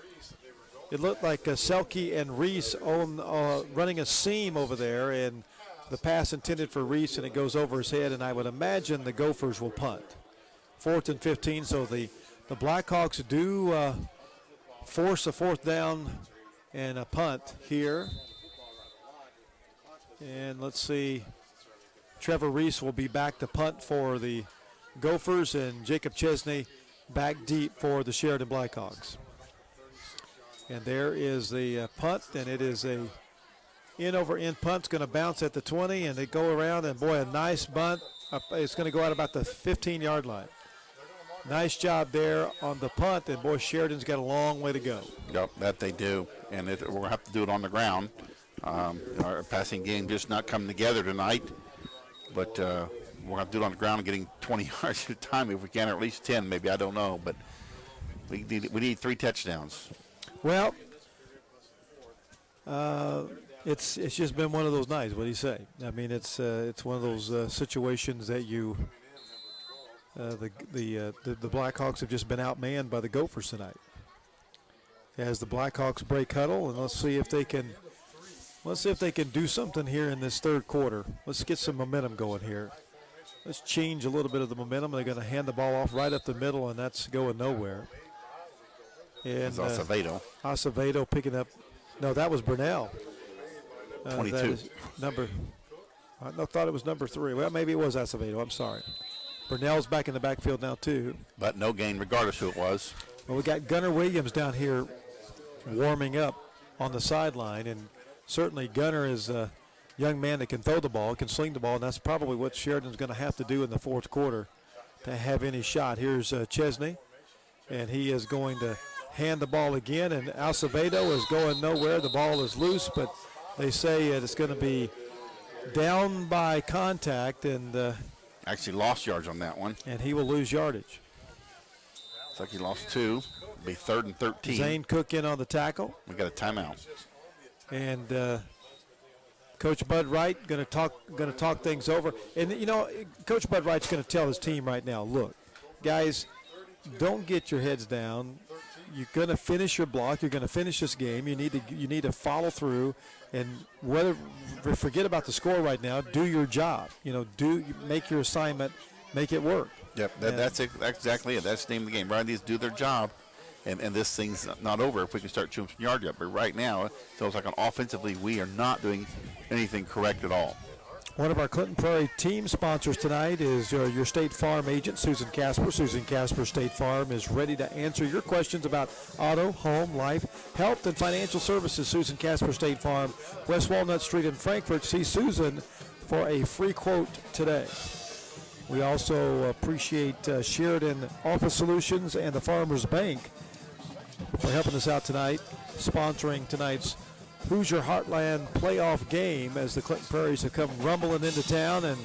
looked like Selke and Reese running a seam over there, and the pass intended for Reese, and it goes over his head, and I would imagine the Gophers will punt. 4th and 15, so the Blackhawks do force a 4th down and a punt here. And let's see, Trevor Reese will be back to punt for the Gophers, and Jacob Chesney back deep for the Sheridan Blackhawks. And there is the punt, and it is a in-over-end punt. It's going to bounce at the 20, and they go around, and boy, a nice bunt. It's going to go out about the 15-yard line. Nice job there on the punt, and boy, Sheridan's got a long way to go. Yep, that they do, and we're going to have to do it on the ground. Our passing game just not coming together tonight, but we're going to do it on the ground and getting 20 yards at a time if we can, or at least 10 maybe, I don't know, but we need 3 touchdowns. Well, it's just been one of those nights. What do you say? I mean, it's one of those situations that you the Blackhawks have just been outmanned by the Gophers tonight. As the Blackhawks break huddle, and let's see if they can do something here in this third quarter. Let's get some momentum going here. Let's change a little bit of the momentum. They're going to hand the ball off right up the middle, and that's going nowhere. And Acevedo. Acevedo picking up. No, that was Burnell. 22. I thought it was number 3. Well, maybe it was Acevedo. I'm sorry. Burnell's back in the backfield now, too. But no gain, regardless who it was. Well, we got Gunnar Williams down here warming up on the sideline, and certainly Gunnar is a young man that can throw the ball, can sling the ball, and that's probably what Sheridan's going to have to do in the fourth quarter to have any shot. Here's Chesney, and he is going to hand the ball again, and Acevedo is going nowhere. The ball is loose, but they say it's going to be down by contact, and actually lost yards on that one. And he will lose yardage. Looks like he lost 2. It'll be 3rd and 13. Zane Cook in on the tackle. We got a timeout. And Coach Bud Wright going to talk things over. And you know, Coach Bud Wright's going to tell his team right now, look, guys, don't get your heads down. You're going to finish your block. You're going to finish this game. You need to follow through, and forget about the score right now. Do your job. You know, make your assignment, make it work. Yep, that's exactly it. That's the name of the game. Right, needs to do their job, and this thing's not over if we can start chewing some yards up. But right now, it feels like offensively we are not doing anything correct at all. One of our Clinton Prairie team sponsors tonight is your State Farm agent, Susan Casper. Susan Casper State Farm is ready to answer your questions about auto, home, life, health, and financial services. Susan Casper State Farm, West Walnut Street in Frankfort. See Susan for a free quote today. We also appreciate Sheridan Office Solutions and the Farmers Bank for helping us out tonight, sponsoring tonight's Hoosier Heartland playoff game as the Clinton Prairies have come rumbling into town, and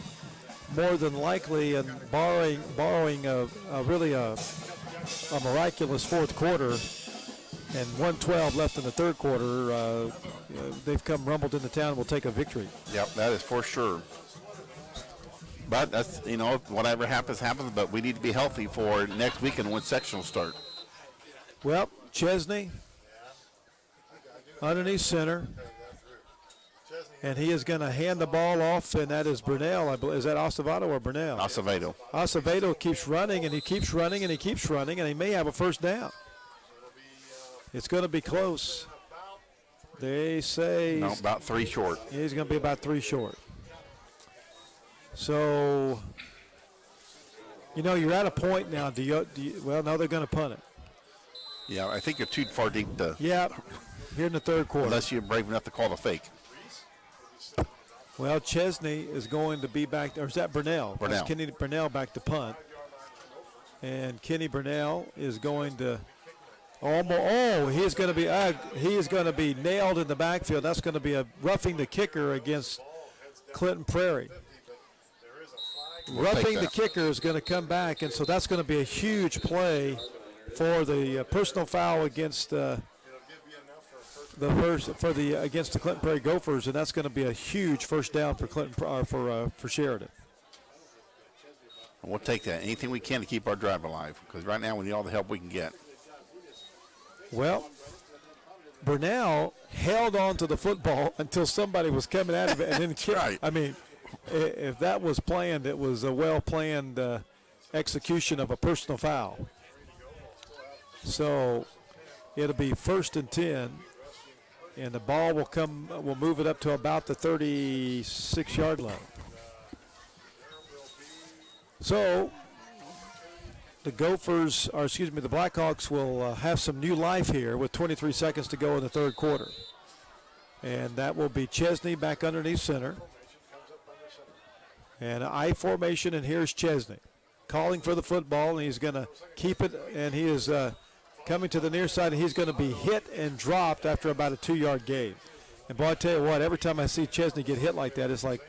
more than likely, and borrowing a miraculous fourth quarter and 1:12 left in the third quarter, they've come rumbled into town and will take a victory. Yep, that is for sure. But that's, whatever happens, but we need to be healthy for next weekend when sectional start. Well, Chesney underneath center, and he is going to hand the ball off, and that is Burnell. Is that Acevedo or Burnell? Acevedo. Acevedo keeps running, and he keeps running, and he keeps running, and he may have a first down. It's going to be close. They say about 3 short. He's going to be about 3 short. So, you're at a point now. Well, now they're going to punt it. Yeah, I think you're too far deep to. Yeah. Here in the third quarter. Unless you're brave enough to call the fake. Well, Chesney is going to be back, or is that Burnell? Burnell. That's Kenny Burnell back to punt. And Kenny Burnell is going to he is going to be nailed in the backfield. That's going to be a roughing the kicker against Clinton Prairie. Roughing the kicker is going to come back, and so that's going to be a huge play for the personal foul against against the Clinton Prairie Gophers, and that's going to be a huge first down for for Sheridan. We'll take that. Anything we can to keep our drive alive, because right now we need all the help we can get. Well, Burnell held on to the football until somebody was coming out of it and then kicked. Right. I mean, if that was planned, it was a well-planned execution of a personal foul. So it'll be 1st and 10, and the ball will move it up to about the 36-yard line. So the Blackhawks will have some new life here with 23 seconds to go in the third quarter. And that will be Chesney back underneath center. And I formation, and here's Chesney calling for the football, and he's going to keep it, and he is coming to the near side, and he's going to be hit and dropped after about a 2-yard gain. And boy, I tell you what, every time I see Chesney get hit like that, it's like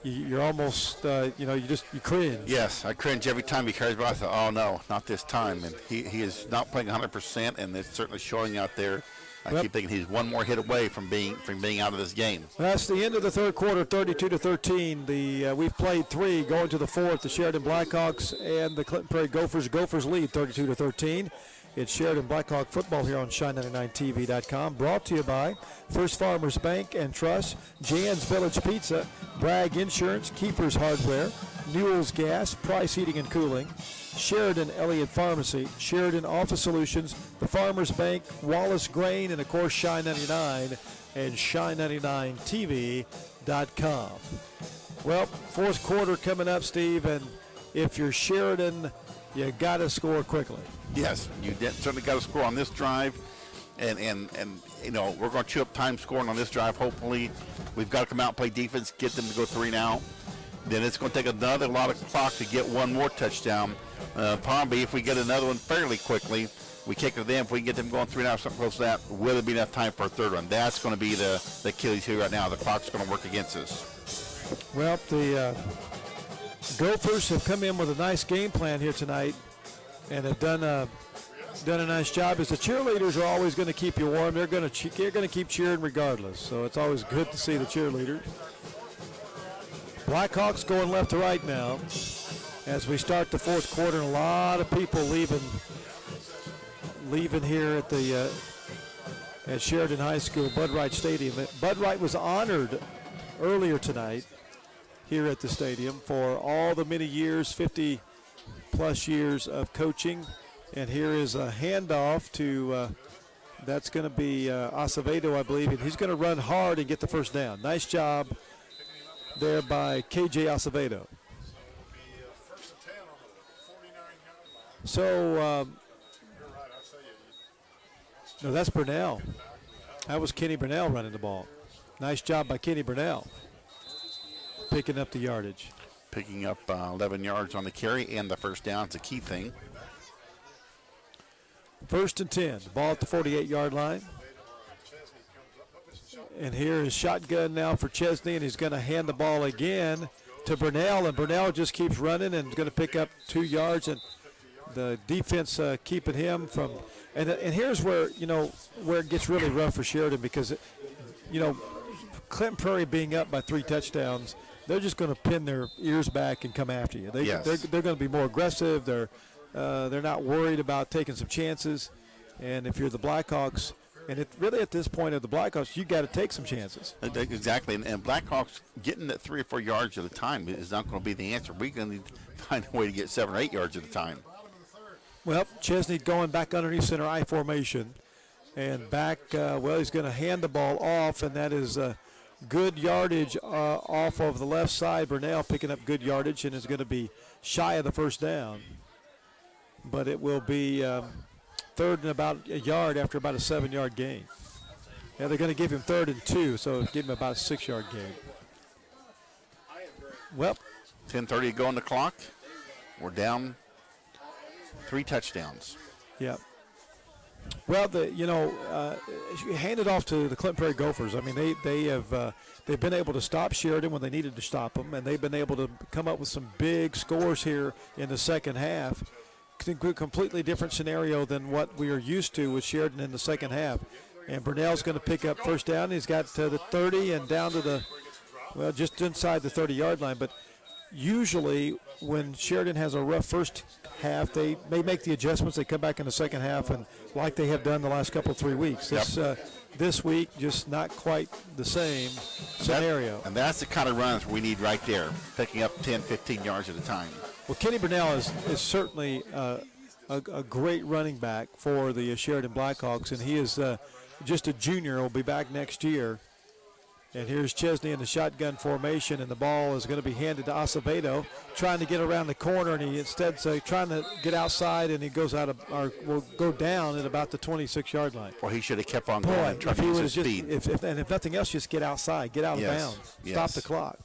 you're almost, you cringe. Yes, I cringe every time he carries by. I thought, oh no, not this time. And he is not playing 100%, and it's certainly showing out there. I keep thinking he's one more hit away from being out of this game. That's the end of the third quarter, 32-13. We've played 3, going to the 4th. The Sheridan Blackhawks and the Clinton Prairie Gophers. Gophers lead 32-13. It's Sheridan Blackhawk football here on Shine99TV.com. Brought to you by First Farmers Bank and Trust, Jan's Village Pizza, Bragg Insurance, Keepers Hardware, Newell's Gas, Price Heating and Cooling, Sheridan Elliott Pharmacy, Sheridan Office Solutions, the Farmers Bank, Wallace Grain, and of course Shine 99 and Shine99TV.com. Well, fourth quarter coming up, Steve, and if you're Sheridan, you got to score quickly. Yes, you certainly got to score on this drive, and we're going to chew up time scoring on this drive. Hopefully, we've got to come out and play defense, get them to go 3 now. Then it's going to take another lot of clock to get one more touchdown. Probably if we get another one fairly quickly, we kick it to them. If we can get them going 3 now, something close to that, will there be enough time for a third one? That's going to be the Achilles heel right now. The clock's going to work against us. Well, the Gophers have come in with a nice game plan here tonight and have done a nice job. As the cheerleaders are always going to keep you warm, they're going to keep cheering regardless. So it's always good to see the cheerleaders. Blackhawks going left to right now as we start the fourth quarter. A lot of people leaving here at Sheridan High School, Bud Wright Stadium. Bud Wright was honored earlier tonight here at the stadium for all the many years, 50 plus years of coaching. And here is a handoff to that's going to be Acevedo, I believe, and he's going to run hard and get the first down. Nice job there by KJ Acevedo. So no, that's Burnell. That was Kenny Burnell running the ball. Nice job by Kenny Burnell picking up the yardage. Picking up 11 yards on the carry and the first down. It's a key thing. 1st and 10. The ball at the 48-yard line. And here is shotgun now for Chesney, and he's going to hand the ball again to Burnell, and Burnell just keeps running and is going to pick up 2 yards, and the defense keeping him from. And here's where where it gets really rough for Sheridan, because Clinton Prairie being up by 3 touchdowns, they're just going to pin their ears back and come after you. They're going to be more aggressive. They're not worried about taking some chances. And if you're the Blackhawks, and it really at this point of the Blackhawks, you got to take some chances. Exactly, and Blackhawks getting that 3 or 4 yards at a time is not going to be the answer. We're going to need to find a way to get 7 or 8 yards at a time. Well, Chesney going back underneath center I formation, and back. He's going to hand the ball off, and that is good yardage off of the left side. Burnell picking up good yardage, and is going to be shy of the first down, but it will be third and about a yard after about a 7-yard gain. Yeah, they're going to give him 3rd and 2, so give him about a 6-yard gain. Well, 10:30 to go on the clock. We're down 3 touchdowns. Yeah. Well, hand it off to the Clinton Prairie Gophers. I mean, they've been able to stop Sheridan when they needed to stop them, and they've been able to come up with some big scores here in the second half. Completely different scenario than what we are used to with Sheridan in the second half. And Burnell's going to pick up first down. He's got to the 30 and down to just inside the 30-yard line. But usually when Sheridan has a rough first half, they make the adjustments. They come back in the second half, and like they have done the last couple of 3 weeks. this week, just not quite the same scenario. And that's the kind of runs we need right there, picking up 10, 15 yards at a time. Well, Kenny Burnell is certainly a great running back for the Sheridan Blackhawks, and he is just a junior. Will be back next year. And here's Chesney in the shotgun formation, and the ball is going to be handed to Acevedo, trying to get around the corner, and he instead trying to get outside, and he goes out of, or will go down at about the 26-yard line. Well, he should have kept on going and tried to use his speed. If nothing else, just get outside, get out of bounds, stop the clock.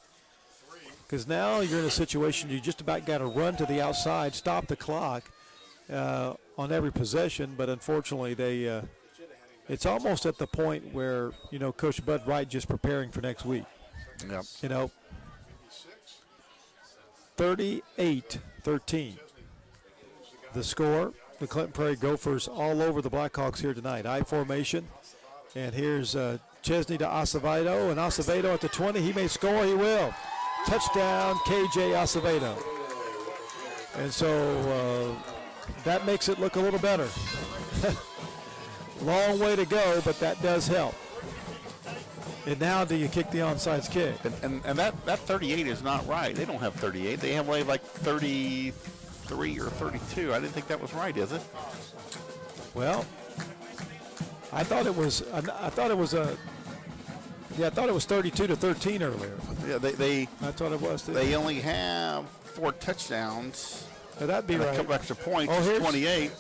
Because now you're in a situation you just about got to run to the outside, stop the clock on every possession, but unfortunately they. It's almost at the point where, Coach Bud Wright just preparing for next week. Yep. 38-13. The score, the Clinton Prairie Gophers all over the Blackhawks here tonight. I formation, and here's Chesney to Acevedo, and Acevedo at the 20. He may score, he will. Touchdown, KJ Acevedo. And so that makes it look a little better. Long way to go, but that does help. And now do you kick the onside kick? And that 38 is not right. They don't have 38. They have like 33 or 32. I didn't think that was right, is it? Well, I thought it was 32-13 earlier. Yeah, I thought it was too. They only have 4 touchdowns. Now that'd be and right. A couple extra points. Oh, It's 28.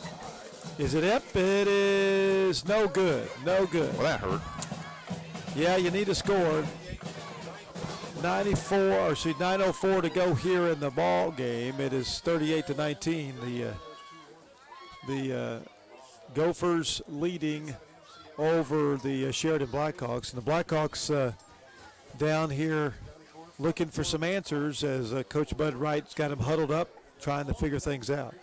Is it up? It is no good. No good. Well, that hurt. Yeah, you need a score. 9:04 to go here in the ball game. It is 38-19. The Gophers leading over the Sheridan Blackhawks, and the Blackhawks down here looking for some answers as Coach Bud Wright's got them huddled up, trying to figure things out.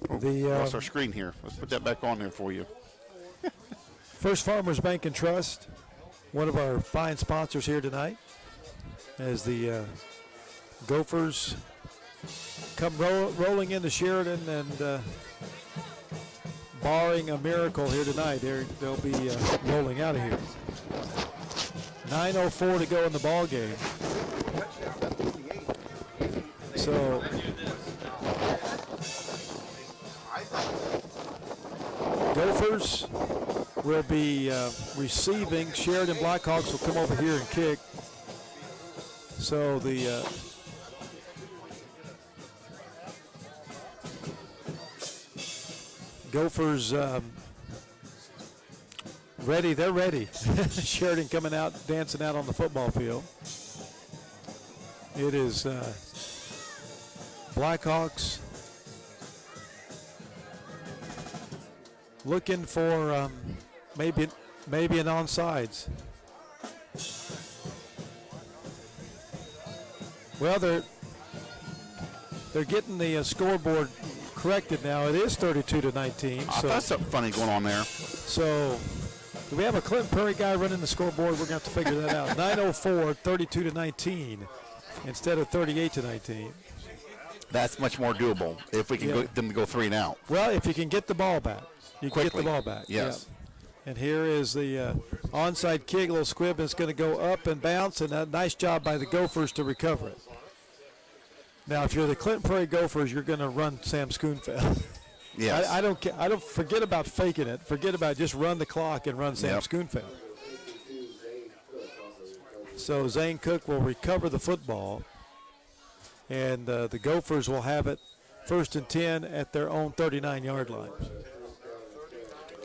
Lost our screen here. Let's put that back on there for you. First Farmers Bank and Trust, one of our fine sponsors here tonight, as the Gophers come rolling into Sheridan, and barring a miracle here tonight, they'll be rolling out of here. 9:04 to go in the ball game. So Gophers will be receiving. Sheridan Blackhawks will come over here and kick. So the Gophers ready. They're ready. Sheridan coming out, dancing out on the football field. It is Blackhawks looking for maybe an onside. Well, they're getting the scoreboard corrected now. It is 32-19. I thought something funny going on there. So do we have a Clinton Prairie guy running the scoreboard? We're going to have to figure that out. 9:04, 32-19 instead of 38-19. That's much more doable if we can get them to go 3 and out. Well, if you can get the ball back. You can get the ball back. Yes. Yeah. And here is the onside kick. A little squib, and it's going to go up and bounce, and a nice job by the Gophers to recover it. Now, if you're the Clinton Prairie Gophers, you're going to run Sam Schoonfeld. Yes. I don't forget about faking it. Forget about just run the clock and run Sam Schoonfeld. So Zane Cook will recover the football, and the Gophers will have it 1st and 10 at their own 39-yard line.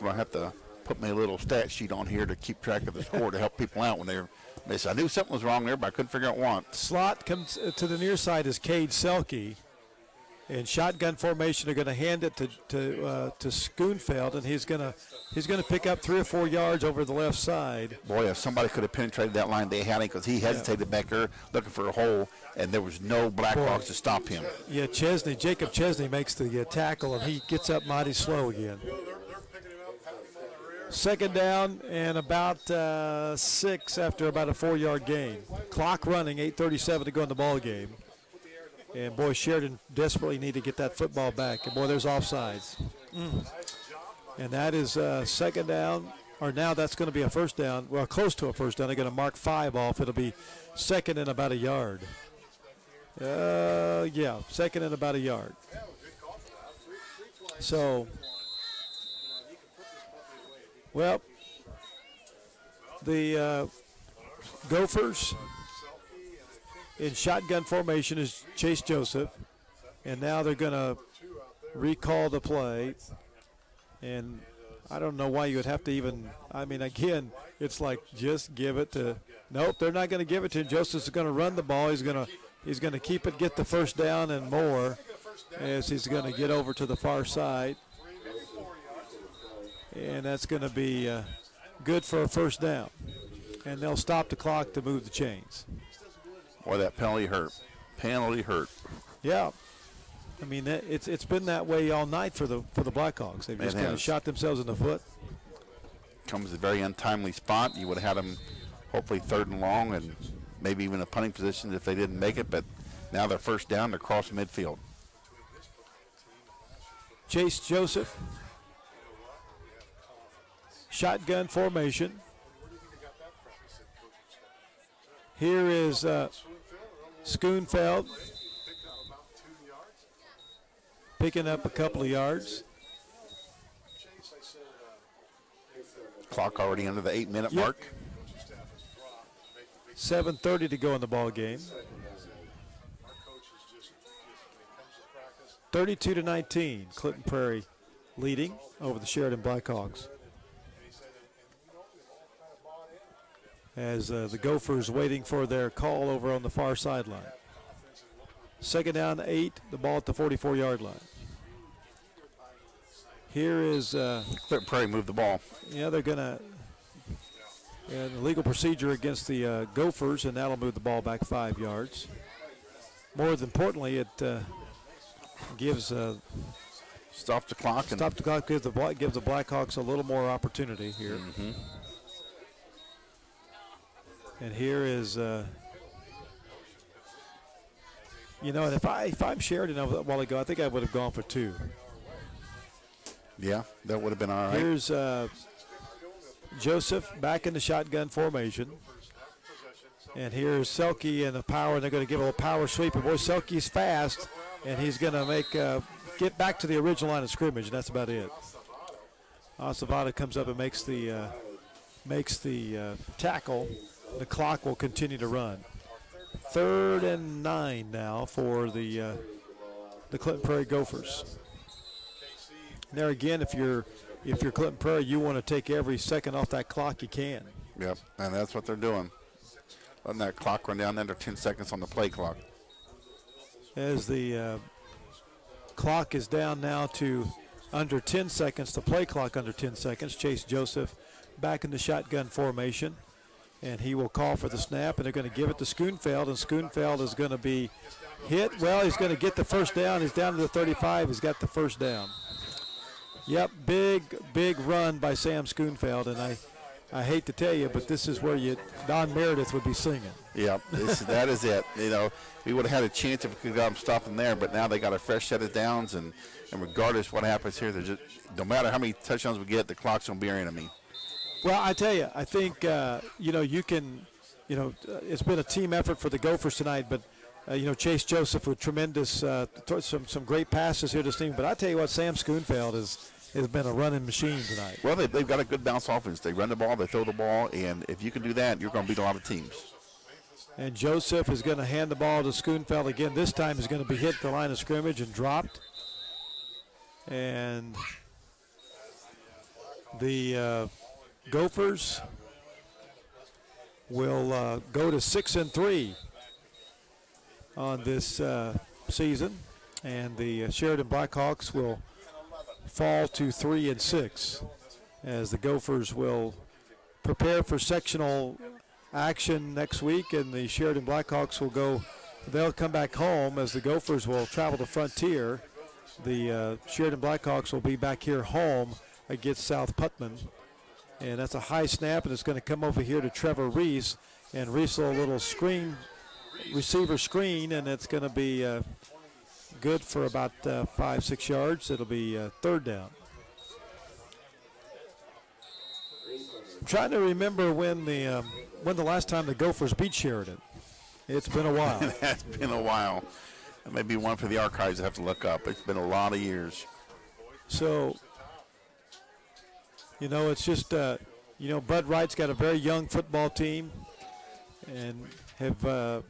I have to put my little stat sheet on here to keep track of the score to help people out when they miss. I knew something was wrong there, but I couldn't figure out what. Slot comes to the near side is Cade Selke. In shotgun formation, they're going to hand it to Schoonfeld, and he's going to pick up 3 or 4 yards over the left side. Boy, if somebody could have penetrated that line, they had him, because he hesitated back there looking for a hole, and there was no Blackhawks to stop him. Yeah, Jacob Chesney makes the tackle, and he gets up mighty slow again. 2nd down and about 6 after about a 4-yard gain. Clock running, 8:37 to go in the ball game. And, boy, Sheridan desperately need to get that football back. And, boy, there's offsides. And that is second down, or now that's going to be a first down. Well, close to a first down. They're going to mark 5 off. It'll be second and about a yard. Yeah, second and about a yard. So, well, the Gophers in shotgun formation is Chase Joseph, and now they're going to recall the play. And I don't know why you would have to even, I mean, again, it's like just give it to, nope, they're not going to give it to him. Joseph's going to run the ball. He's going to keep it, get the first down and more, as he's going to get over to the far side. And that's going to be good for a first down. And they'll stop the clock to move the chains. Boy, that penalty hurt. Penalty hurt. Yeah. I mean, it's been that way all night for the Blackhawks. They've just kind of shot themselves in the foot. Comes at a very untimely spot. You would have had them hopefully third and long and maybe even a punting position if they didn't make it. But now they're first down. They're across midfield. Chase Joseph. Shotgun formation. Here is Schoonfeld picking up a couple of yards. Clock already under the 8-minute mark. 7:30 to go in the ball game. 32-19, Clinton Prairie leading over the Sheridan Blackhawks. As the Gophers waiting for their call over on the far sideline. Second down, 8, the ball at the 44-yard line. Here is Clinton Prairie moved the ball. yeah, they're going to legal procedure against the Gophers, and that'll move the ball back 5 yards. More than importantly, it gives Stop the clock. stop the clock, gives the Blackhawks a little more opportunity here. Mm-hmm. And here is, you know, and if I'm Sheridan a while ago, I think I would have gone for 2. Yeah, that would have been all right. Here's Joseph back in the shotgun formation. And here's Selke and the power, and they're going to give a little power sweep. And boy, Selke's fast, and he's going to get back to the original line of scrimmage, and that's about it. Savada comes up and makes the tackle. The clock will continue to run. 3rd and 9 now for the Clinton Prairie Gophers. There again, if you're Clinton Prairie, you want to take every second off that clock you can. Yep, and that's what they're doing. Letting that clock run down under 10 seconds on the play clock. As the clock is down now to under 10 seconds, the play clock under 10 seconds. Chase Joseph back in the shotgun formation. And he will call for the snap, and they're going to give it to Schoonfeld, and Schoonfeld is going to be hit. Well, he's going to get the first down. He's down to the 35. He's got the first down. Yep, big run by Sam Schoonfeld, and I hate to tell you, but this is where Don Meredith would be singing. Yep, that is it. You know, we would have had a chance if we could have got them stopping there, but now they got a fresh set of downs, and regardless what happens here, no matter how many touchdowns we get, the clock's going to be our enemy. Well, I tell you, I think, you can, it's been a team effort for the Gophers tonight, but, Chase Joseph with tremendous, some great passes here to this team. But I tell you what, Sam Schoonfeld has been a running machine tonight. Well, they've got a good bounce offense. They run the ball, they throw the ball, and if you can do that, you're going to beat a lot of teams. And Joseph is going to hand the ball to Schoonfeld again. This time he's going to be hit the line of scrimmage and dropped. And the Gophers will go to 6-3 on this season, and the Sheridan Blackhawks will fall to 3-6 as the Gophers will prepare for sectional action next week, and the Sheridan Blackhawks they'll come back home as the Gophers will travel to Frontier. The Sheridan Blackhawks will be back here home against South Putnam. And that's a high snap, and it's going to come over here to Trevor Reese. And Reese will a little receiver screen, and it's going to be good for about 5-6 yards. It'll be third down. trying to remember when the last time the Gophers beat Sheridan. It's been a while. That's been a while. That may be one for the archives I have to look up. It's been a lot of years. So, it's just, Bud Wright's got a very young football team and have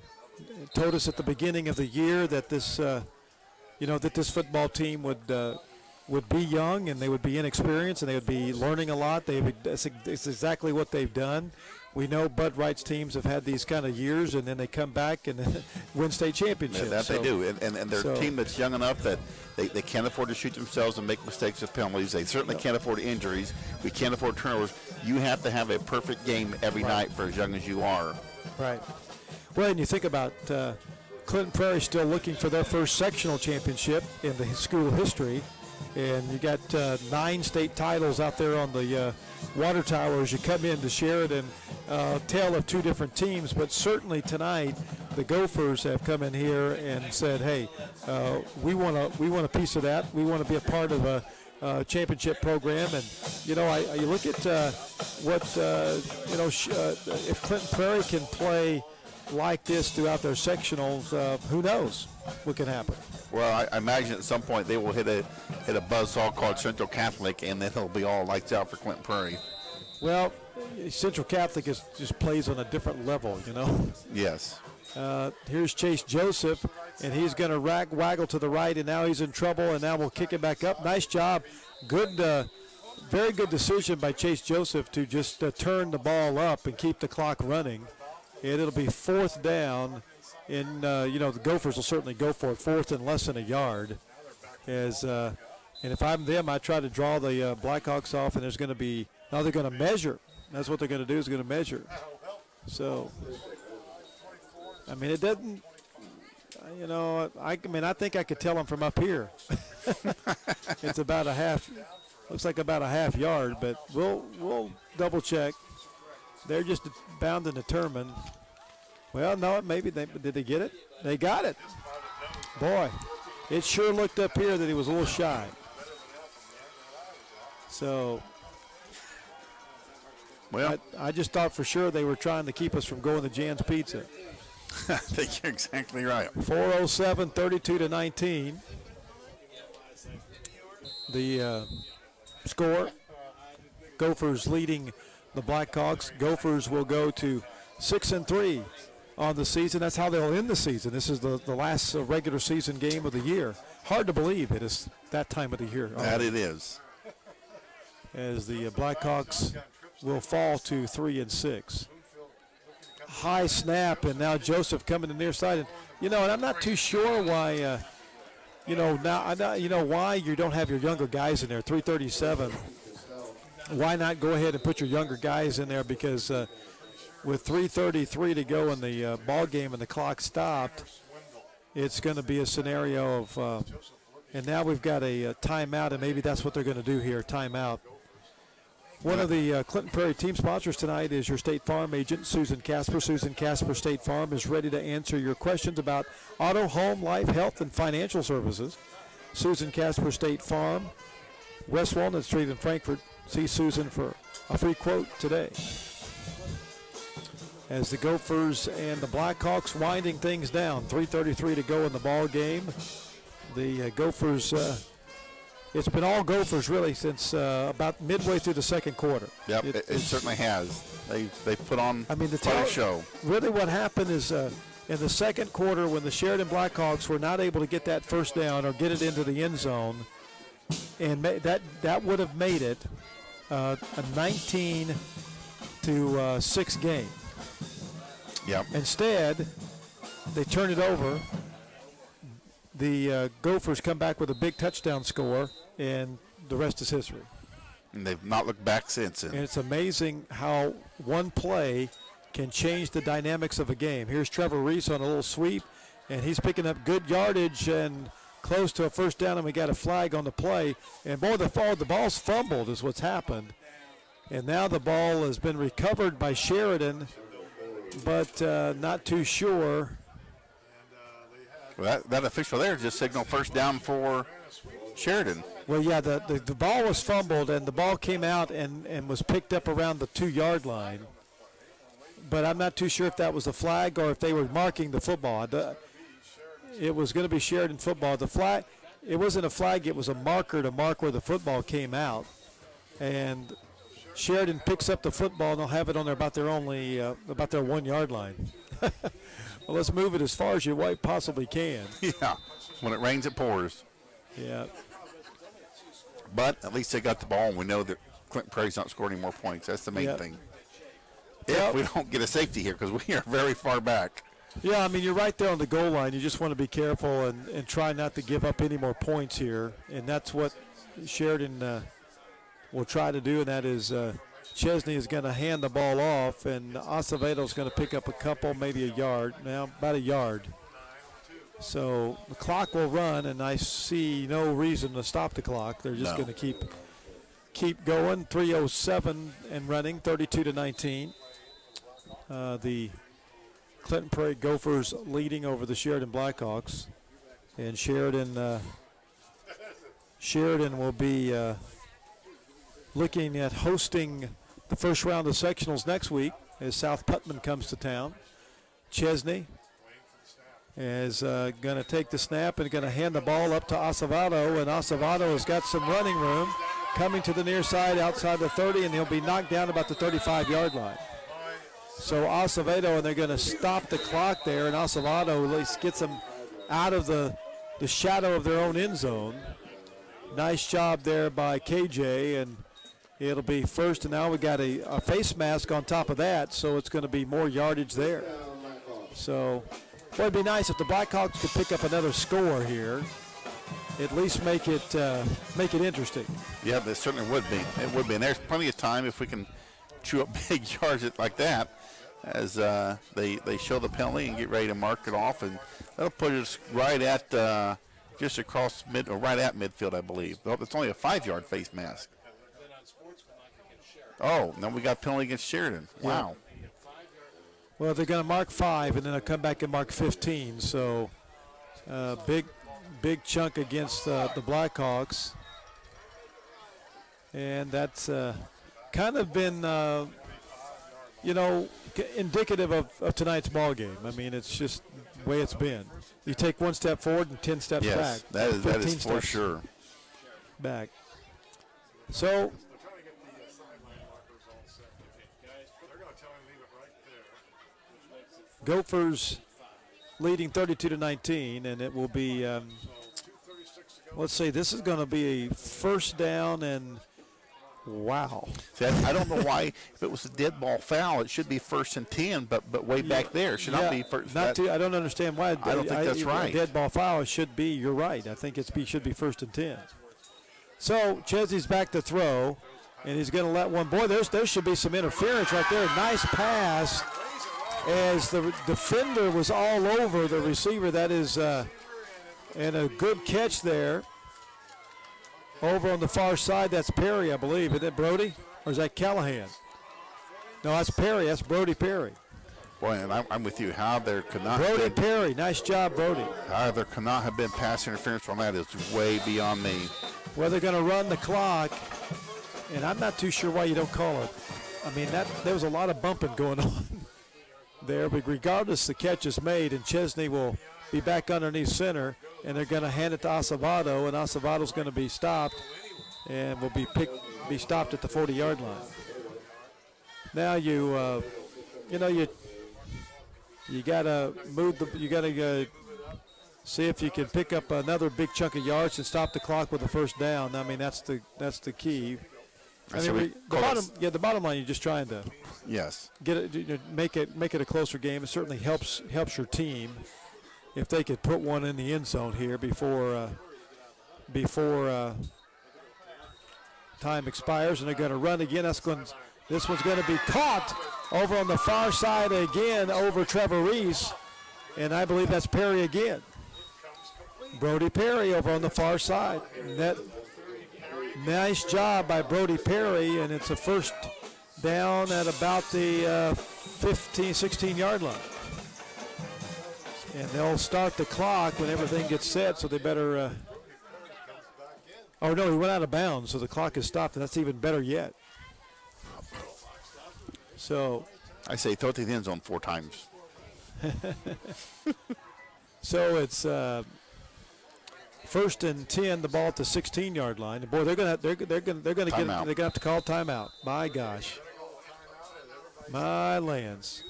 told us at the beginning of the year that this, that this football team would be young and they would be inexperienced and they would be learning a lot. It's exactly what they've done. We know Bud Wright's teams have had these kind of years, and then they come back and win state championships. That they do, and they're a team that's young enough that they can't afford to shoot themselves and make mistakes with penalties. They certainly can't afford injuries. We can't afford turnovers. You have to have a perfect game every night for as young as you are. Right. Well, and you think about Clinton Prairie still looking for their first sectional championship in the school history. And you got 9 state titles out there on the water tower as you come into Sheridan. Tale of 2 different teams, but certainly tonight the Gophers have come in here and said, "Hey, we want a piece of that. We want to be a part of a championship program." And you look at if Clinton Prairie can play like this throughout their sectionals, who knows what can happen. Well, I imagine at some point they will hit a buzzsaw called Central Catholic, and then it'll be all lights out for Clinton Prairie. Well, Central Catholic just plays on a different level, Yes. Here's Chase Joseph, and he's going to waggle to the right, and now he's in trouble, and now we'll kick it back up. Nice job. Good, very good decision by Chase Joseph to just turn the ball up and keep the clock running. And it'll be 4th down. And, the Gophers will certainly go for it, 4th and less than a yard. And if I'm them, I try to draw the Blackhawks off, and there's going to be – now they're going to measure. That's what they're going to do is going to measure. So, I mean, it doesn't – I think I could tell them from up here. It's about a half – looks like about a half yard, but we'll double-check. They're just bound and determined. Well, no, maybe did they get it? They got it. Boy, it sure looked up here that he was a little shy. So, well, I just thought for sure they were trying to keep us from going to Jan's Pizza. I think you're exactly right. 4:07, 32-19. The score. Gophers leading the Blackhawks. Gophers will go to 6-3 on the season. That's how they'll end the season. This is the last regular season game of the year. Hard to believe it is that time of the year. That it is. As the Blackhawks will fall to 3-6. High snap, and now Joseph coming to the near side. And, and I'm not too sure why, why you don't have your younger guys in there. 3:37. Why not go ahead and put your younger guys in there? Because with 3:33 to go in the ball game and the clock stopped, it's going to be a scenario of, and now we've got a timeout, and maybe that's what they're going to do here, timeout. One of the Clinton Prairie team sponsors tonight is your State Farm agent, Susan Casper. Susan Casper State Farm is ready to answer your questions about auto, home, life, health, and financial services. Susan Casper State Farm, West Walnut Street in Frankfort. See Susan for a free quote today. As the Gophers and the Blackhawks winding things down, 3:33 to go in the ball game. The Gophers, it's been all Gophers really since about midway through the second quarter. Yep, it certainly has. They put on quite a show. Really what happened is in the second quarter when the Sheridan Blackhawks were not able to get that first down or get it into the end zone, and that would have made it a 19-6 game. Yep. Instead, they turn it over. The Gophers come back with a big touchdown score, and the rest is history. And they've not looked back since. And it's amazing how one play can change the dynamics of a game. Here's Trevor Reese on a little sweep, and he's picking up good yardage and close to a first down, and we got a flag on the play. And, boy, the ball's fumbled is what's happened. And now the ball has been recovered by Sheridan, but not too sure. Well, that official there just signaled first down for Sheridan. Well, yeah, the ball was fumbled, and the ball came out and was picked up around the 2-yard line. But I'm not too sure if that was a flag or if they were marking the football. It was going to be Sheridan football. The flag, it wasn't a flag. It was a marker to mark where the football came out. And Sheridan picks up the football, and they'll have it on there about their 1-yard line. Well, let's move it as far as you possibly can. Yeah, when it rains, it pours. Yeah. But at least they got the ball, and we know that Clinton Prairie's not scoring any more points. That's the main Yep. thing. Yep. If we don't get a safety here, because we are very far back. Yeah, I mean, you're right there on the goal line. You just want to be careful and try not to give up any more points here. And that's what Sheridan will try to do, and that is Chesney is going to hand the ball off, and Acevedo's going to pick up a couple, maybe a yard. Now, about a yard. So the clock will run, and I see no reason to stop the clock. They're just No. going to keep going. 3:07 and running, 32-19. The Clinton Prairie Gophers leading over the Sheridan Blackhawks, and Sheridan will be looking at hosting the first round of sectionals next week as South Putnam comes to town. Chesney is going to take the snap and going to hand the ball up to Acevedo, and Acevedo has got some running room coming to the near side outside the 30, and he'll be knocked down about the 35-yard line. So Acevedo, and they're going to stop the clock there, and Acevedo at least gets them out of the shadow of their own end zone. Nice job there by KJ, and it'll be first, and now we got a face mask on top of that, so it's going to be more yardage there. So, boy, it'd be nice if the Blackhawks could pick up another score here. At least make it interesting. Yeah, they certainly would be. It would be, and there's plenty of time if we can chew up big yards like that, as they show the penalty and get ready to mark it off, and that'll put us right at just across right at midfield, I believe. It's only a 5-yard face mask. Oh, no, we got penalty against Sheridan. Wow. Well, they're going to mark 5, and then they'll come back and mark 15. So, big chunk against the Blackhawks, and that's kind of been, indicative of tonight's ball game. I mean, it's just the way it's been. You take one step forward and 10 steps yes, back. That is 15 for steps sure. Back. So, Gophers leading 32-19, and it will be, let's see, this is going to be a first down, and wow. See, I don't know why. If it was a dead ball foul, it should be 1st and 10, but way back there. It should not be first. I don't understand why. I don't think that's right. A dead ball foul should be, you're right. I think should be 1st and 10. So Chesney's back to throw, and he's going to let one. Boy, there should be some interference right there. Nice pass as the defender was all over the receiver. That is, and a good catch there. Over on the far side, that's Perry, I believe. Isn't it Brody? Or is that Callahan? No, that's Perry. That's Brody Perry. Boy, and I'm with you. How there could not Brody have been, Perry. Nice job, Brody. how there could not have been pass interference on that is way beyond me. Well, they're going to run the clock, and I'm not too sure why you don't call it. I mean, there was a lot of bumping going on there, but regardless, the catch is made, and Chesney will be back underneath center, and they're going to hand it to Acevedo, and Acevedo's going to be stopped, and will be stopped at the 40-yard line. Now you got to move you got to see if you can pick up another big chunk of yards and stop the clock with a first down. I mean, that's the key. So The bottom line, you're just trying to yes, get it, make it a closer game. It certainly helps your team if they could put one in the end zone here before time expires, and they're going to run again. This one's going to be caught over on the far side again over Trevor Reese, and I believe that's Perry again. Brody Perry over on the far side. Nice job by Brody Perry, and it's a first down at about the 15, 16-yard line. And they'll start the clock when everything gets set, so they better Oh, no, he went out of bounds, so the clock is stopped, and that's even better yet. So I say throw it to the end zone 4 times. So it's first and 10. The ball at the 16-yard line. And boy, they're gonna have to call timeout. My gosh, my lands.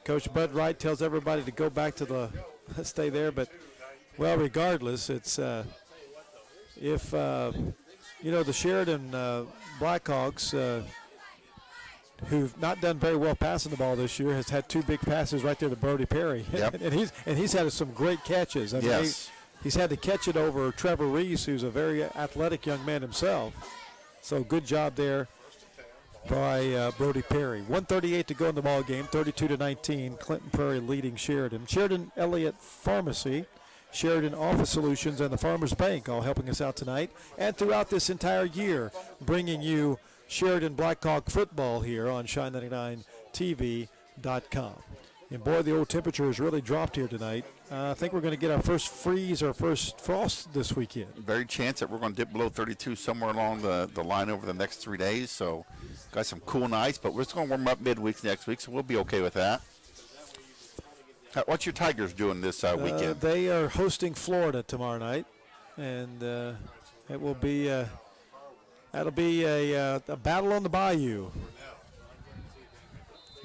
Coach Bud Wright tells everybody to go back to the stay there, but well, regardless, it's if the Sheridan Blackhawks. Who've not done very well passing the ball this year, has had 2 big passes right there to Brody Perry. Yep. and he's had some great catches. I mean, yes. He's had to catch it over Trevor Reese, who's a very athletic young man himself. So good job there by Brody Perry. 1:38 to go in the ball game, 32-19. Clinton Prairie leading Sheridan. Sheridan Elliott Pharmacy, Sheridan Office Solutions, and the Farmers Bank all helping us out tonight and throughout this entire year, bringing you Sheridan Blackhawk football here on Shine99TV.com. And boy, the old temperature has really dropped here tonight. I think we're going to get our first freeze or first frost this weekend. Very chance that we're going to dip below 32 somewhere along the line over the next 3 days. So got some cool nights, but we're just going to warm up midweek next week, so we'll be okay with that. What's your Tigers doing this weekend? They are hosting Florida tomorrow night, and it will be that'll be a battle on the bayou.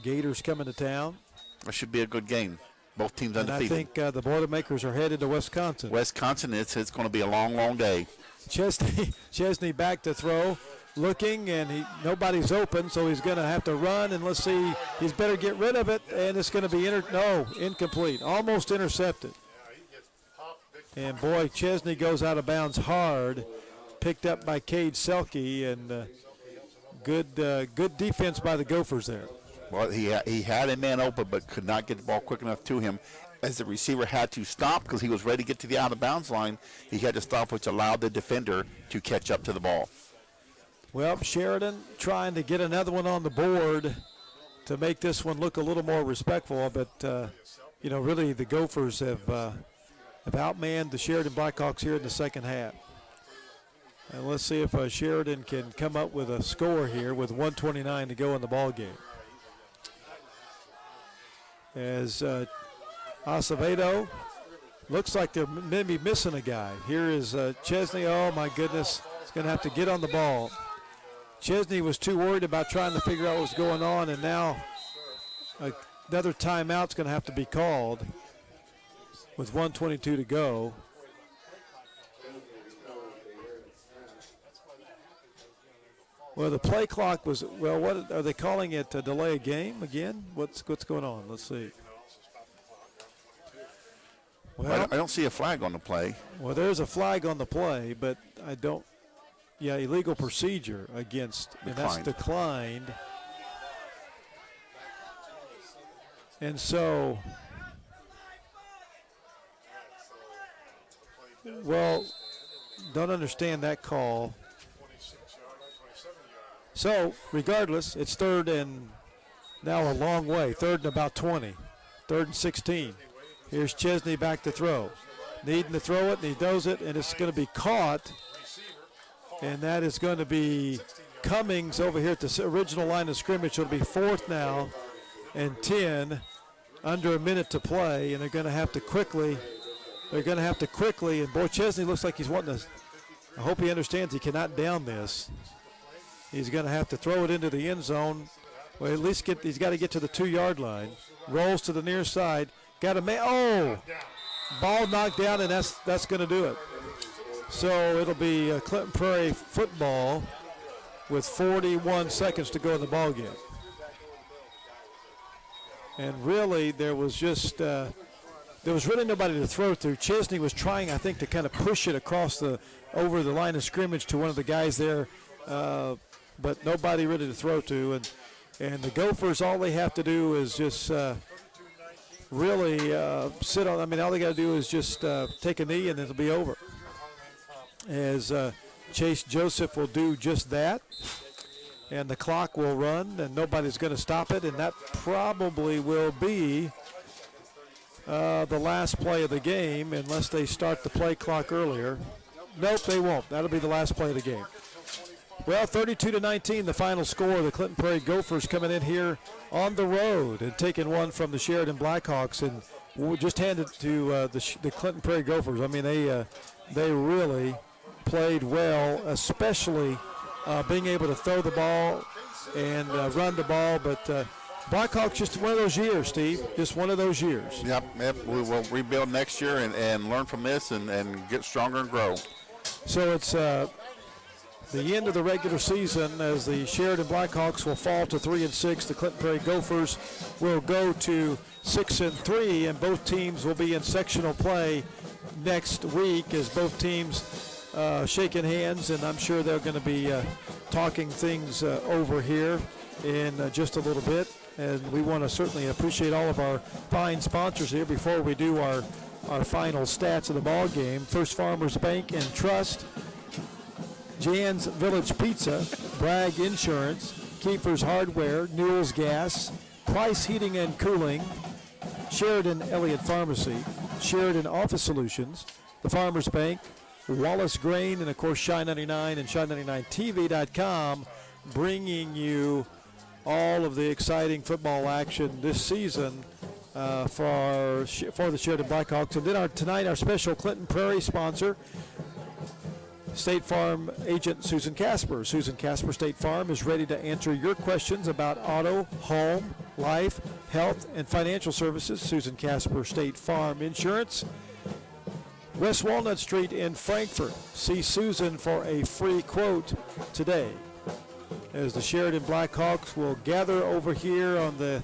Gators coming to town. That should be a good game. Both teams undefeated. And I think the Boilermakers are headed to Wisconsin. Wisconsin, it's going to be a long, long day. Chesney back to throw, looking, and nobody's open, so he's going to have to run, and let's see, he's better get rid of it, and it's going to be incomplete, almost intercepted. And boy, Chesney goes out of bounds hard, picked up by Cade Selke, and good defense by the Gophers there. Well, he had a man open but could not get the ball quick enough to him, as the receiver had to stop because he was ready to get to the out-of-bounds line. He had to stop, which allowed the defender to catch up to the ball. Well, Sheridan trying to get another one on the board to make this one look a little more respectful, but really the Gophers have outmanned the Sheridan Blackhawks here in the second half. And let's see if Sheridan can come up with a score here with 1:29 to go in the ball game. As Acevedo looks like they're maybe missing a guy. Here is Chesney. Oh, my goodness. He's going to have to get on the ball. Chesney was too worried about trying to figure out what's going on, and now another timeout's going to have to be called with 1:22 to go. Well, the play clock was, what are they calling it, a delay a game again? What's going on? Let's see. Well, I don't see a flag on the play. Well, there's a flag on the play, but I don't. Yeah, illegal procedure against, and that's declined. And so, don't understand that call. So, regardless, it's third and now a long way. Third and about 20. Third and 16. Here's Chesney back to throw. Needing to throw it, and he does it, and it's going to be caught. And that is going to be Cummings over here at the original line of scrimmage. It'll be 4th now and 10, under a minute to play, and they're going to have to quickly, and boy, Chesney looks like he's wanting to, I hope he understands he cannot down this. He's going to have to throw it into the end zone. Well, at least he's got to get to the 2-yard line. Rolls to the near side. Got to ball knocked down, and that's going to do it. So it'll be Clinton Prairie football with 41 seconds to go in the ball game. And really, there was really nobody to throw to. Chesney was trying, I think, to kind of push it over the line of scrimmage to one of the guys there. But nobody really to throw to, and the Gophers, all they have to do is just really sit on. I mean, all they got to do is just take a knee, and it'll be over. As Chase Joseph will do just that, and the clock will run, and nobody's going to stop it, and that probably will be the last play of the game, unless they start the play clock earlier. Nope, they won't. That'll be the last play of the game. Well, 32-19, the final score. The Clinton Prairie Gophers coming in here on the road and taking one from the Sheridan Blackhawks, and we'll just hand it to the Clinton Prairie Gophers. I mean, they really played well, especially being able to throw the ball and run the ball. But Blackhawks, just one of those years, Steve. Just one of those years. Yep. We will rebuild next year and learn from this and get stronger and grow. So it's the end of the regular season as the Sheridan Blackhawks will fall to 3-6. The Clinton Prairie Gophers will go to 6-3, and both teams will be in sectional play next week as both teams shaking hands, and I'm sure they're going to be talking things over here in just a little bit. And we want to certainly appreciate all of our fine sponsors here before we do our final stats of the ball game. First Farmers Bank and Trust, Jan's Village Pizza, Bragg Insurance, Kiefer's Hardware, Newell's Gas, Price Heating and Cooling, Sheridan Elliott Pharmacy, Sheridan Office Solutions, the Farmers Bank, Wallace Grain, and of course Shine 99 and Shine99TV.com, bringing you all of the exciting football action this season for the Sheridan Blackhawks. And then tonight our special Clinton Prairie sponsor, State Farm agent Susan Casper. Susan Casper State Farm is ready to answer your questions about auto, home, life, health, and financial services. Susan Casper State Farm Insurance. West Walnut Street in Frankfort. See Susan for a free quote today. As the Sheridan Blackhawks will gather over here on the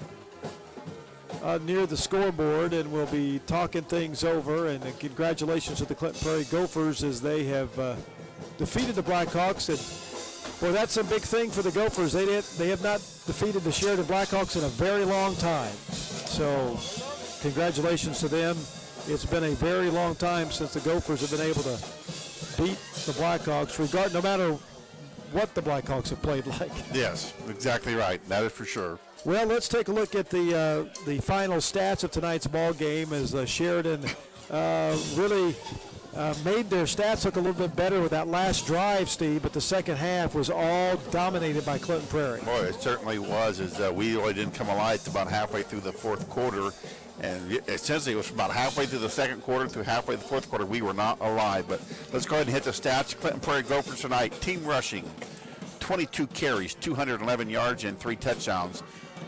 near the scoreboard, and we'll be talking things over. And congratulations to the Clinton Prairie Gophers as they have defeated the Blackhawks. And boy, that's a big thing for the Gophers. They have not defeated the Sheridan Blackhawks in a very long time. So congratulations to them. It's been a very long time since the Gophers have been able to beat the Blackhawks, no matter what the Blackhawks have played like. Yes, exactly right. That is for sure. Well, let's take a look at the final stats of tonight's ball game as Sheridan really made their stats look a little bit better with that last drive, Steve, but the second half was all dominated by Clinton Prairie. Boy, it certainly was. We really didn't come alive to about halfway through the fourth quarter. And essentially, it was about halfway through the second quarter to halfway through the fourth quarter. We were not alive. But let's go ahead and hit the stats. Clinton Prairie Gophers tonight. Team rushing, 22 carries, 211 yards, and 3 touchdowns.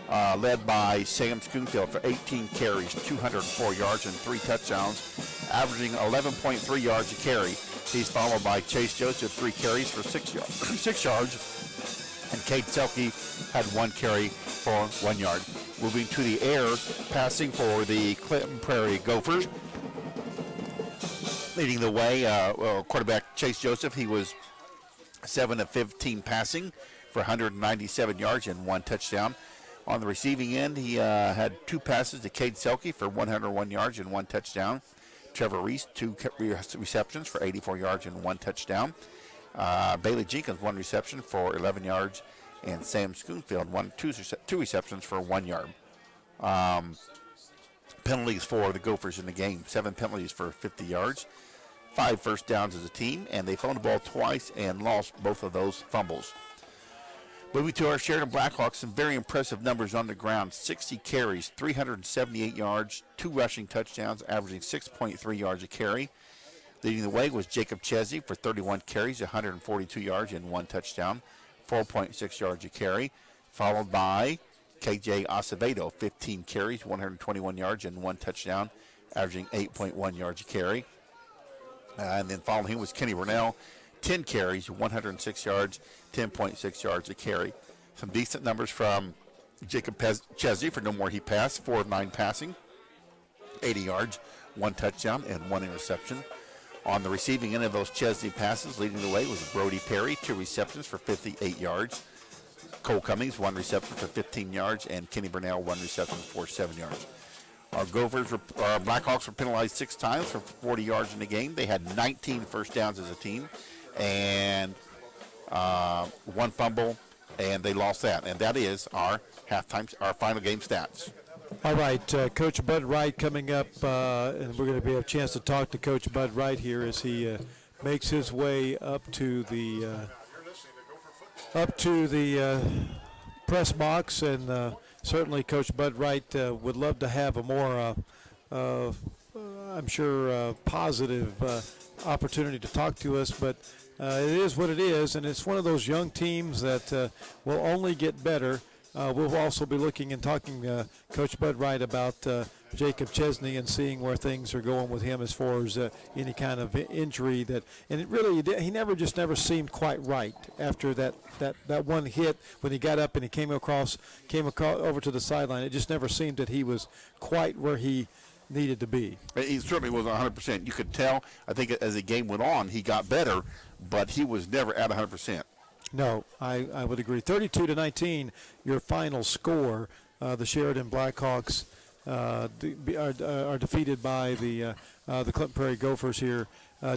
Led by Sam Schoonfield for 18 carries, 204 yards, and 3 touchdowns, averaging 11.3 yards a carry. He's followed by Chase Joseph, 3 carries for 6 yards. And Cade Selke had 1 carry for 1 yard. Moving to the air, passing for the Clinton Prairie Gophers. Leading the way, quarterback Chase Joseph, he was 7 of 15 passing for 197 yards and 1 touchdown. On the receiving end, he had 2 passes to Cade Selke for 101 yards and 1 touchdown. Trevor Reese, 2 receptions for 84 yards and 1 touchdown. Bailey Jenkins, 1 reception for 11 yards. And Sam Schoonfield, 2 receptions for 1 yard. Penalties for the Gophers in the game, 7 penalties for 50 yards. 5 first downs as a team, and they fumbled the ball twice and lost both of those fumbles. Moving to our Sheridan Blackhawks, some very impressive numbers on the ground. 60 carries, 378 yards, 2 rushing touchdowns, averaging 6.3 yards a carry. Leading the way was Jacob Chesney for 31 carries, 142 yards, and 1 touchdown, 4.6 yards a carry. Followed by KJ Acevedo, 15 carries, 121 yards, and 1 touchdown, averaging 8.1 yards a carry. And then following him was Kenny Burnell, 10 carries, 106 yards, 10.6 yards a carry. Some decent numbers from Jacob Chesney. For no more, he passed 4 of 9 passing, 80 yards, 1 touchdown, and 1 interception. On the receiving end of those Chesney passes, leading the way was Brody Perry, 2 receptions for 58 yards. Cole Cummings, 1 reception for 15 yards, and Kenny Burnell, 1 reception for 7 yards. Our Blackhawks were penalized 6 times for 40 yards in the game. They had 19 first downs as a team, and 1 fumble, and they lost that. And that is our final game stats. All right, Coach Bud Wright coming up, and we're going to have a chance to talk to Coach Bud Wright here as he makes his way up to the press box, and certainly Coach Bud Wright would love to have a more, I'm sure, positive opportunity to talk to us, but it is what it is, and it's one of those young teams that will only get better. We'll also be looking and talking Coach Bud Wright about Jacob Chesney and seeing where things are going with him as far as any kind of injury and it really, he never seemed quite right after that one hit when he got up and he came across over to the sideline. It just never seemed that he was quite where he needed to be. He certainly was 100%. You could tell, I think as the game went on, he got better, but he was never at 100%. No, I would agree. 32-19, your final score. The Sheridan Blackhawks are defeated by the Clinton Prairie Gophers here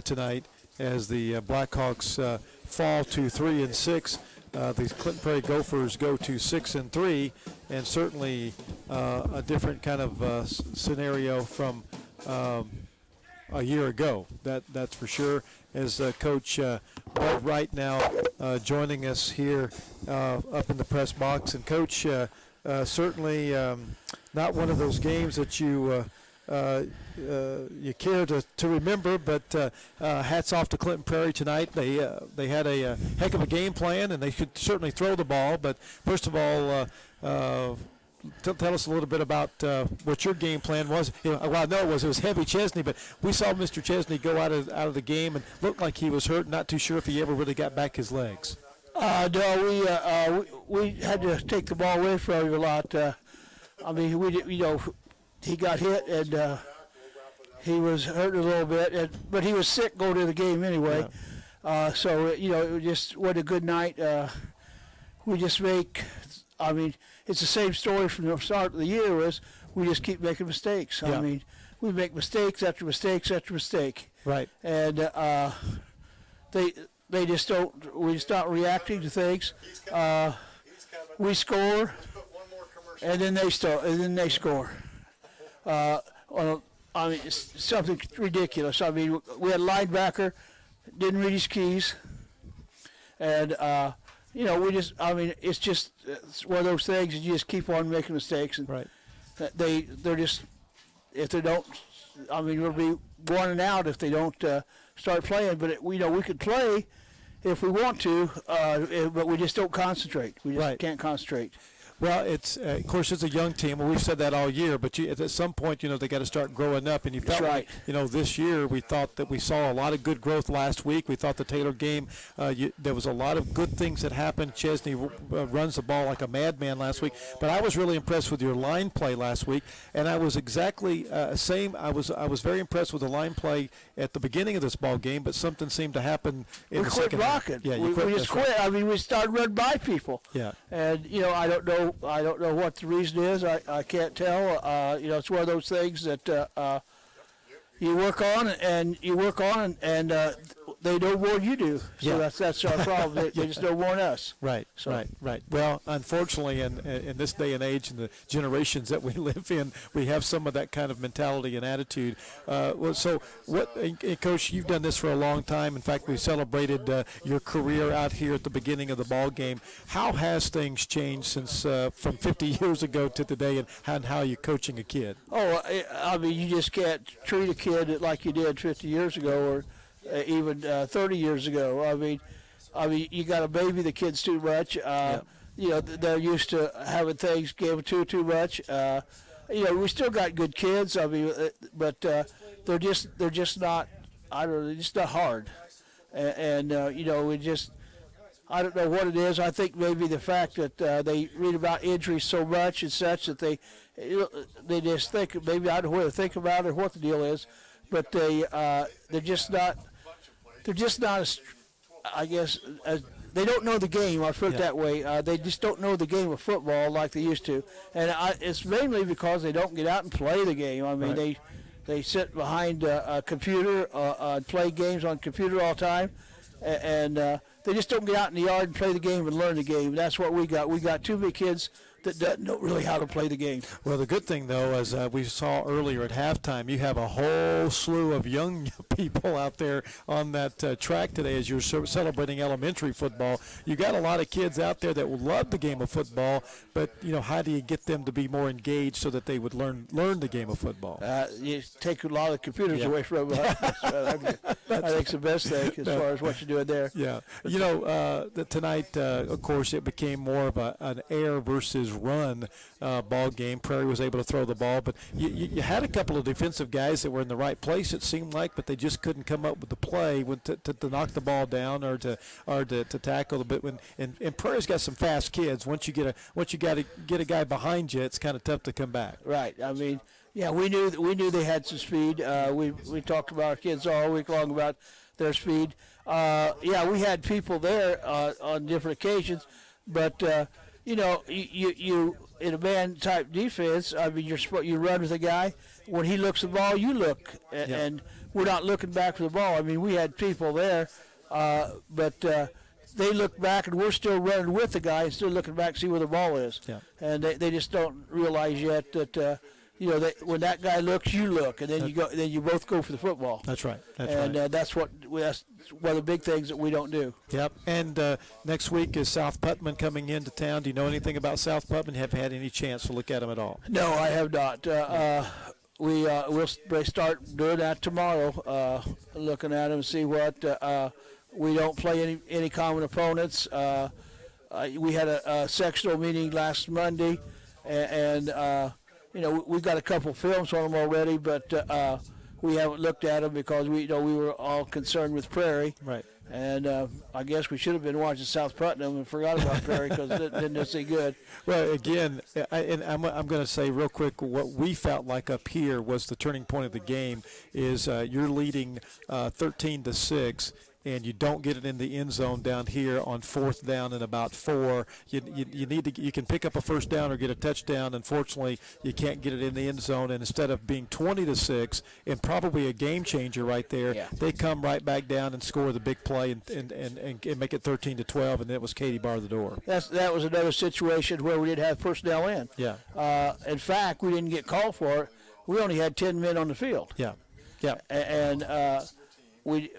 tonight, as the Blackhawks fall to 3-6. The Clinton Prairie Gophers go to 6-3, and certainly a different kind of scenario from a year ago. That's for sure. As Coach Bud Wright now joining us here up in the press box, and Coach, certainly not one of those games that you care to remember, but hats off to Clinton Prairie tonight. They had a heck of a game plan, and they could certainly throw the ball. But first of all, tell us a little bit about what your game plan was. Well, I know it was Heavy Chesney, but we saw Mr. Chesney go out of the game and looked like he was hurt. Not too sure if he ever really got back his legs. No, we had to take the ball away from him a lot. I mean, he got hit and he was hurt a little bit, but he was sick going to the game anyway. Yeah. So it was just what a good night. We just it's the same story from the start of the year. We just keep making mistakes. Yeah. I mean, we make mistakes after mistakes after mistake. Right. And they just don't. We start reacting to things. We score, and then they score. It's something ridiculous. I mean, we had a linebacker, didn't read his keys, and it's one of those things. You just keep on making mistakes, and right. They're just, if they don't, we'll be 1-out if they don't start playing. But we could play if we want to, but we just don't concentrate. We just can't concentrate. Well, it's of course it's a young team, and we've said that all year. But at some point, they got to start growing up. And you felt like, this year we thought that we saw a lot of good growth last week. We thought the Taylor game, there was a lot of good things that happened. Chesney runs the ball like a madman last week. But I was really impressed with your line play last week, and I was exactly same. I was very impressed with the line play at the beginning of this ball game, but something seemed to happen in the second half. Yeah, we just quit. Right. I mean, we started running by people. Yeah. And I don't know what the reason is. I can't tell. It's one of those things that you work on and they know more than you do. So that's our problem. They just know more than us. Right. So. Right. Well, unfortunately, in this day and age and the generations that we live in, we have some of that kind of mentality and attitude. So Coach, you've done this for a long time. In fact, we celebrated your career out here at the beginning of the ball game. How has things changed since from 50 years ago to today, and how you're coaching a kid? You just can't treat a kid like you did 50 years ago or even 30 years ago. I mean, you got to baby the kids too much. They're used to having things given too much. We still got good kids. But they're just not. I don't know. They're just not hard. We just. I don't know what it is. I think maybe the fact that they read about injuries so much and such that they just think, maybe I don't know what to think about it or what the deal is, but they're just not as, I guess, they don't know the game. I'll put it that way. They just don't know the game of football like they used to, and it's mainly because they don't get out and play the game. I mean, they sit behind a computer and play games on computer all the time, and they just don't get out in the yard and play the game and learn the game. That's what we got. We got too many kids that doesn't know really how to play the game. Well, the good thing, though, as we saw earlier at halftime, you have a whole slew of young people out there on that track today as you're celebrating elementary football. You got a lot of kids out there that will love the game of football, but, how do you get them to be more engaged so that they would learn the game of football? You take a lot of computers away from them. I think it's the best thing as far as what you're doing there. Yeah. Tonight, of course, it became more of an air versus run ball game. Prairie was able to throw the ball, but you had a couple of defensive guys that were in the right place, it seemed like, but they just couldn't come up with the play to knock the ball down or to tackle a bit. And Prairie's got some fast kids. Once you got to get a guy behind you, it's kind of tough to come back. Right. I mean, yeah, we knew they had some speed. We talked about our kids all week long about their speed. Yeah, we had people there on different occasions, but you in a man type defense, I mean, you run with a guy. When he looks the ball, you look, and we're not looking back for the ball. I mean, we had people there, but they look back, and we're still running with the guy and still looking back to see where the ball is. Yeah. And they just don't realize yet that when that guy looks, you look, and then you both go for the football. That's right. That's one of the big things that we don't do. Yep. And next week is South Putnam coming into town. Do you know anything about South Putnam? Have you had any chance to look at them at all? No, I have not. We'll start doing that tomorrow, looking at them and see what. We don't play any common opponents. We had a sectional meeting last Monday, and we've got a couple films on them already, but we haven't looked at them because we were all concerned with Prairie. Right. And I guess we should have been watching South Putnam and forgot about Prairie because it didn't do any good. Well, again, I'm going to say real quick, what we felt like up here was the turning point of the game is you're leading 13-6. And you don't get it in the end zone down here on 4th down and about 4. You can pick up a first down or get a touchdown. Unfortunately, you can't get it in the end zone. And instead of being 20-6 and probably a game changer right there, they come right back down and score the big play and make it 13-12. And it was Katie bar the door. That was another situation where we didn't have personnel in. Yeah. In fact, we didn't get called for it. We only had 10 men on the field. Yeah. Yeah. And we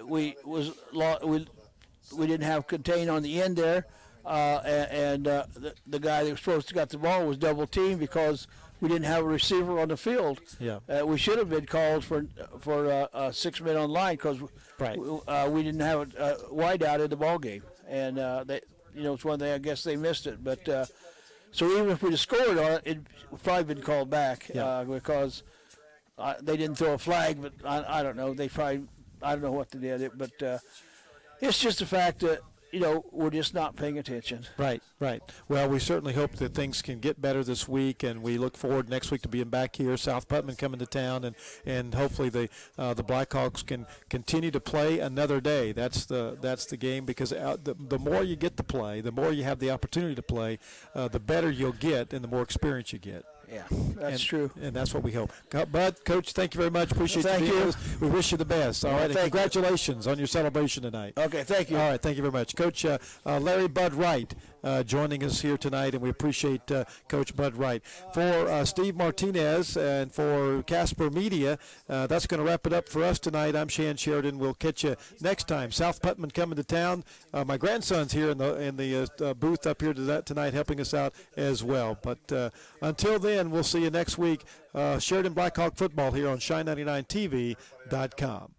didn't have contain on the end there, and the guy that was supposed to got the ball was double teamed because we didn't have a receiver on the field. Yeah. We should have been called for 6 men on line because we didn't have a wide out in the ball game, and it's one thing I guess they missed it. But so even if we'd have scored on it, it would probably been called back because they didn't throw a flag. But I don't know. I don't know what they did, but it's just the fact that, we're just not paying attention. Right. Well, we certainly hope that things can get better this week, and we look forward next week to being back here. South Putnam coming to town, and hopefully the Blackhawks can continue to play another day. That's the game, because the more you get to play, the more you have the opportunity to play, the better you'll get and the more experience you get. Yeah, that's true. And that's what we hope. Bud, Coach, thank you very much. Appreciate you being with us. We wish you the best. All right, and congratulations on your celebration tonight. Okay, thank you. All right, thank you very much. Coach Larry Bud Wright joining us here tonight, and we appreciate Coach Bud Wright. For Steve Martinez and for Casper Media, that's going to wrap it up for us tonight. I'm Shan Sheridan. We'll catch you next time. South Putnam coming to town. My grandson's here in the booth up here tonight helping us out as well. But until then, we'll see you next week. Sheridan Blackhawk football here on Shine99TV.com.